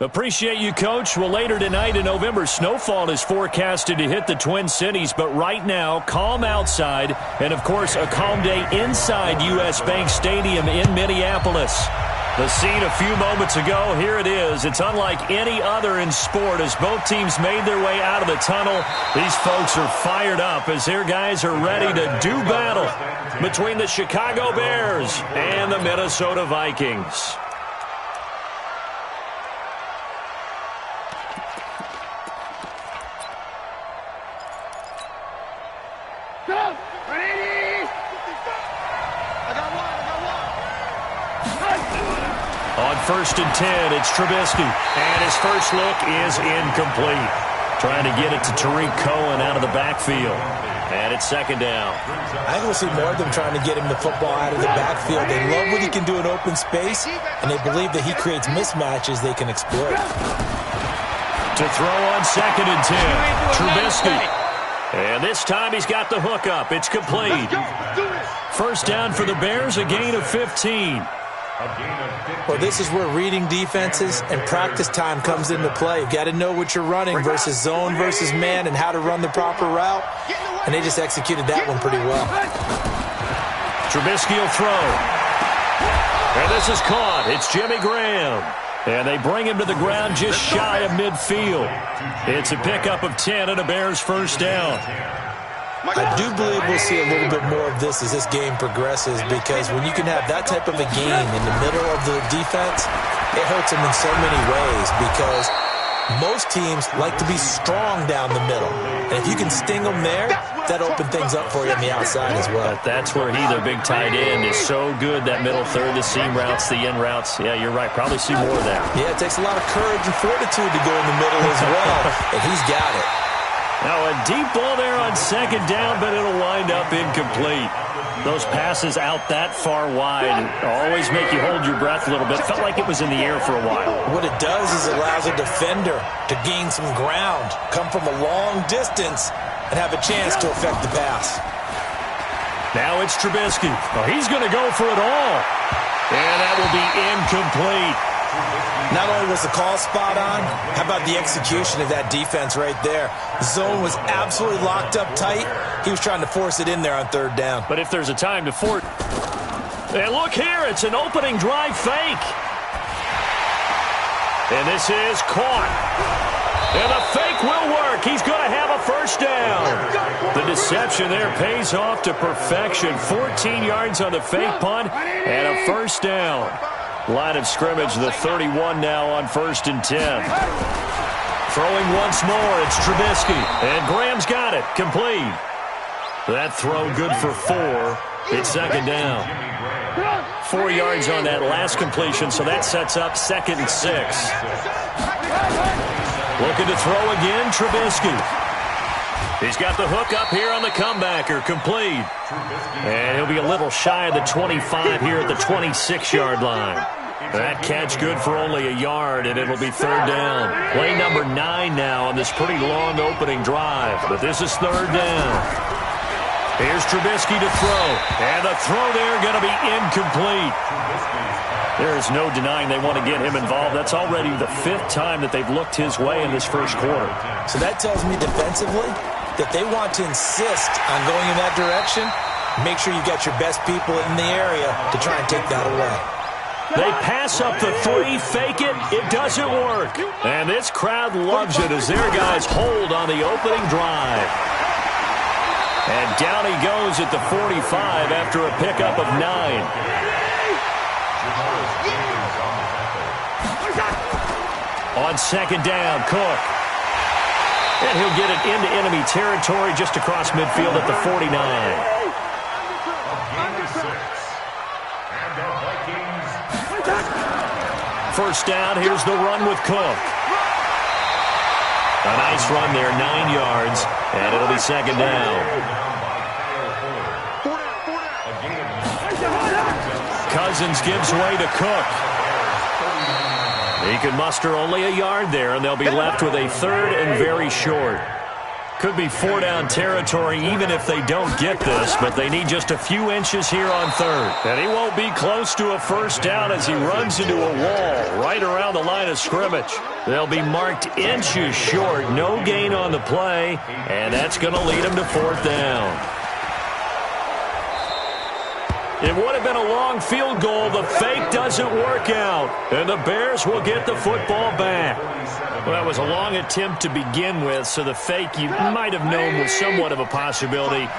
Appreciate you, Coach. Well, later tonight in November, snowfall is forecasted to hit the Twin Cities, but right now, calm outside, and of course, a calm day inside U.S. Bank Stadium in Minneapolis. The scene a few moments ago, here it is. It's unlike any other in sport as both teams made their way out of the tunnel. These folks are fired up as their guys are ready to do battle between the Chicago Bears and the Minnesota Vikings. On 1st and 10, it's Trubisky, and his first look is incomplete. Trying to get it to Tariq Cohen out of the backfield, and it's 2nd down. I think we'll see more of them trying to get him the football out of the backfield. They love what he can do in open space, and they believe that he creates mismatches they can exploit. To throw on 2nd and 10, Trubisky. And this time he's got the hook up. It's complete. First down for the Bears, a gain of 15. Well, this is where reading defenses and practice time comes into play. You've got to know what you're running versus zone versus man and how to run the proper route. And they just executed that one pretty well. Trubisky will throw. And this is caught. It's Jimmy Graham. And they bring him to the ground just shy of midfield. It's a pickup of 10 and a Bears first down. I do believe we'll see a little bit more of this as this game progresses, because when you can have that type of a game in the middle of the defense, it hurts them in so many ways, because most teams like to be strong down the middle. And if you can sting them there, that opens things up for you on the outside as well. But that's where he, the big tight end, is so good, that middle third, the seam routes, the in routes. Yeah, you're right. Probably see more of that. Yeah, it takes a lot of courage and fortitude to go in the middle as well, and he's got it. Now a deep ball there on second down, but it'll wind up incomplete. Those passes out that far wide always make you hold your breath a little bit. Felt like it was in the air for a while. What it does is it allows a defender to gain some ground, come from a long distance, and have a chance to affect the pass. Now it's Trubisky. Oh, he's going to go for it all. And that will be incomplete. Not only was the call spot on, how about the execution of that defense right there? The zone was absolutely locked up tight. He was trying to force it in there on third down. But if there's a time to force... And look here, it's an opening drive fake. And this is caught. And the fake will work. He's going to have a first down. The deception there pays off to perfection. 14 yards on the fake punt and a first down. Line of scrimmage, the 31 now on 1st and 10. Throwing once more, it's Trubisky. And Graham's got it, complete. That throw good for 4. It's second down. 4 yards on that last completion, so that sets up 2nd and 6. Looking to throw again, Trubisky. He's got the hook up here on the comebacker, complete. And he'll be a little shy of the 25 here at the 26-yard line. That catch good for only a yard, and it'll be third down. Play number 9 now on this pretty long opening drive, but this is third down. Here's Trubisky to throw, and the throw there going to be incomplete. There is no denying they want to get him involved. That's already the 5th time that they've looked his way in this first quarter. So that tells me defensively that they want to insist on going in that direction. Make sure you got your best people in the area to try and take that away. They pass up the 3, fake it, it doesn't work. And this crowd loves it as their guys hold on the opening drive. And down he goes at the 45 after a pickup of 9. On second down, Cook. And he'll get it into enemy territory just across midfield at the 49. First down, here's the run with Cook. A nice run there, 9 yards, and it'll be second down. Cousins gives way to Cook. He can muster only a yard there, and they'll be left with a third and very short. Could be 4-down territory even if they don't get this, but they need just a few inches here on third. And he won't be close to a first down as he runs into a wall right around the line of scrimmage. They'll be marked inches short, no gain on the play, and that's going to lead him to 4th down. It would have been a long field goal. The fake doesn't work out, and the Bears will get the football back. Well, that was a long attempt to begin with, so the fake you might have known was somewhat of a possibility.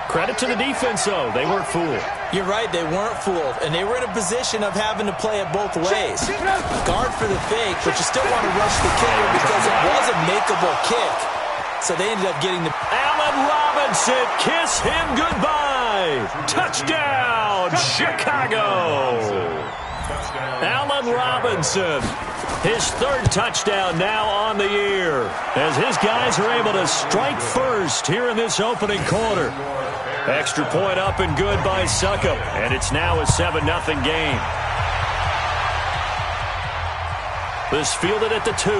Credit to the defense, though. They weren't fooled. You're right, they weren't fooled, and they were in a position of having to play it both ways. Guard for the fake, but you still want to rush the kicker because it was a makeable kick. So they ended up getting the... Allen Robinson, kiss him goodbye. Touchdown, Chicago. Allen Robinson, his 3rd touchdown now on the year, as his guys are able to strike first here in this opening quarter. Extra point up and good by Succop, and it's now a 7-0 game. This fielded at the 2.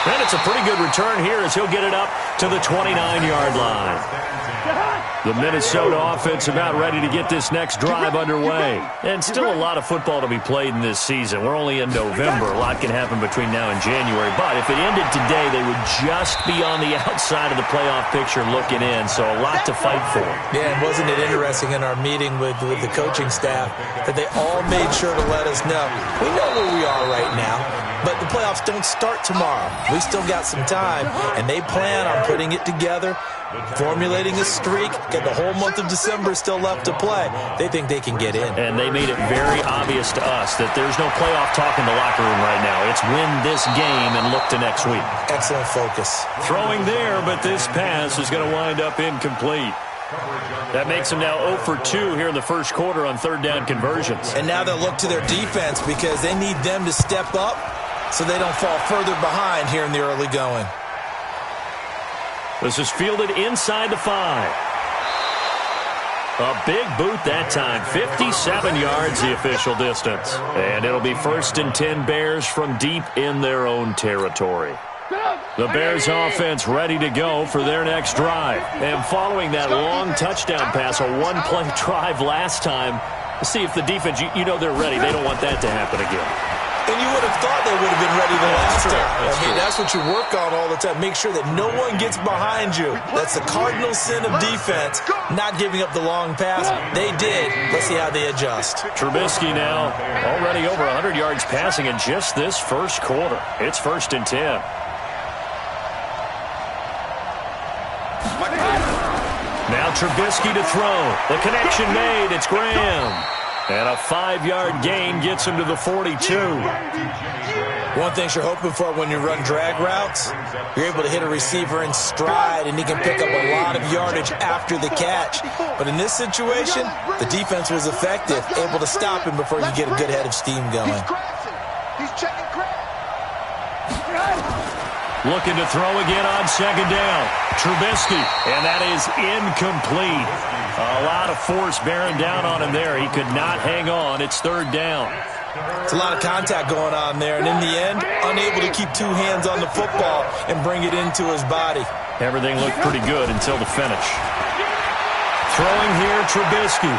And it's a pretty good return here as he'll get it up to the 29-yard line. The Minnesota offense about ready to get this next drive underway. And still a lot of football to be played in this season. We're only in November. A lot can happen between now and January. But if it ended today, they would just be on the outside of the playoff picture looking in. So a lot to fight for. Yeah, and wasn't it interesting in our meeting with the coaching staff that they all made sure to let us know, we know where we are right now, but the playoffs don't start tomorrow. We still got some time, and they plan on putting it together, formulating a streak, get the whole month of December still left to play. They think they can get in. And they made it very obvious to us that there's no playoff talk in the locker room right now. It's win this game and look to next week. Excellent focus. Throwing there, but this pass is going to wind up incomplete. That makes them now 0 for 2 here in the first quarter on third down conversions. And now they'll look to their defense because they need them to step up so they don't fall further behind here in the early going. This is fielded inside the 5. A big boot that time. 57 yards the official distance. And it'll be 1st and 10 Bears from deep in their own territory. The Bears offense ready to go for their next drive. And following that long touchdown pass, a one-play drive last time, see if the defense, you know they're ready. They don't want that to happen again. And you would have thought they would have been ready the last time. That's what you work on all the time. Make sure that no one gets behind you. That's the cardinal sin of defense, not giving up the long pass. They did. Let's see how they adjust. Trubisky now already over 100 yards passing in just this first quarter. It's 1st and 10. Now Trubisky to throw. The connection made. It's Graham. And a 5-yard gain gets him to the 42. One thing you're hoping for when you run drag routes, you're able to hit a receiver in stride, and he can pick up a lot of yardage after the catch. But in this situation, the defense was effective, able to stop him before you get a good head of steam going. He's checking Looking to throw again on second down. Trubisky, and that is incomplete. A lot of force bearing down on him there. He could not hang on. It's third down. It's a lot of contact going on there, and in the end, unable to keep two hands on the football and bring it into his body. Everything looked pretty good until the finish. Throwing here, Trubisky.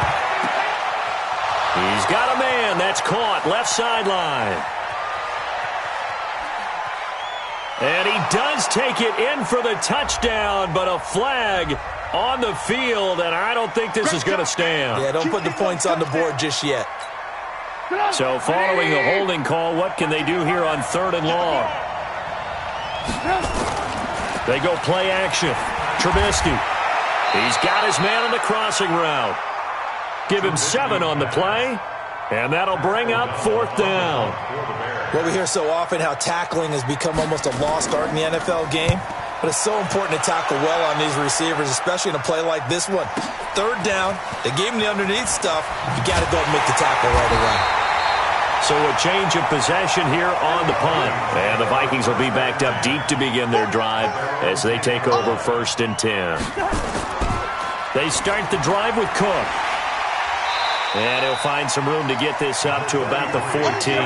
He's got a man. That's caught. Left sideline. And he does take it in for the touchdown, but a flag on the field, and I don't think this is going to stand. Yeah, don't put the points on the board just yet. So following the holding call, what can they do here on third and long? They go play action. Trubisky. He's got his man on the crossing route. Give him 7 on the play, and that'll bring up fourth down. Well, we hear so often how tackling has become almost a lost art in the NFL game. But it's so important to tackle well on these receivers, especially in a play like this one. Third down, they gave him the underneath stuff. You got to go and make the tackle right away. So a change of possession here on the punt. And the Vikings will be backed up deep to begin their drive as they take over 1st and 10. They start the drive with Cook. And he'll find some room to get this up to about the 14.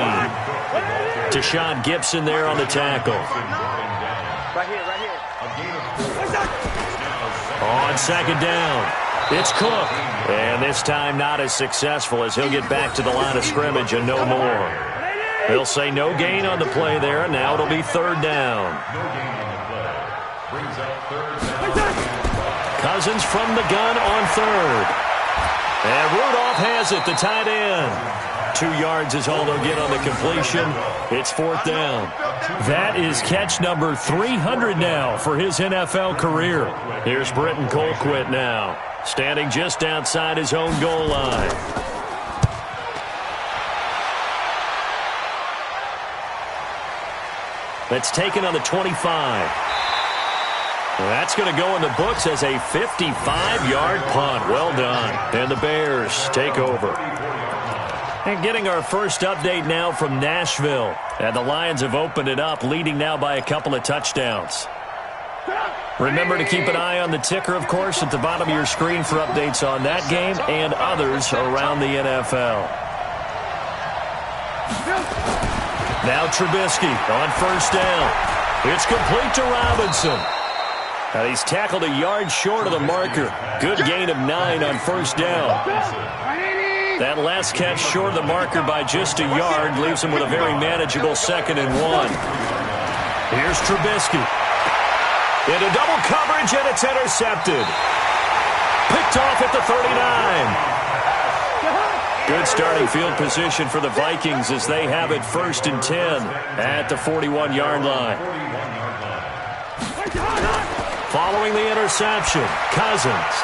Tashawn Gibson there on the tackle. Right here. On second down, it's Cook. And this time not as successful as he'll get back to the line of scrimmage and no more. They'll say no gain on the play there, and now it'll be third down. Cousins from the gun on third. And Rudolph has it, the tight end. 2 yards is all they'll get on the completion. It's fourth down. That is catch number 300 now for his NFL career. Here's Britton Colquitt now, standing just outside his own goal line. That's taken on the 25. That's going to go in the books as a 55-yard punt. Well done. And the Bears take over. And getting our first update now from Nashville. And the Lions have opened it up, leading now by a couple of touchdowns. Remember to keep an eye on the ticker, of course, at the bottom of your screen for updates on that game and others around the NFL. Now Trubisky on first down. It's complete to Robinson. And he's tackled a yard short of the marker. Good gain of 9 on first down. That last catch short of the marker by just a yard leaves him with a very manageable 2nd and 1. Here's Trubisky. Into double coverage, and it's intercepted. Picked off at the 39. Good starting field position for the Vikings as they have it 1st and 10 at the 41-yard line. Following the interception, Cousins.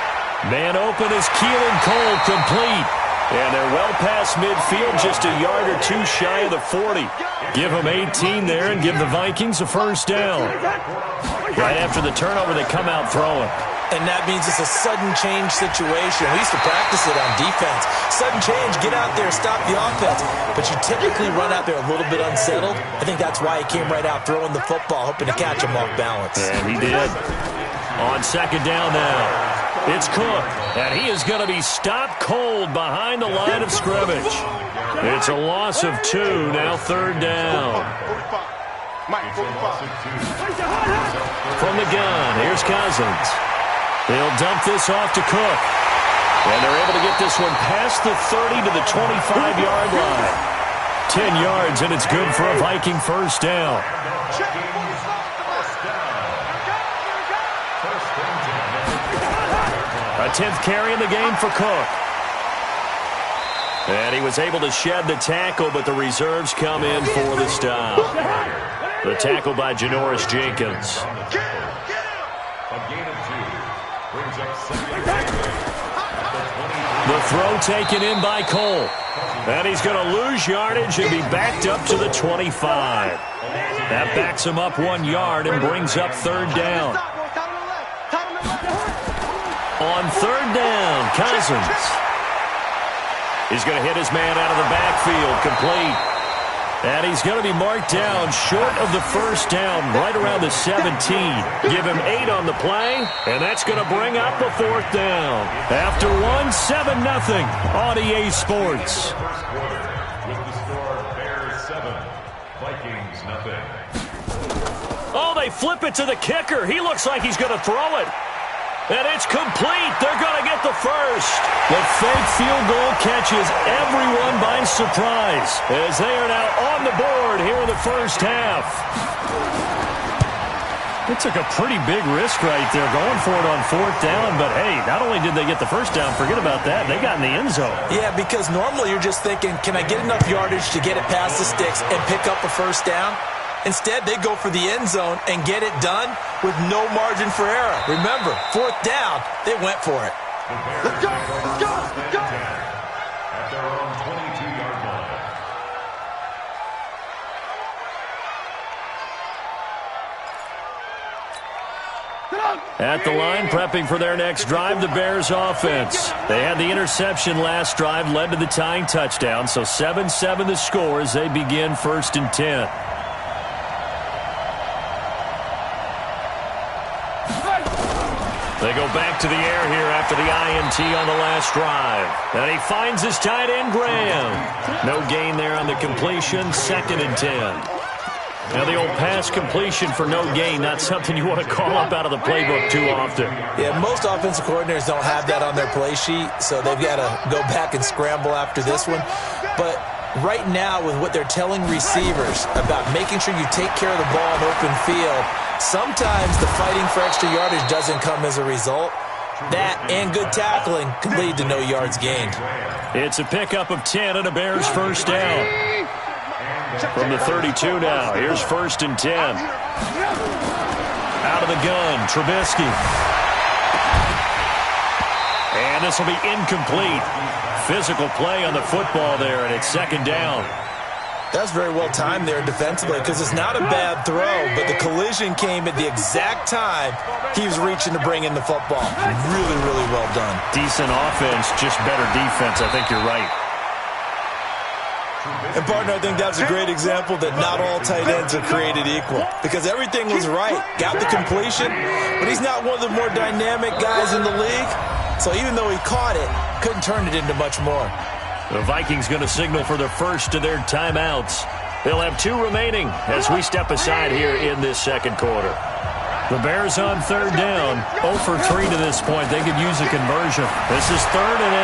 Man open is Keelan Cole, complete. And they're well past midfield, just a yard or two shy of the 40. Give them 18 there and give the Vikings a first down. Right after the turnover, they come out throwing. And that means it's a sudden change situation. We used to practice it on defense. Sudden change, get out there, stop the offense. But you typically run out there a little bit unsettled. I think that's why he came right out throwing the football, hoping to catch him off balance. And he did. On 2nd down now, it's Cook. And he is going to be stopped cold behind the line of scrimmage. It's a loss of 2, now 3rd down. From the gun, here's Cousins. They'll dump this off to Cook. And they're able to get this one past the 30 to the 25-yard line. 10 yards, and it's good for a Viking first down. A 10th carry in the game for Cook. And he was able to shed the tackle, but the reserves come in for the stop. The tackle by Janoris Jenkins. The throw taken in by Cole. And he's going to lose yardage and be backed up to the 25. That backs him up 1 yard and brings up 3rd down. On 3rd down, Cousins. He's going to hit his man out of the backfield, complete. And he's going to be marked down short of the first down, right around the 17. Give him 8 on the play, and that's going to bring up a 4th down. After 1, 7-0 on EA Sports. With the score, Bears 7, Vikings nothing. Oh, they flip it to the kicker. He looks like he's going to throw it. And it's complete. They're going to get the first. The fake field goal catches everyone by surprise as they are now on the board here in the first half. They took a pretty big risk right there going for it on 4th down. But, hey, not only did they get the first down, forget about that, they got in the end zone. Yeah, because normally you're just thinking, can I get enough yardage to get it past the sticks and pick up a first down? Instead, they go for the end zone and get it done with no margin for error. Remember, 4th down, they went for it. Let's go! Let's go! Let's go! At their own 22-yard line. At the line, prepping for their next drive, the Bears offense. They had the interception last drive, led to the tying touchdown, so 7-7 the score as they begin 1st and 10. They go back to the air here after the INT on the last drive. And he finds his tight end, Graham. No gain there on the completion, 2nd and 10. Now the old pass completion for no gain, not something you want to call up out of the playbook too often. Yeah, most offensive coordinators don't have that on their play sheet, so they've got to go back and scramble after this one. But right now, with what they're telling receivers about making sure you take care of the ball in open field, sometimes the fighting for extra yardage doesn't come as a result. That and good tackling can lead to no yards gained. It's a pickup of 10 and a Bears first down. From the 32 now, here's 1st and 10. Out of the gun, Trubisky. And this will be incomplete. Physical play on the football there, and it's 2nd down. That's very well timed there defensively because it's not a bad throw, but the collision came at the exact time he was reaching to bring in the football. Really, really well done. Decent offense, just better defense. I think you're right. And, partner, I think that's a great example that not all tight ends are created equal because everything was right. Got the completion, but he's not one of the more dynamic guys in the league. So even though he caught it, couldn't turn it into much more. The Vikings going to signal for the first of their timeouts. They'll have 2 remaining as we step aside here in this 2nd quarter. The Bears on third down, 0 for 3 to this point. They could use a conversion. This is 3rd and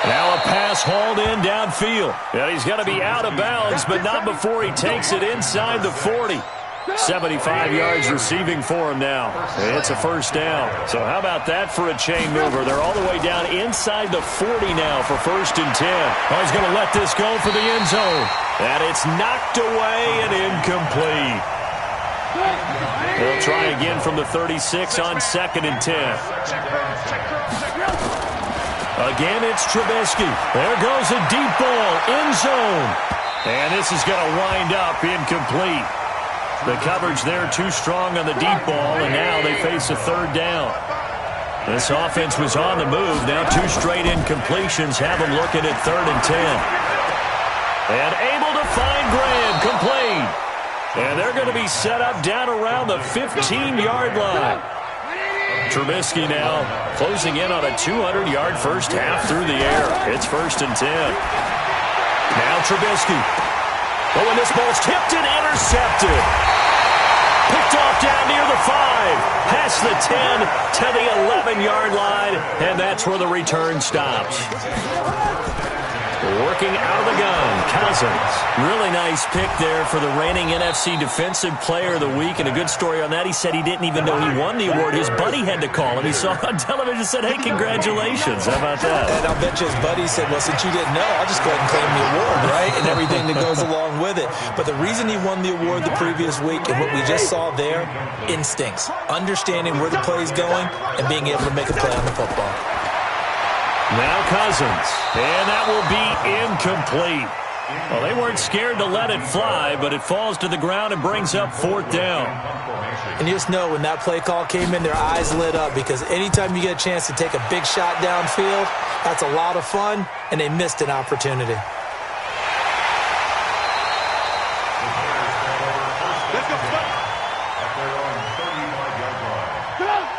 8. Now a pass hauled in downfield. And he's going to be out of bounds, but not before he takes it inside the 40. 75 yards receiving for him now. It's a first down. So how about that for a chain mover? They're all the way down inside the 40 now for 1st and 10. Oh, he's going to let this go for the end zone. And it's knocked away and incomplete. They'll try again from the 36 on 2nd and 10. Again, it's Trubisky. There goes a deep ball, end zone. And this is going to wind up incomplete. The coverage there too strong on the deep ball, and now they face a 3rd down. This offense was on the move. Now 2 straight incompletions have them looking at 3rd and 10. And able to find Graham, complete. And they're going to be set up down around the 15-yard line. Trubisky now closing in on a 200-yard first half through the air. It's 1st and 10. Now Trubisky. Oh, and this ball's tipped and intercepted. Picked off down near the 5. Past the 10 to the 11-yard line. And that's where the return stops. Working out of the gun, Cousins. Really nice pick there for the reigning NFC Defensive Player of the Week. And a good story on that, he said he didn't even know he won the award. His buddy had to call him. He saw it on television and said, hey, congratulations. How about that? And I'll bet you his buddy said, well, since you didn't know, I'll just go ahead and claim the award, right? And everything that goes along with it. But the reason he won the award the previous week and what we just saw there, instincts. Understanding where the play is going and being able to make a play on the football. Now Cousins, and that will be incomplete. Well, they weren't scared to let it fly, but it falls to the ground and brings up 4th down. And you just know when that play call came in, their eyes lit up because anytime you get a chance to take a big shot downfield, that's a lot of fun, and they missed an opportunity.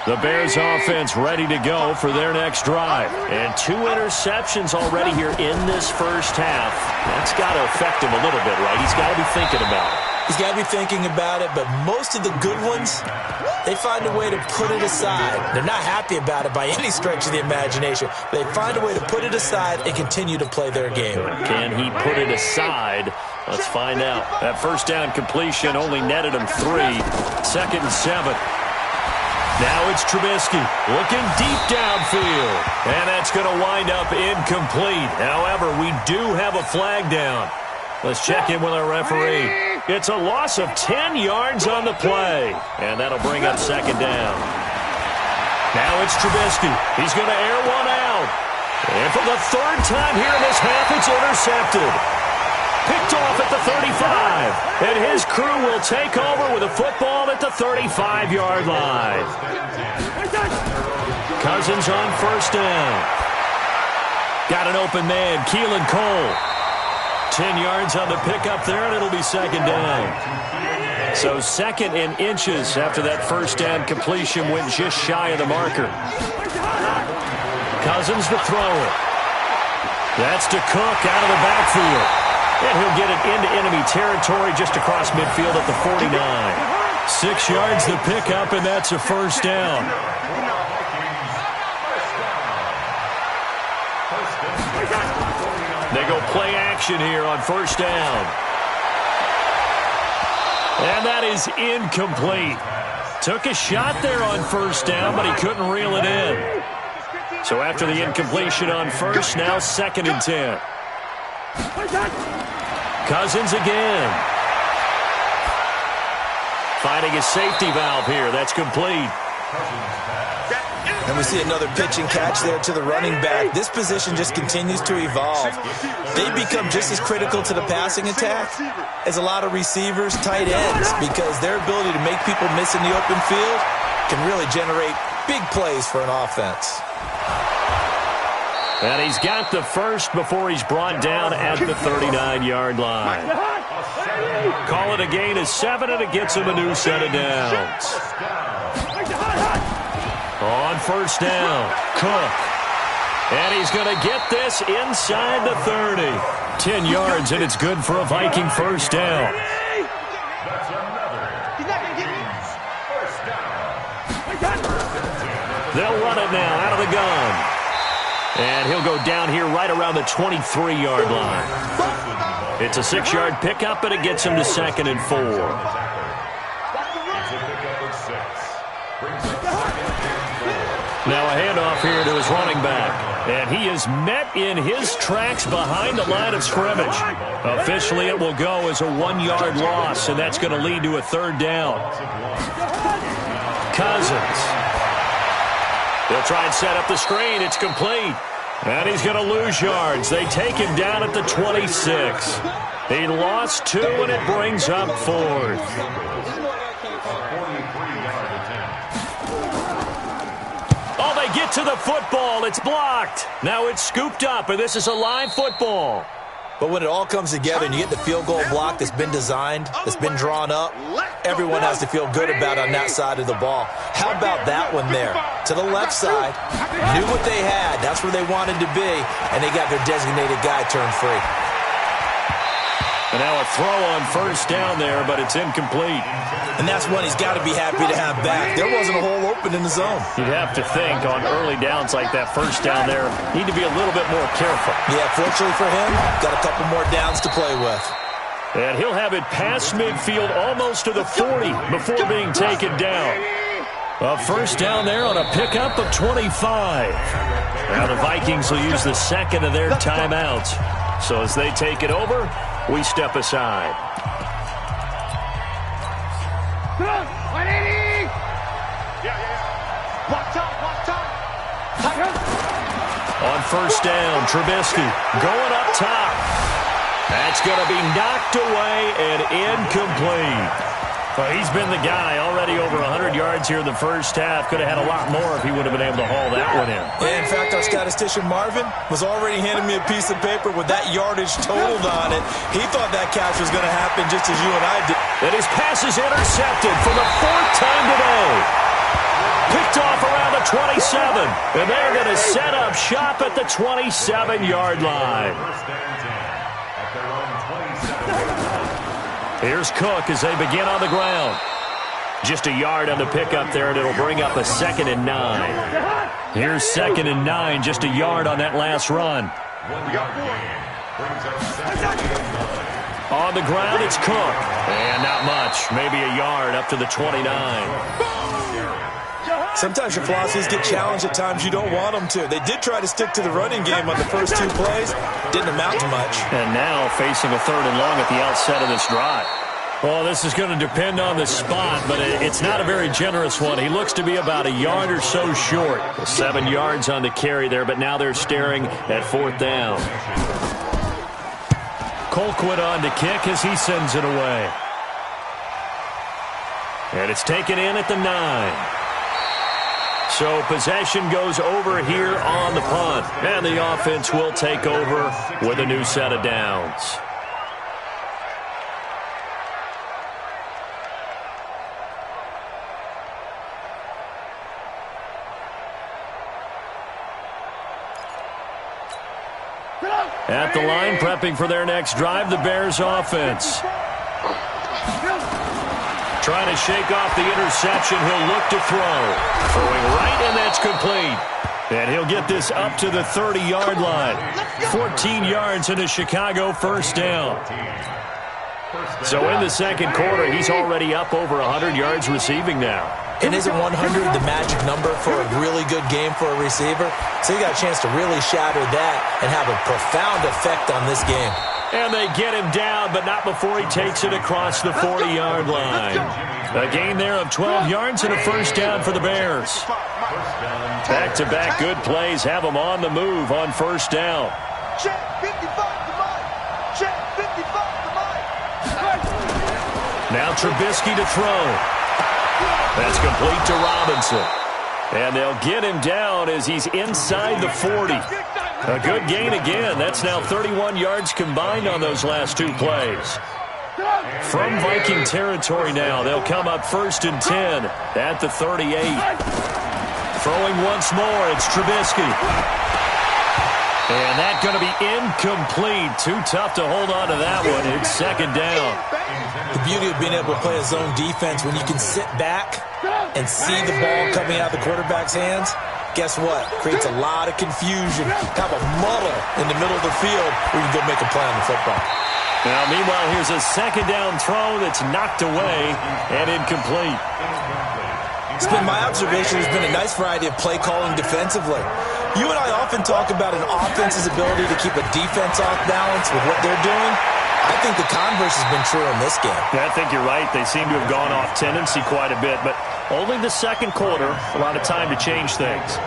The Bears offense ready to go for their next drive. And 2 interceptions already here in this first half. That's got to affect him a little bit, right? He's got to be thinking about it. He's got to be thinking about it, but most of the good ones, they find a way to put it aside. They're not happy about it by any stretch of the imagination. They find a way to put it aside and continue to play their game. Can he put it aside? Let's find out. That first down completion only netted him 3. 2nd and 7. Now it's Trubisky looking deep downfield. And that's going to wind up incomplete. However, we do have a flag down. Let's check in with our referee. It's a loss of 10 yards on the play. And that'll bring up 2nd down. Now it's Trubisky. He's going to air one out. And for the 3rd time here in this half, it's intercepted. Picked off at the 35. And his crew will take over with a football at the 35-yard line. Cousins on 1st down. Got an open man, Keelan Cole. 10 yards on the pickup there, and it'll be 2nd down. So 2nd and inches after that 1st down completion went just shy of the marker. Cousins to throw it. That's to Cook out of the backfield. And he'll get it into enemy territory just across midfield at the 49. 6 yards the pickup, and that's a 1st down. They go play action here on 1st down. And that is incomplete. Took a shot there on 1st down, but he couldn't reel it in. So after the incompletion on 1st, now 2nd and 10. Cousins again. Finding a safety valve here. That's complete. And we see another pitch and catch there to the running back. This position just continues to evolve. They become just as critical to the passing attack as a lot of receivers, tight ends, because their ability to make people miss in the open field can really generate big plays for an offense. And he's got the first before he's brought down at the 39-yard line. Call it a gain of 7, and it gets him a new set of downs. On 1st down, Cook. And he's going to get this inside the 30. 10 yards, and it's good for a Viking 1st down. They'll run it now out of the gun. And he'll go down here right around the 23-yard line. It's a 6-yard pickup, and it gets him to 2nd and 4. Now a handoff here to his running back. And he is met in his tracks behind the line of scrimmage. Officially, it will go as a 1-yard loss, and that's going to lead to a 3rd down. Cousins. They'll try and set up the screen. It's complete. And he's going to lose yards. They take him down at the 26. He lost 2, and it brings up 4th. Oh, they get to the football. It's blocked. Now it's scooped up, and this is a live football. But when it all comes together and you get the field goal block that's been designed, that's been drawn up, everyone has to feel good about on that side of the ball. How about that one there? To the left side, knew what they had. That's where they wanted to be, and they got their designated guy turned free. And now a throw on 1st down there, but it's incomplete. And that's one he's got to be happy to have back. There wasn't a hole open in the zone. You'd have to think on early downs like that 1st down there, need to be a little bit more careful. Yeah, fortunately for him, got a couple more downs to play with. And he'll have it past midfield almost to the 40 before being taken down. A 1st down there on a pickup of 25. Now the Vikings will use the 2nd of their timeouts. So as they take it over, we step aside. On 1st down, Trubisky going up top. That's going to be knocked away and incomplete. Well, he's been the guy already over 100 yards here in the 1st half. Could have had a lot more if he would have been able to haul that one in. Yeah, in fact, our statistician Marvin was already handing me a piece of paper with that yardage totaled on it. He thought that catch was going to happen just as you and I did. And his pass is intercepted for the 4th time today. Picked off around the 27. And they're going to set up shop at the 27-yard line. Here's Cook as they begin on the ground. Just a yard on the pickup there, and it'll bring up a 2nd and 9. Here's 2nd and 9, just a yard on that last run. On the ground, it's Cook. And not much, maybe a yard up to the 29. Sometimes your philosophies get challenged at times you don't want them to. They did try to stick to the running game on the first 2 plays. Didn't amount to much. And now facing a 3rd and long at the outset of this drive. Well, this is going to depend on the spot, but it's not a very generous one. He looks to be about a yard or so short. 7 yards on the carry there, but now they're staring at 4th down. Colquitt on to kick as he sends it away. And it's taken in at the 9. So possession goes over here on the punt. And the offense will take over with a new set of downs. At the line, prepping for their next drive, the Bears offense. Trying to shake off the interception. He'll look to throw. Throwing right, and that's complete. And he'll get this up to the 30-yard line. 14 yards in a Chicago 1st down. So in the 2nd quarter, he's already up over 100 yards receiving now. And isn't 100 the magic number for a really good game for a receiver? So you got a chance to really shatter that and have a profound effect on this game. And they get him down, but not before he takes it across the 40-yard line. A gain there of 12 yards and a 1st down for the Bears. Back-to-back good plays have them on the move on 1st down. Now Trubisky to throw. That's complete to Robinson. And they'll get him down as he's inside the 40. A good gain again. That's now 31 yards combined on those last 2 plays. From Viking territory now, they'll come up 1st and 10 at the 38. Throwing once more, it's Trubisky. And that's going to be incomplete. Too tough to hold on to that one. It's second down. The beauty of being able to play a zone defense when you can sit back and see the ball coming out of the quarterback's hands, guess what? Creates a lot of confusion, kind of a muddle in the middle of the field where you can go make a play on the football. Now, meanwhile, here's a second down throw that's knocked away and incomplete. It's been my observation. There's been a nice variety of play calling defensively. You and I often talk about an offense's ability to keep a defense off balance with what they're doing. I think the converse has been true in this game. Yeah, I think you're right. They seem to have gone off tendency quite a bit, but only the second quarter, a lot of time to change things.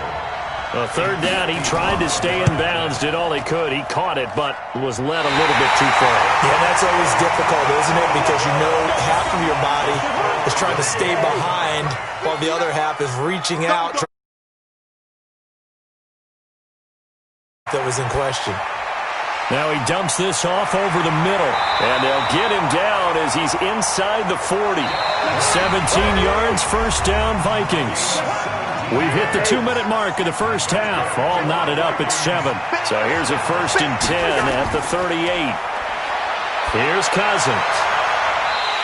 Third down, he tried to stay in bounds, did all he could. He caught it, but was led a little bit too far. Yeah, that's always difficult, isn't it? Because you know half of your body is trying to stay behind while the other half is reaching out. That was in question. Now he dumps this off over the middle, and they'll get him down as he's inside the 40. 17 yards, first down, Vikings. We've hit the 2-minute mark of the first half, all knotted up at 7. So here's a 1st and 10 at the 38. Here's Cousins.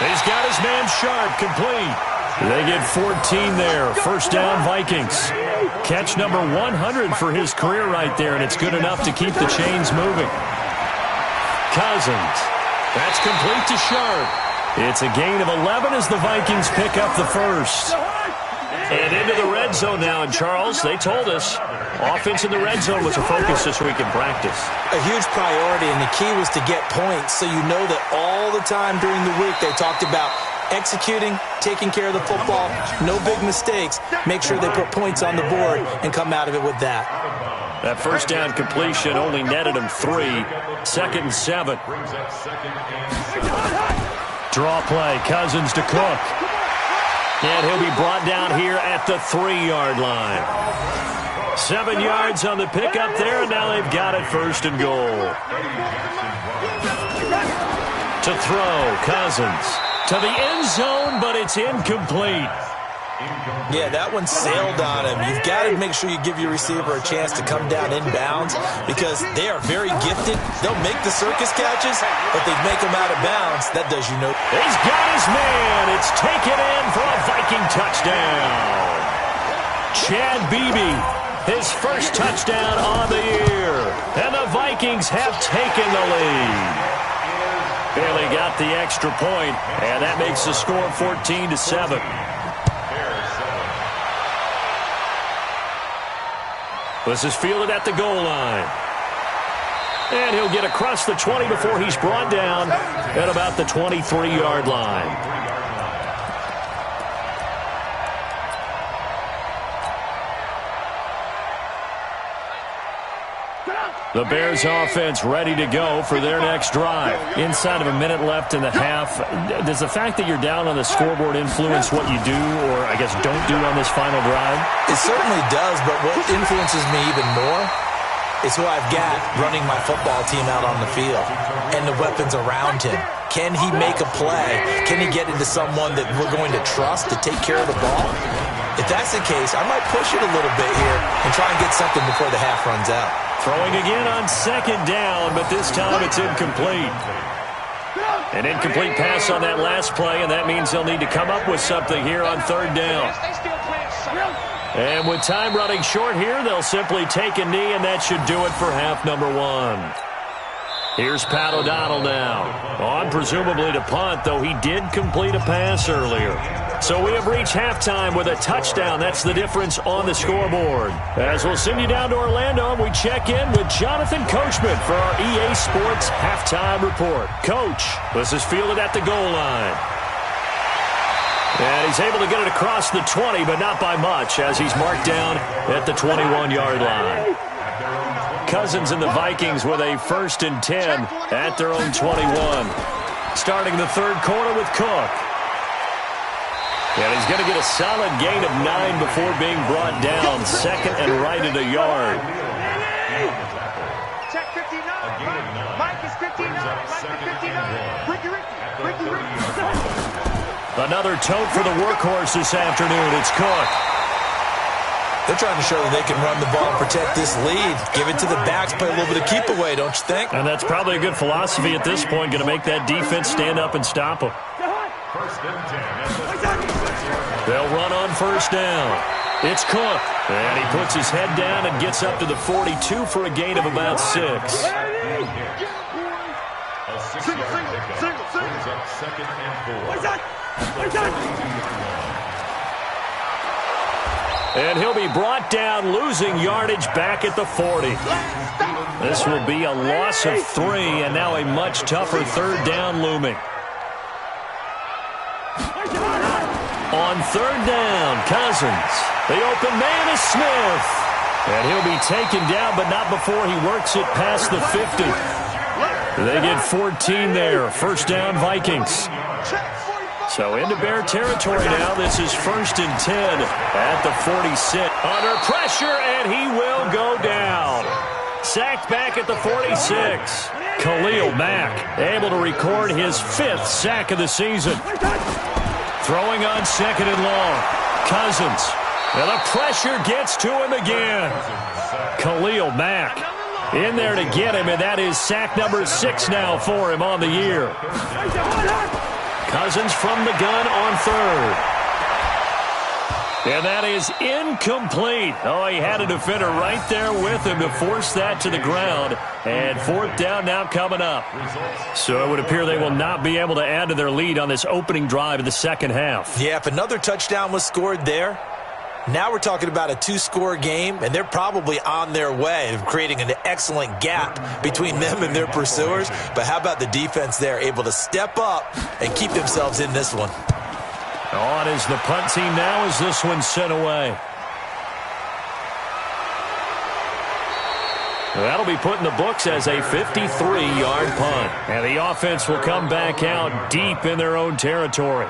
He's got his man Sharp complete. They get 14 there. First down, Vikings. Catch number 100 for his career right there, and it's good enough to keep the chains moving. Cousins. That's complete to Sharp. It's a gain of 11 as the Vikings pick up the first. And into the red zone now, and Charles, they told us offense in the red zone was a focus this week in practice. A huge priority, and the key was to get points, so you know that all the time during the week they talked about executing, taking care of the football, no big mistakes, make sure they put points on the board and come out of it with that. That first down completion only netted him 3. 2nd and 7. Draw play, Cousins to Cook. And he'll be brought down here at the 3-yard line. 7 yards on the pickup there, and now they've got it 1st and goal. To throw, Cousins. To the end zone, but it's incomplete. Yeah, that one sailed on him. You've got to make sure you give your receiver a chance to come down inbounds because they are very gifted. They'll make the circus catches, but they make them out of bounds. That does you no. He's got his man. It's taken in for a Viking touchdown. Chad Beebe, his first touchdown on the year. And the Vikings have taken the lead. Barely got the extra point, and that makes the score 14-7. This is fielded at the goal line. And he'll get across the 20 before he's brought down at about the 23-yard line. The Bears offense ready to go for their next drive. Inside of a minute left in the half, does the fact that you're down on the scoreboard influence what you do or, I guess, don't do on this final drive? It certainly does, but what influences me even more is who I've got running my football team out on the field and the weapons around him. Can he make a play? Can he get into someone that we're going to trust to take care of the ball? If that's the case, I might push it a little bit here and try and get something before the half runs out. Throwing again on 2nd down, but this time it's incomplete. An incomplete pass on that last play, and that means they'll need to come up with something here on 3rd down. And with time running short here, they'll simply take a knee, and that should do it for half number 1. Here's Pat O'Donnell now. On presumably to punt, though he did complete a pass earlier. So we have reached halftime with a touchdown. That's the difference on the scoreboard. As we'll send you down to Orlando, we check in with Jonathan Coachman for our EA Sports Halftime Report. Coach, this is fielded at the goal line. And he's able to get it across the 20, but not by much, as he's marked down at the 21-yard line. Cousins and the Vikings with a 1st and 10 at their own 21. Starting the 3rd quarter with Cook. And he's going to get a solid gain of 9 before being brought down. 2nd and right at a yard. Check 59. Mike is 59. Mike is 59. Ricky. Another tote for the workhorse this afternoon. It's Cook. They're trying to show that they can run the ball and protect this lead. Give it to the backs, play a little bit of keep away, don't you think? And that's probably a good philosophy at this point, going to make that defense stand up and stop them. They'll run on first down. It's Cook, and he puts his head down and gets up to the 42 for a gain of about 6. A 6-yard pickup brings up 2nd and 4. And he'll be brought down, losing yardage back at the 40. This will be a loss of 3, and now a much tougher third down looming. On third down, Cousins. The open man is Smith. And he'll be taken down, but not before he works it past the 50. They get 14 there. First down, Vikings. So into Bear territory now. This is 1st and 10 at the 46. Under pressure, and he will go down. Sacked back at the 46. Khalil Mack able to record his 5th sack of the season. Throwing on 2nd and long. Cousins. And the pressure gets to him again. Khalil Mack in there to get him, and that is sack number 6 now for him on the year. Cousins from the gun on 3rd. And that is incomplete. Oh, he had a defender right there with him to force that to the ground. And 4th down now coming up. So it would appear they will not be able to add to their lead on this opening drive of the second half. Yeah, if another touchdown was scored there, now we're talking about a 2-score game, and they're probably on their way of creating an excellent gap between them and their pursuers. But how about the defense there, able to step up and keep themselves in this one? On is the punt team now as this one's sent away. That'll be put in the books as a 53-yard punt. And the offense will come back out deep in their own territory.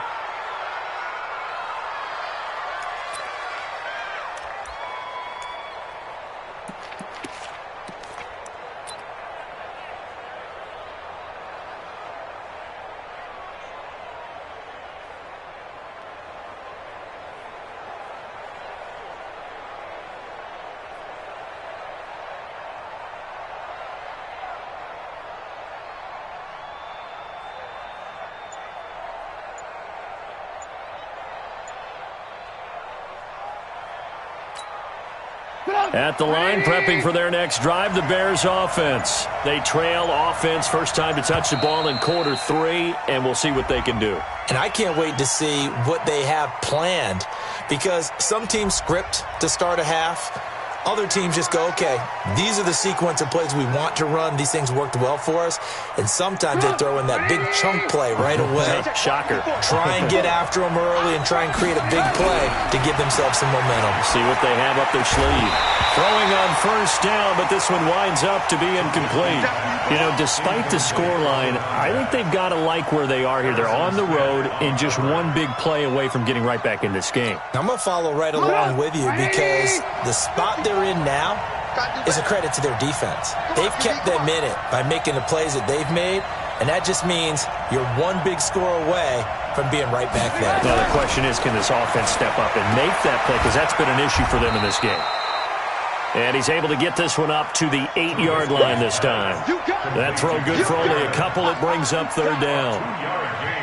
At the line, prepping for their next drive, the Bears offense. They trail offense, first time to touch the ball in quarter 3, and we'll see what they can do. And I can't wait to see what they have planned, because some teams script to start a half. Other teams just go, okay, these are the sequence of plays we want to run. These things worked well for us. And sometimes they throw in that big chunk play right away. Shocker. Try and get after them early and try and create a big play to give themselves some momentum. See what they have up their sleeve. Throwing on first down, but this one winds up to be incomplete. You know, despite the scoreline, I think they've got to like where they are here. They're on the road and just one big play away from getting right back in this game. I'm going to follow right along with you, because the spot they're in now is a credit to their defense. They've kept them in it by making the plays that they've made, and that just means you're one big score away from being right back there. Now the question is, can this offense step up and make that play, because that's been an issue for them in this game. And he's able to get this one up to the 8-yard line this time. That throw good for only a couple. It brings up third down.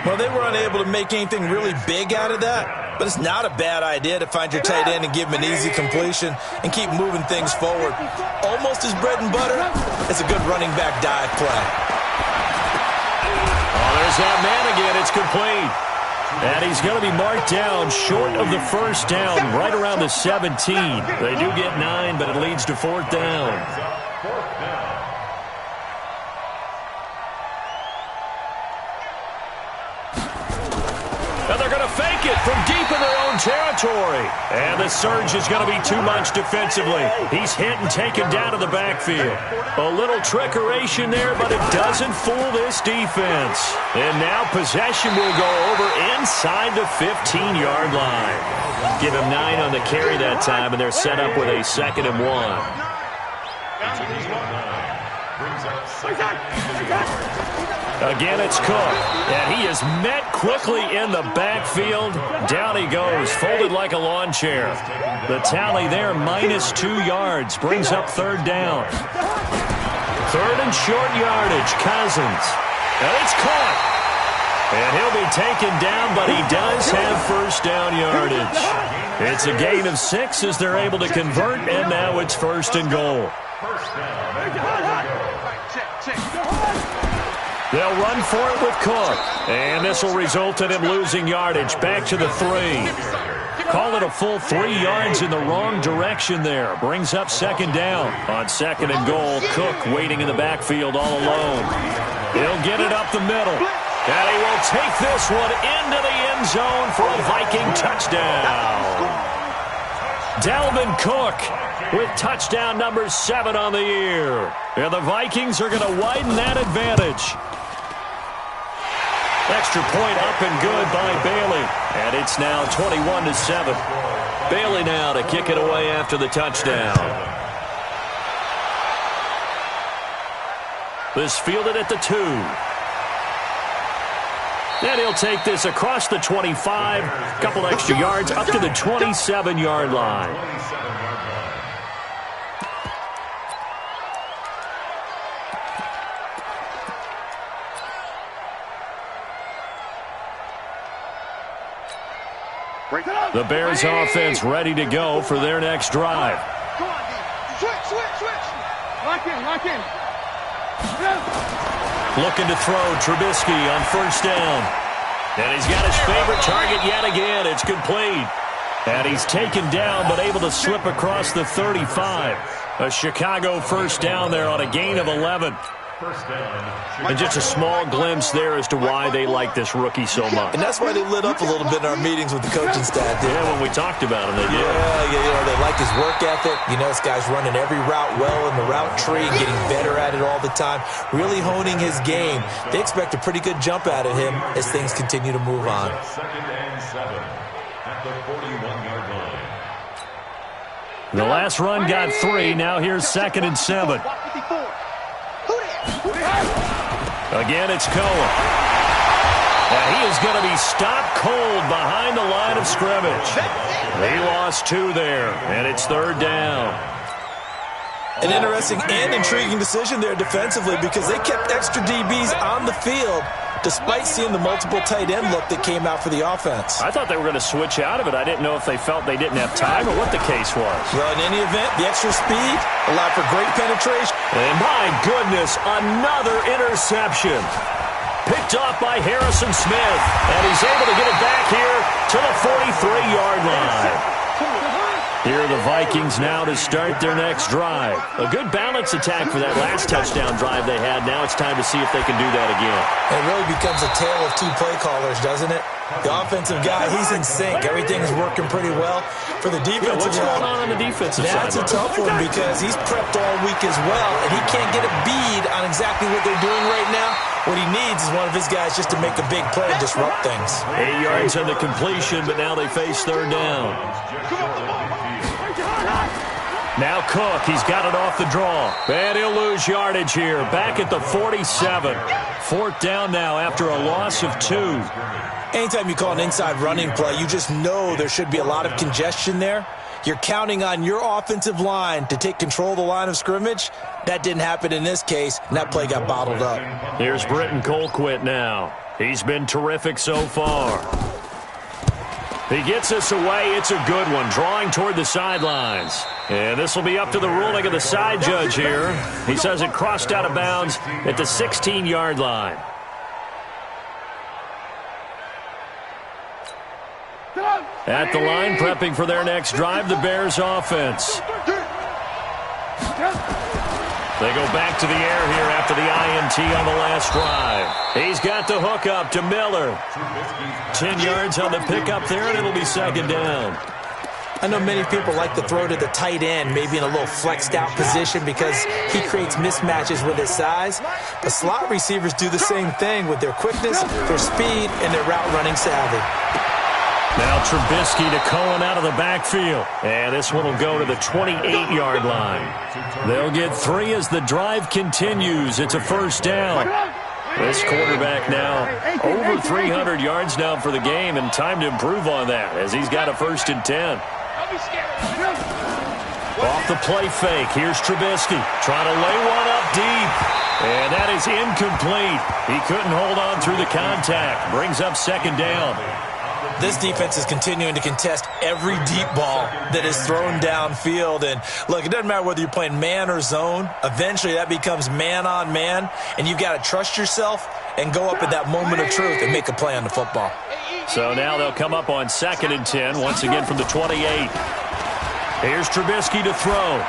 Well, they were unable to make anything really big out of that, but it's not a bad idea to find your tight end and give him an easy completion and keep moving things forward. Almost his bread and butter. It's a good running back dive play. Oh, there's that man again. It's complete. And he's going to be marked down short of the first down, right around the 17. They do get 9, but it leads to 4th down. And they're going to fake it from deep in their own territory. And the surge is going to be too much defensively. He's hit and taken down to the backfield. A little trickeration there, but it doesn't fool this defense. And now possession will go over inside the 15-yard line. Give him 9 on the carry that time, and they're set up with a 2nd and 1. Again, it's Cook, and he is met quickly in the backfield. Down he goes, folded like a lawn chair. The tally there, -2 yards, brings up third down. Third and short yardage, Cousins. And it's caught. And he'll be taken down, but he does have first down yardage. It's a gain of 6 as they're able to convert, and now it's first and goal. They'll run for it with Cook. And this will result in him losing yardage. Back to the 3. Call it a full 3 yards in the wrong direction there. Brings up second down. On second and goal, Cook waiting in the backfield all alone. He'll get it up the middle. And he will take this one into the end zone for a Viking touchdown. Dalvin Cook with touchdown number 7 on the year. And the Vikings are going to widen that advantage. Extra point up and good by Bailey. And it's now 21-7. Bailey now to kick it away after the touchdown. This fielded at the 2. And he'll take this across the 25. Couple extra yards up to the 27-yard line. The Bears offense ready to go for their next drive. Come on, D. Switch. Lock in. Looking to throw Trubisky on first down. And he's got his favorite target yet again. It's complete. And he's taken down but able to slip across the 35. A Chicago first down there on a gain of 11. And just a small glimpse there as to why they like this rookie so much. And that's why they lit up a little bit in our meetings with the coaching staff. Yeah, when we talked about him, they did. Yeah, they like his work ethic. You know, this guy's running every route well in the route tree, getting better at it all the time, really honing his game. They expect a pretty good jump out of him as things continue to move on. Second and 7 at the 41-yard line. The last run got 3. Now here's second and 7. Again, it's Cohen. And he is going to be stopped cold behind the line of scrimmage. He lost 2 there, and it's third down. An interesting and intriguing decision there defensively because they kept extra DBs on the field despite seeing the multiple tight end look that came out for the offense. I thought they were going to switch out of it. I didn't know if they felt they didn't have time or what the case was. Well, in any event, the extra speed allowed for great penetration. And my goodness, another interception. Picked off by Harrison Smith. And he's able to get it back here to the 43-yard line. Here are the Vikings now to start their next drive. A good balance attack for that last touchdown drive they had. Now it's time to see if they can do that again. It really becomes a tale of 2 play callers, doesn't it? The offensive guy, he's in sync. Everything's working pretty well. For the defensive what's going on the defensive side? That's a tough one because he's prepped all week as well, and he can't get a bead on exactly what they're doing right now. What he needs is one of his guys just to make a big play and disrupt things. 8 yards on the completion, but now they face third down. Now Cook, he's got it off the draw. And he'll lose yardage here. Back at the 47. Fourth down now after a loss of 2. Anytime you call an inside running play, you just know there should be a lot of congestion there. You're counting on your offensive line to take control of the line of scrimmage. That didn't happen in this case, and that play got bottled up. Here's Britton Colquitt now. He's been terrific so far. He gets us away. It's a good one, drawing toward the sidelines. And this will be up to the ruling of the side judge here. He says it crossed out of bounds at the 16-yard line. At the line, prepping for their next drive, the Bears offense. They go back to the air here after the INT on the last drive. He's got the hook up to Miller. 10 yards on the pickup there, and it'll be second down. I know many people like to throw to the tight end, maybe in a little flexed out position because he creates mismatches with his size. But slot receivers do the same thing with their quickness, their speed, and their route running savvy. Now Trubisky to Cohen out of the backfield. And this one will go to the 28-yard line. They'll get 3 as the drive continues. It's a first down. This quarterback now over 300 yards now for the game, and time to improve on that as he's got a 1st and 10. Off the play fake, here's Trubisky trying to lay one up deep. And that is incomplete. He couldn't hold on through the contact. Brings up 2nd down. This defense is continuing to contest every deep ball that is thrown downfield. And, look, it doesn't matter whether you're playing man or zone. Eventually, that becomes man-on-man, and you've got to trust yourself and go up at that moment of truth and make a play on the football. So now they'll come up on 2nd and 10, once again from the 28. Here's Trubisky to throw.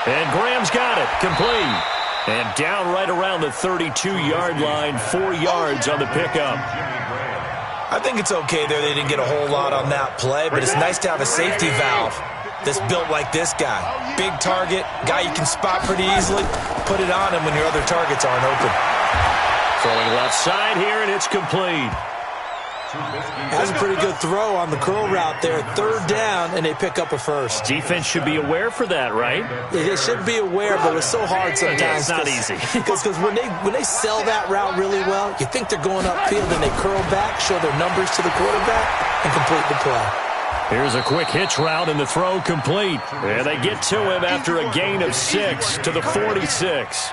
And Graham's got it. Complete. And down right around the 32-yard line, 4 yards on the pickup. I think it's okay there. They didn't get a whole lot on that play, but it's nice to have a safety valve that's built like this guy. Big target, guy you can spot pretty easily. Put it on him when your other targets aren't open. Throwing left side here, and it's complete. That's a pretty good throw on the curl route there. 3rd down, and they pick up a 1st. Defense should be aware for that, right? They should be aware, but it's so hard sometimes. Yeah, it's not easy. Because when they sell that route really well, you think they're going upfield, and they curl back, show their numbers to the quarterback, and complete the play. Here's a quick hitch route, and the throw complete. And they get to him after a gain of 6 to the 46.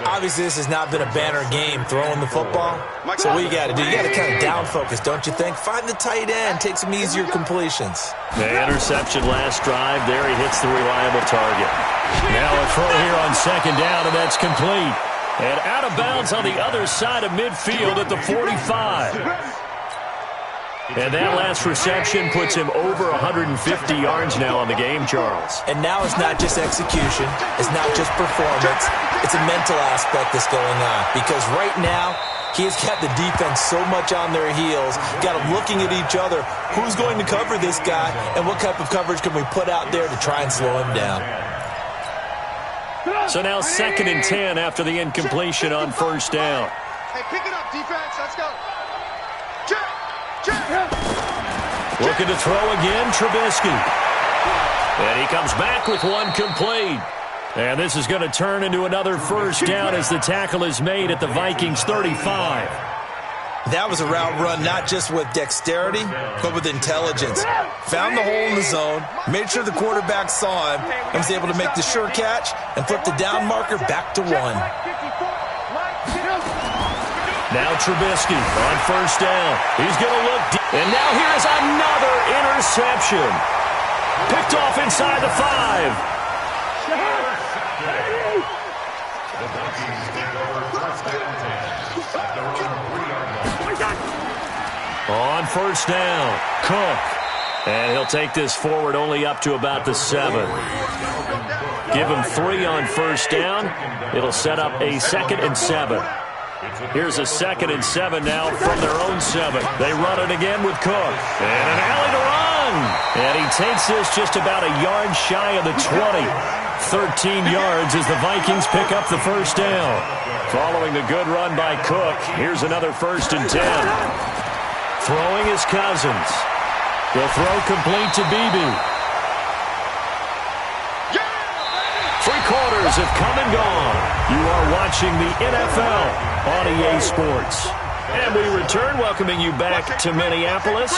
Obviously, this has not been a banner game throwing the football. So what you got to do, you got to kind of down focus, don't you think? Find the tight end, take some easier completions. The interception last drive. There he hits the reliable target. Now a throw here on 2nd down, and that's complete. And out of bounds on the other side of midfield at the 45. And that last reception puts him over 150 yards now on the game, Charles. And now it's not just execution. It's not just performance. It's a mental aspect that's going on. Because right now, he has got the defense so much on their heels, got them looking at each other. Who's going to cover this guy, and what type of coverage can we put out there to try and slow him down? So now 2nd and 10 after the incompletion on 1st down. Hey, pick it up, defense. Let's go. Looking to throw again, Trubisky. And he comes back with one complete. And this is going to turn into another 1st down as the tackle is made at the Vikings 35. That was a route run not just with dexterity, but with intelligence. Found the hole in the zone, made sure the quarterback saw him, and was able to make the sure catch and flip the down marker back to 1. Now Trubisky on 1st down. He's going to look deep. And now here's another interception. Picked off inside the 5. On 1st down, Cook. And he'll take this forward only up to about the 7. Give him 3 on 1st down. It'll set up a 2nd and 7. Here's a 2nd and 7 now from their own 7. They run it again with Cook. And an alley to run. And he takes this just about a yard shy of the 20. 13 yards as the Vikings pick up the 1st down. Following the good run by Cook, here's another 1st and 10. Throwing is Cousins. They'll throw complete to Beebe. 3 quarters have come and gone. You are watching the NFL on EA Sports. And we return, welcoming you back to Minneapolis.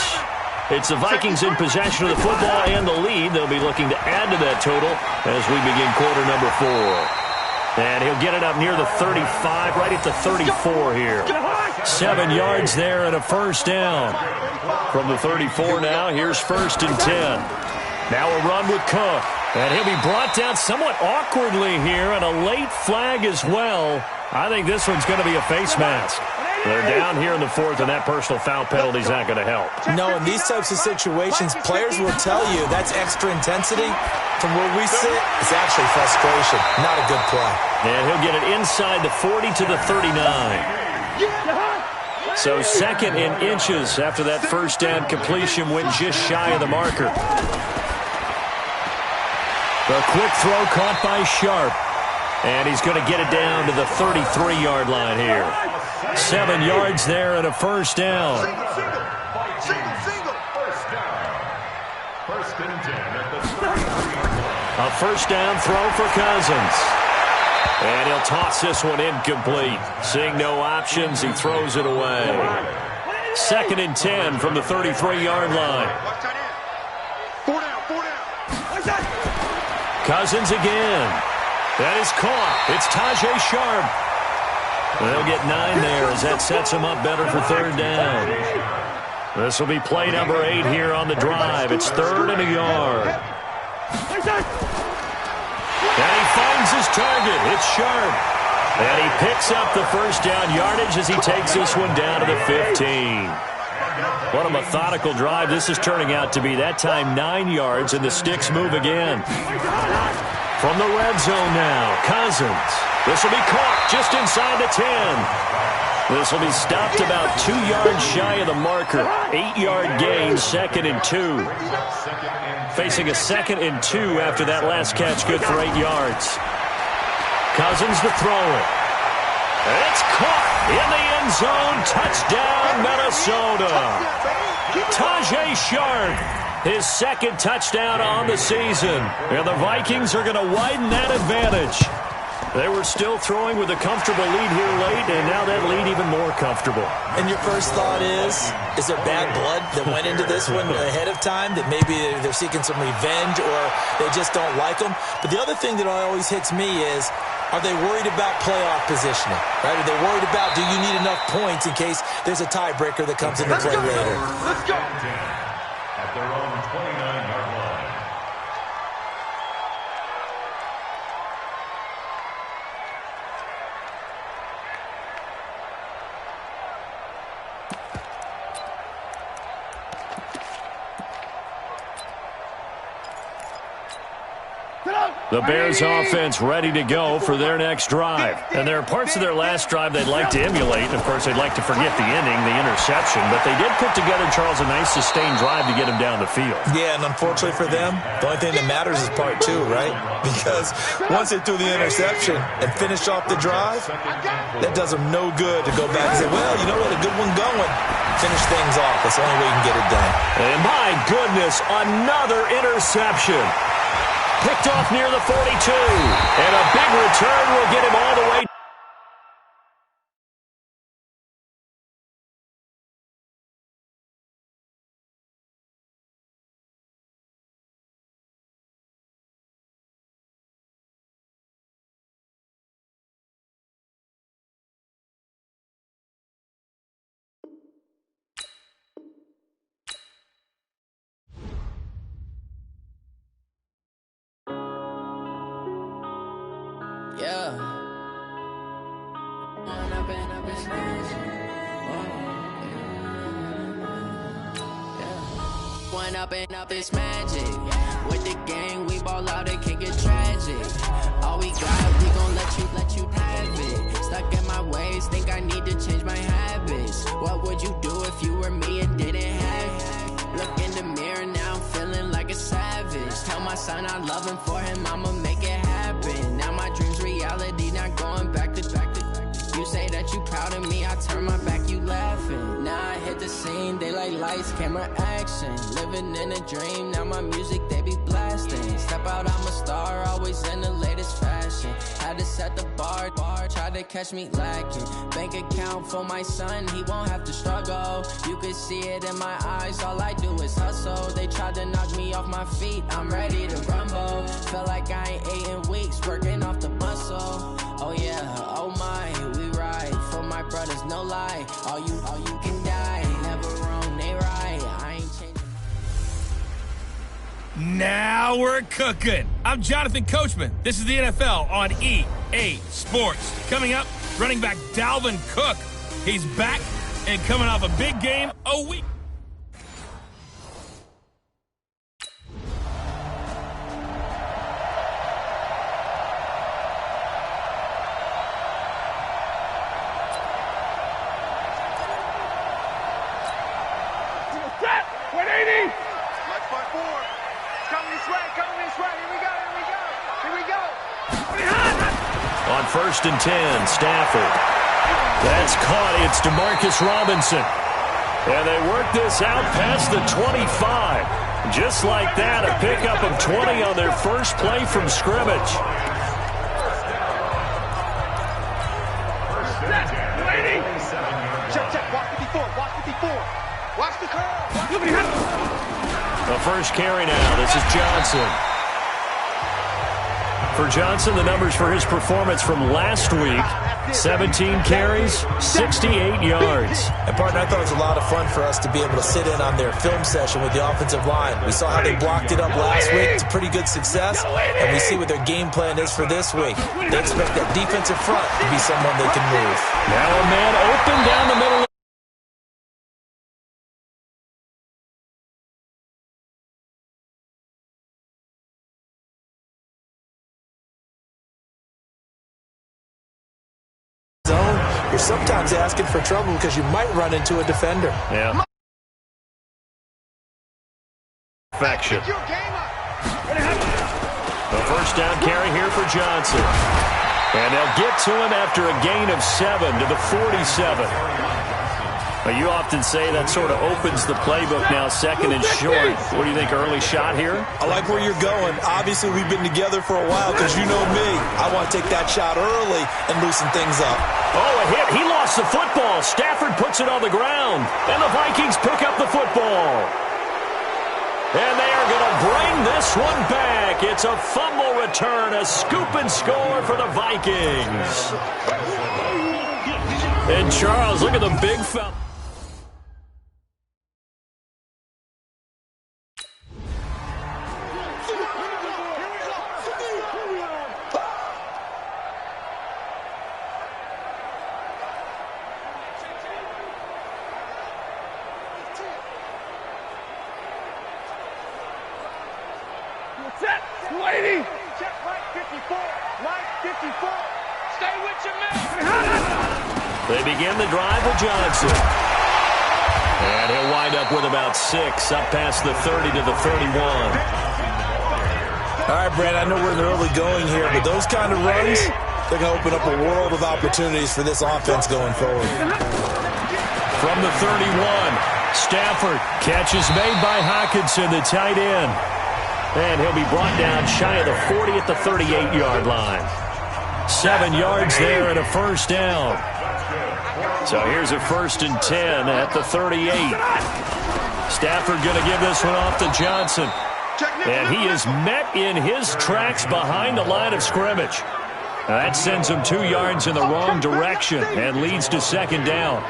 It's the Vikings in possession of the football and the lead. They'll be looking to add to that total as we begin quarter number 4. And he'll get it up near the 35, right at the 34 here. 7 yards there and a 1st down. From the 34 now, here's 1st and 10. Now a run with Cook. And he'll be brought down somewhat awkwardly here, and a late flag as well. I think this one's going to be a face mask. They're down here in the 4th, and that personal foul penalty is not going to help. No, in these types of situations, players will tell you that's extra intensity. From where we sit, it's actually frustration. Not a good play. And he'll get it inside the 40 to the 39. So 2nd in inches after that 1st down completion went just shy of the marker. The quick throw caught by Sharp. And he's going to get it down to the 33-yard line here. 7 yards there and a first down. Single. First down. First and 10 at the 33. A first down throw for Cousins. And he'll toss this one incomplete. Seeing no options, he throws it away. 2nd and 10 from the 33-yard line. Cousins again. That is caught. It's Tajay Sharp. They'll get 9 there as that sets him up better for 3rd down. This will be play number 8 here on the drive. It's 3rd and a yard. And he finds his target. It's Sharp. And he picks up the first down yardage as he takes this one down to the 15. What a methodical drive this is turning out to be. That time 9 yards, and the sticks move again. From the red zone now, Cousins. This will be caught just inside the 10. This will be stopped about 2 yards shy of the marker. 8-yard gain, 2nd and 2. Facing a 2nd and 2 after that last catch, good for 8 yards. Cousins to throw it. It's caught in the end zone. Touchdown, Minnesota. Tajay Sharp, his 2nd touchdown on the season. And the Vikings are going to widen that advantage. They were still throwing with a comfortable lead here late, and now that lead even more comfortable. And your first thought is there bad blood that went into this one ahead of time, that maybe they're seeking some revenge or they just don't like them? But the other thing that always hits me is, are they worried about playoff positioning? Right? Are they worried about, do you need enough points in case there's a tiebreaker that comes into play later? Let's go. At their own 29-yard line. The Bears offense ready to go for their next drive. And there are parts of their last drive they'd like to emulate. Of course, they'd like to forget the ending, the interception. But they did put together, Charles, a nice sustained drive to get him down the field. Yeah, and unfortunately for them, the only thing that matters is part 2, right? Because once they threw the interception and finished off the drive, that does them no good to go back and say, well, you know what, a good one going. Finish things off. That's the only way you can get it done. And my goodness, another interception. Picked off near the 42. And a big return will get him all the way. Yeah. One up and up, it's magic. With the gang, we ball out, it can get tragic. All we got, we gon' let you have it. Stuck in my ways, think I need to change my habits. What would you do if you were me and didn't have it? Look in the mirror, now I'm feeling like a savage. Tell my son I love him, for him I'ma make it happen. Now my dreams reality, not going back to back. You say that you proud of me, I turn my back, you laughing. Now I hit the scene, they like lights, camera, action. Living in a dream, now my music, they be blasting. Step out, I'm a star, always in the latest fashion. Had to set the bar, try to catch me lacking. Bank account for my son, he won't have to struggle. You could see it in my eyes, all I do is hustle. They tried to knock me off my feet, I'm ready to rumble. Feel like I ain't ate in weeks, working off the muscle. Oh yeah, oh my, we ride for my brothers, no lie. All you can die, never wrong, they right. I ain't changing. Now we're cooking. I'm Jonathan Coachman. This is the NFL on EA Sports. Coming up, running back Dalvin Cook. He's back and coming off a big game a week. On 1st and 10, Stafford. That's caught. It's DeMarcus Robinson. And they work this out past the 25. Just like that, a pickup of 20 on their first play from scrimmage. Check. Watch 54. Watch the curve. The first carry now. This is Johnson. For Johnson, the numbers for his performance from last week, 17 carries, 68 yards. And, partner, I thought it was a lot of fun for us to be able to sit in on their film session with the offensive line. We saw how they blocked it up last week. It's a pretty good success. And we see what their game plan is for this week. They expect that defensive front to be someone they can move. Now a man open down the middle. You're sometimes asking for trouble because you might run into a defender. Yeah. Perfection. The first down carry here for Johnson. And they'll get to him after a gain of 7 to the 47. Now, you often say that sort of opens the playbook now, second and short. What do you think, early shot here? I like where you're going. Obviously, we've been together for a while because you know me. I want to take that shot early and loosen things up. Oh, a hit. He lost the football. Stafford puts it on the ground. And the Vikings pick up the football. And they are going to bring this one back. It's a fumble return, a scoop and score for the Vikings. And Charles, look at the big foul. Set, waiting. Check right 54. Right 54. Stay with your man. They begin the drive with Johnson. And he'll wind up with about 6, up past the 30 to the 31. All right, Brad, I know we're in the early going here, but those kind of runs, they're going to open up a world of opportunities for this offense going forward. From the 31, Stafford, catch is made by Hockenson, the tight end. And he'll be brought down shy of the 40 at the 38-yard line. 7 yards there and a first down. So here's a 1st and 10 at the 38. Stafford going to give this one off to Johnson. And he is met in his tracks behind the line of scrimmage. Now that sends him 2 yards in the wrong direction and leads to 2nd down.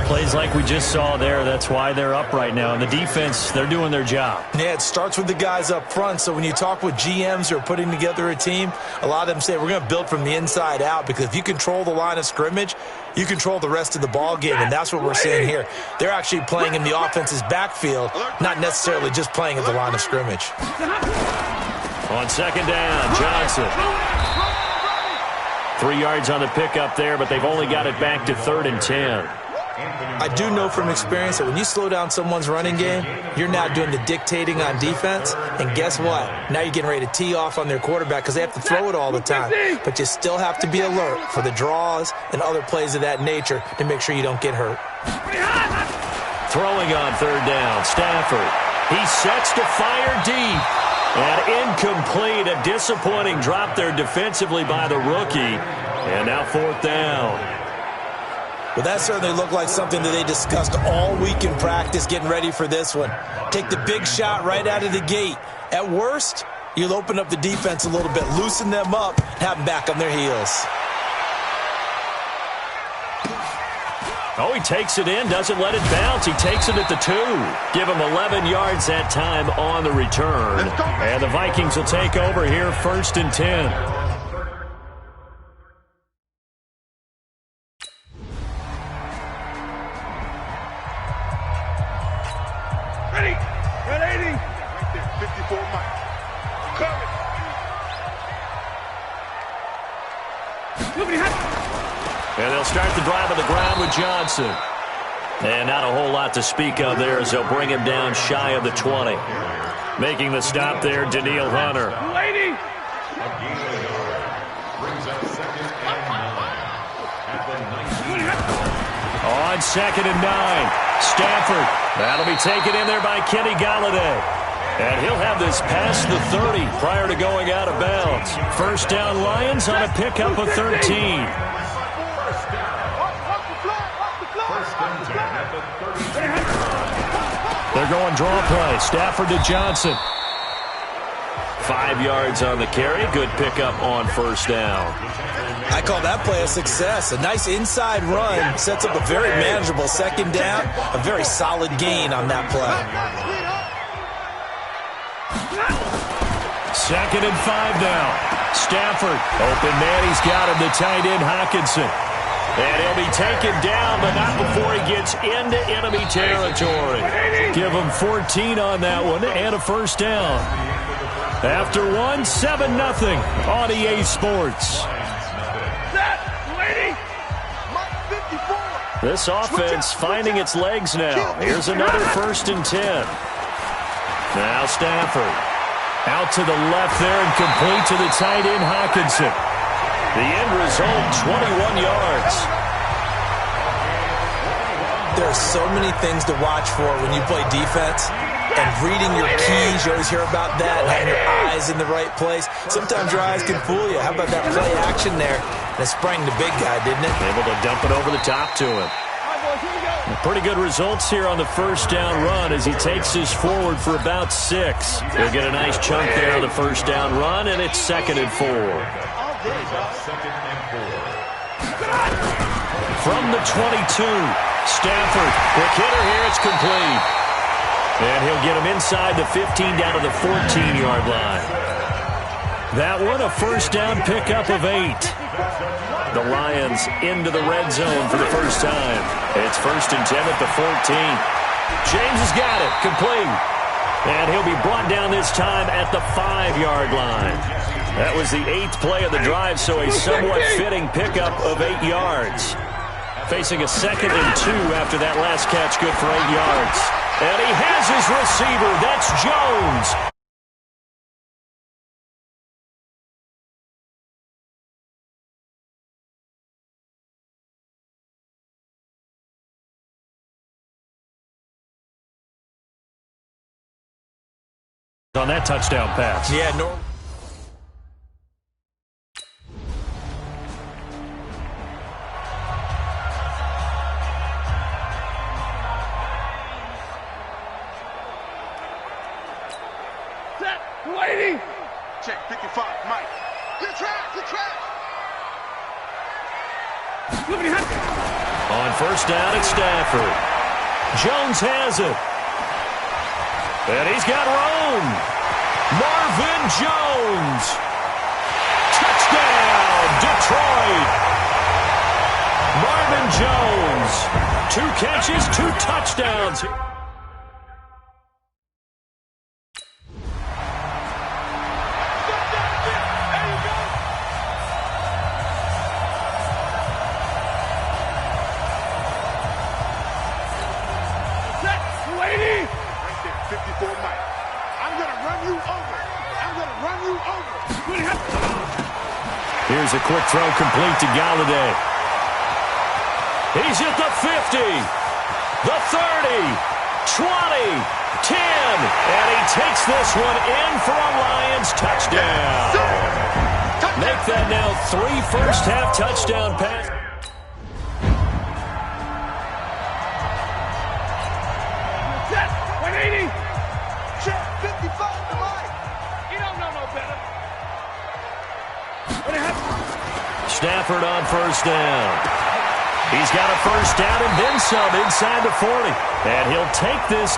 Plays like we just saw there, that's why they're up right now. And the defense, they're doing their job. Yeah, it starts with the guys up front. So when you talk with GMs who are putting together a team, a lot of them say we're going to build from the inside out, because if you control the line of scrimmage, you control the rest of the ball game, and that's what we're seeing here. They're actually playing in the offense's backfield, not necessarily just playing at the line of scrimmage. On 2nd down, Johnson. 3 yards on the pickup there, but they've only got it back to 3rd and 10. I do know from experience that when you slow down someone's running game, you're now doing the dictating on defense, and guess what? Now you're getting ready to tee off on their quarterback because they have to throw it all the time. But you still have to be alert for the draws and other plays of that nature to make sure you don't get hurt. Throwing on 3rd down, Stafford. He sets to fire deep. And incomplete, a disappointing drop there defensively by the rookie. And now 4th down. Well, that certainly looked like something that they discussed all week in practice getting ready for this one. Take the big shot right out of the gate. At worst, you'll open up the defense a little bit, loosen them up, and have them back on their heels. Oh, he takes it in, doesn't let it bounce. He takes it at the 2. Give him 11 yards that time on the return. And the Vikings will take over here, 1st and 10. Ready. 54 Mike. And they'll start the drive on the ground with Johnson. And not a whole lot to speak of there as they'll bring him down shy of the 20. Making the stop there, Daniil Hunter. Waiting. Brings up 2nd and 9 at the on 2nd and 9. Stafford. That'll be taken in there by Kenny Galladay. And he'll have this past the 30 prior to going out of bounds. First down Lions on a pickup of 13. They're going draw play. Stafford to Johnson. 5 yards on the carry. Good pickup on first down. I call that play a success. A nice inside run sets up a very manageable second down. A very solid gain on that play. 2nd and 5 now. Stafford. Open man. He's got him. The tight end Hockenson. And he'll be taken down, but not before he gets into enemy territory. Give him 14 on that one and a first down. After 7-0 on EA Sports. This offense finding its legs now. Here's another 1st and 10. Now Stafford. Out to the left there and complete to the tight end Hockenson. The end result, 21 yards. There are so many things to watch for when you play defense. And reading your keys, you always hear about that, having your eyes in the right place. Sometimes your eyes can fool you. How about that play action there? That sprang the big guy, didn't it? Able to dump it over the top to him. Pretty good results here on the first down run as he takes this forward for about 6. He'll get a nice chunk there on the first down run, and it's 2nd and 4. From the 22, Stafford. Quick hitter here, it's complete. And he'll get him inside the 15 down to the 14-yard line. That one, a first down pickup of 8. The Lions into the red zone for the first time. It's 1st and 10 at the 14. James has got it, complete. And he'll be brought down this time at the 5-yard line. That was the 8th play of the drive, so a somewhat fitting pickup of 8 yards. Facing a 2nd and 2 after that last catch, good for 8 yards. And he has his receiver. That's Jones. On that touchdown pass. Yeah, Lady! Check 55, Mike. Good track, good track. On first down, it's Stafford. Jones has it. And he's got room. Marvin Jones. Touchdown, Detroit. Marvin Jones. 2 catches, 2 touchdowns. Here's a quick throw complete to Galladay. He's at the 50, the 30, 20, 10, and he takes this one in for a Lions touchdown. Make that now 3 first-half touchdown passes. Stafford on first down. He's got a first down and then some inside the 40. And he'll take this